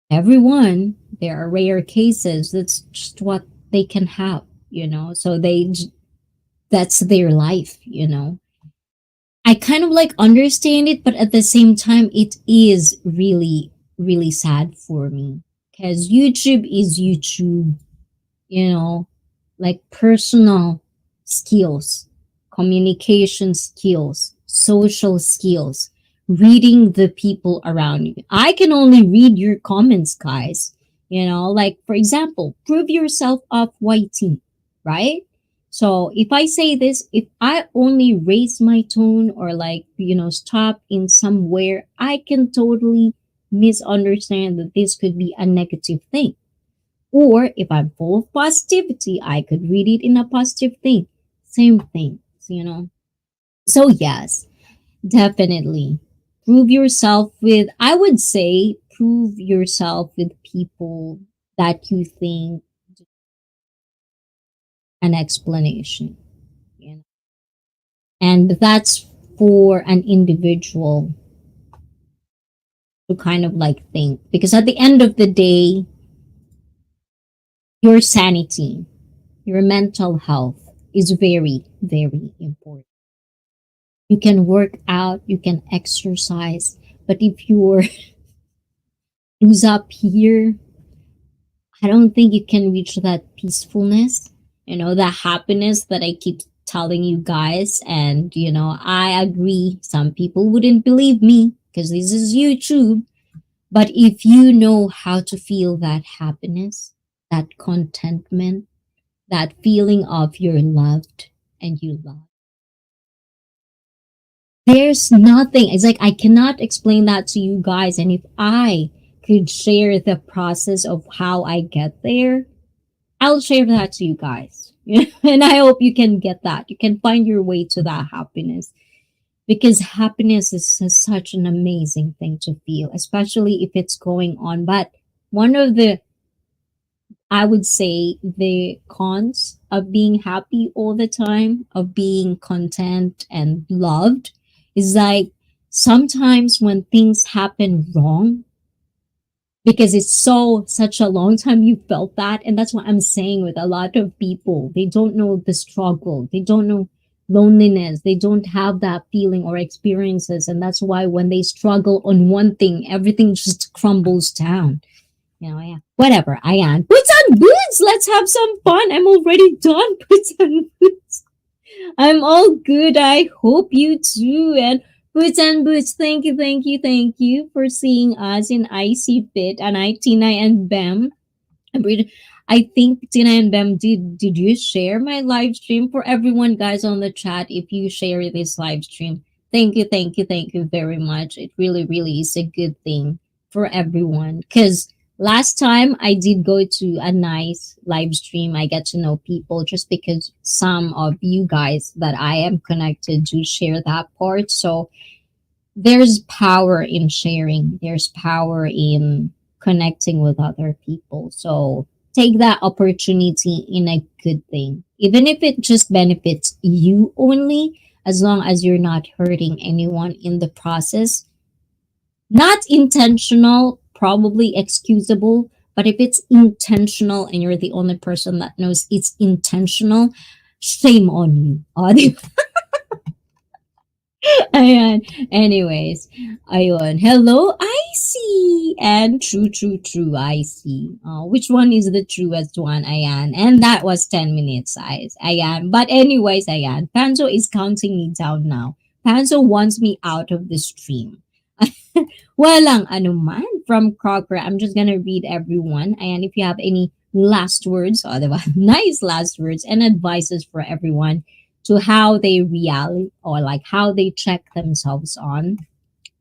everyone, there are rare cases. That's just what they can have, So that's their life. I kind of like understand it, but at the same time, it is really, really sad for me because YouTube is YouTube, you know, like personal skills, communication skills, social skills, reading the people around you. I can only read your comments, guys. Like for example, prove yourself off YT, right? So if I say this, if I only raise my tone or like, stop in somewhere, I can totally misunderstand that this could be a negative thing. Or if I'm full of positivity, I could read it in a positive thing. Same thing, you know. So yes, definitely. Prove yourself with, I would say, prove yourself with people that you think an explanation. You know? And that's for an individual to kind of like think. Because at the end of the day, your sanity, your mental health is very, very important. You can work out, you can exercise, but if you're lose up here, I don't think you can reach that peacefulness, that happiness that I keep telling you guys. And, I agree. Some people wouldn't believe me because this is YouTube. But if you know how to feel that happiness, that contentment, that feeling of you're loved and you love, there's nothing. It's like I cannot explain that to you guys. And if I could share the process of how I get there, I'll share that to you guys. And I hope you can get that. You can find your way to that happiness because happiness is such an amazing thing to feel, especially if it's going on. But one of the, I would say, the cons of being happy all the time, of being content and loved, is like sometimes when things happen wrong, because it's such a long time you felt that. And that's what I'm saying with a lot of people. They don't know the struggle. They don't know loneliness. They don't have that feeling or experiences. And that's why when they struggle on one thing, everything just crumbles down. Yeah. Whatever. I am. Put on boots. Let's have some fun. I'm already done. Put on boots. I'm all good. I hope you too. And Boots and Boots, thank you for seeing us in ICEE Fit and Tina and Bem. I think Tina and Bem, did you share my live stream for everyone, guys, on the chat? If you share this live stream, thank you very much. It really, really is a good thing for everyone. Because last time I did go to a nice live stream, I get to know people just because some of you guys that I am connected to share that part. So there's power in sharing, there's power in connecting with other people. So take that opportunity in a good thing, even if it just benefits you only, as long as you're not hurting anyone in the process. Not intentional, probably excusable, but if it's intentional and you're the only person that knows it's intentional, shame on you. Ayan. Anyways, ayun. Hello, I see. And true, I see. Which one is the truest one? Ayan. And that was 10 minutes, guys. Ayan. But anyways, ayan. Panzo is counting me down now. Panzo wants me out of the stream. Walang anuman from Crocker. I'm just gonna read everyone. And if you have any last words, diba? Nice last words and advices for everyone to how they reality or like how they check themselves on,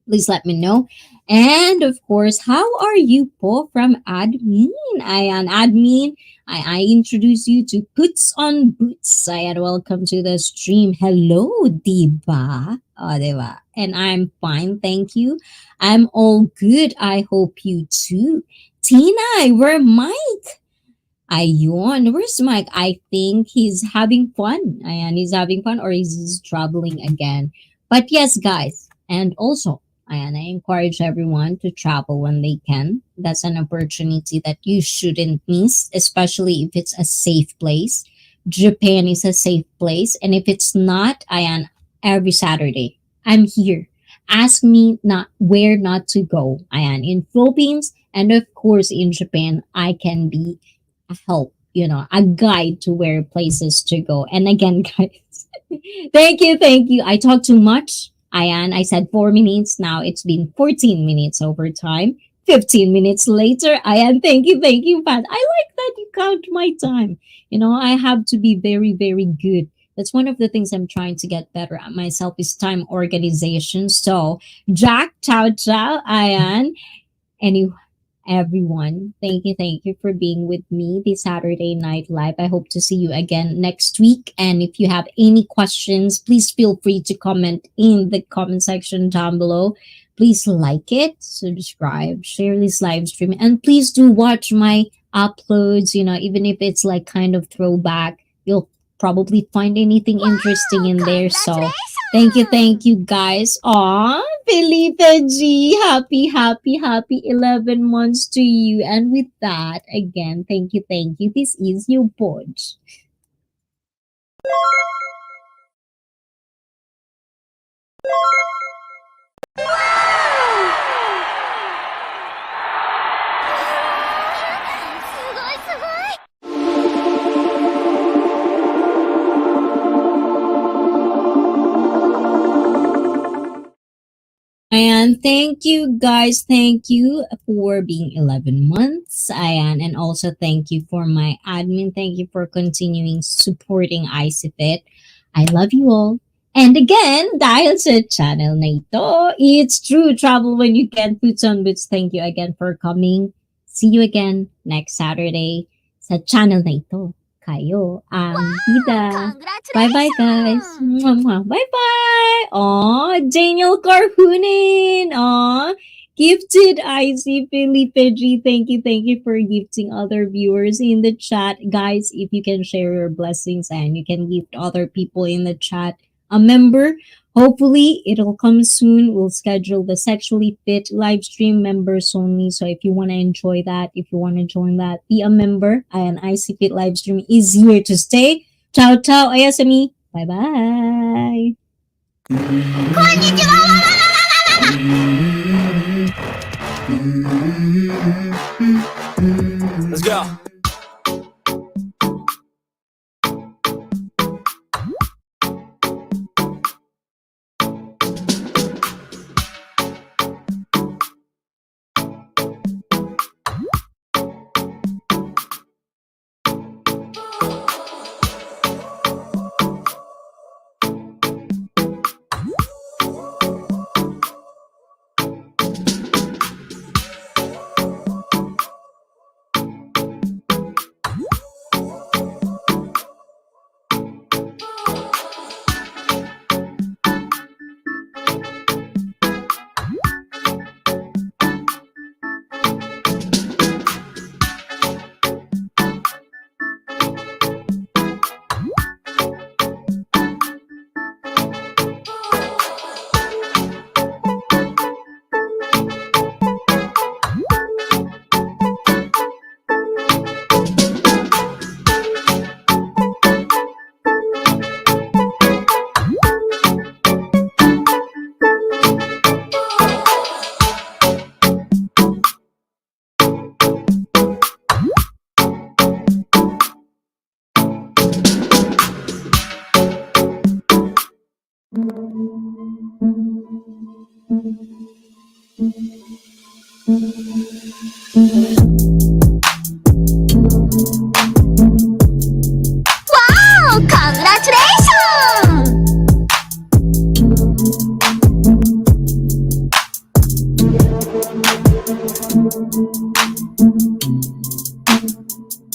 please let me know. And of course, how are you po from admin? Ayan, admin. I introduce you to Puts on Boots. Ayan, welcome to the stream. Hello, diba? Diba? And I'm fine, thank you. I'm all good. I hope you too. Tina, where Mike? Ayun. Where's Mike? I think he's having fun. Ayan, he's having fun or he's traveling again. But yes, guys. And also, ayan, I encourage everyone to travel when they can. That's an opportunity that you shouldn't miss, especially if it's a safe place. Japan is a safe place. And if it's not, ayan, every Saturday, I'm here. Ask me not where not to go. Ayan, in Philippines and of course in Japan, I can be a help, a guide to where places to go. And again, guys, thank you. I talked too much. I said 4 minutes. Now it's been 14 minutes over time. 15 minutes later, thank you, Pat. I like that you count my time. I have to be very, very good. That's one of the things I'm trying to get better at myself is time organization. So, Jack, ciao, ciao, Ayan. Anyway, everyone, thank you for being with me this Saturday Night Live. I hope to see you again next week. And if you have any questions, please feel free to comment in the comment section down below. Please like it, subscribe, share this live stream, and please do watch my uploads. Even if it's like kind of throwback, you'll probably find anything interesting in there. So thank you guys. Aw, Felipe G, happy 11 months to you. And with that, again, thank you. This is your Podge. And thank you guys. Thank you for being 11 months. And also thank you for my admin. Thank you for continuing supporting ICEE. I love you all. And again, dahil sa channel na ito, it's true travel when you can boots on boots. Thank you again for coming. See you again next Saturday sa channel na ito. Kayo ang bida. Bye-bye, guys. Bye-bye. Aw, Daniel Carhunin. Aw, gifted IC Felipe G. Thank you for gifting other viewers in the chat. Guys, if you can share your blessings and you can gift other people in the chat a member, hopefully it'll come soon. We'll schedule the Sexually Fit live stream members only. So if you want to enjoy that, if you want to join that, be a member. An IC Fit live stream is here to stay. Ciao, Ayasami. Bye-bye. Let's go. Wow! Congratulations!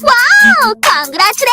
Wow! Congratulations!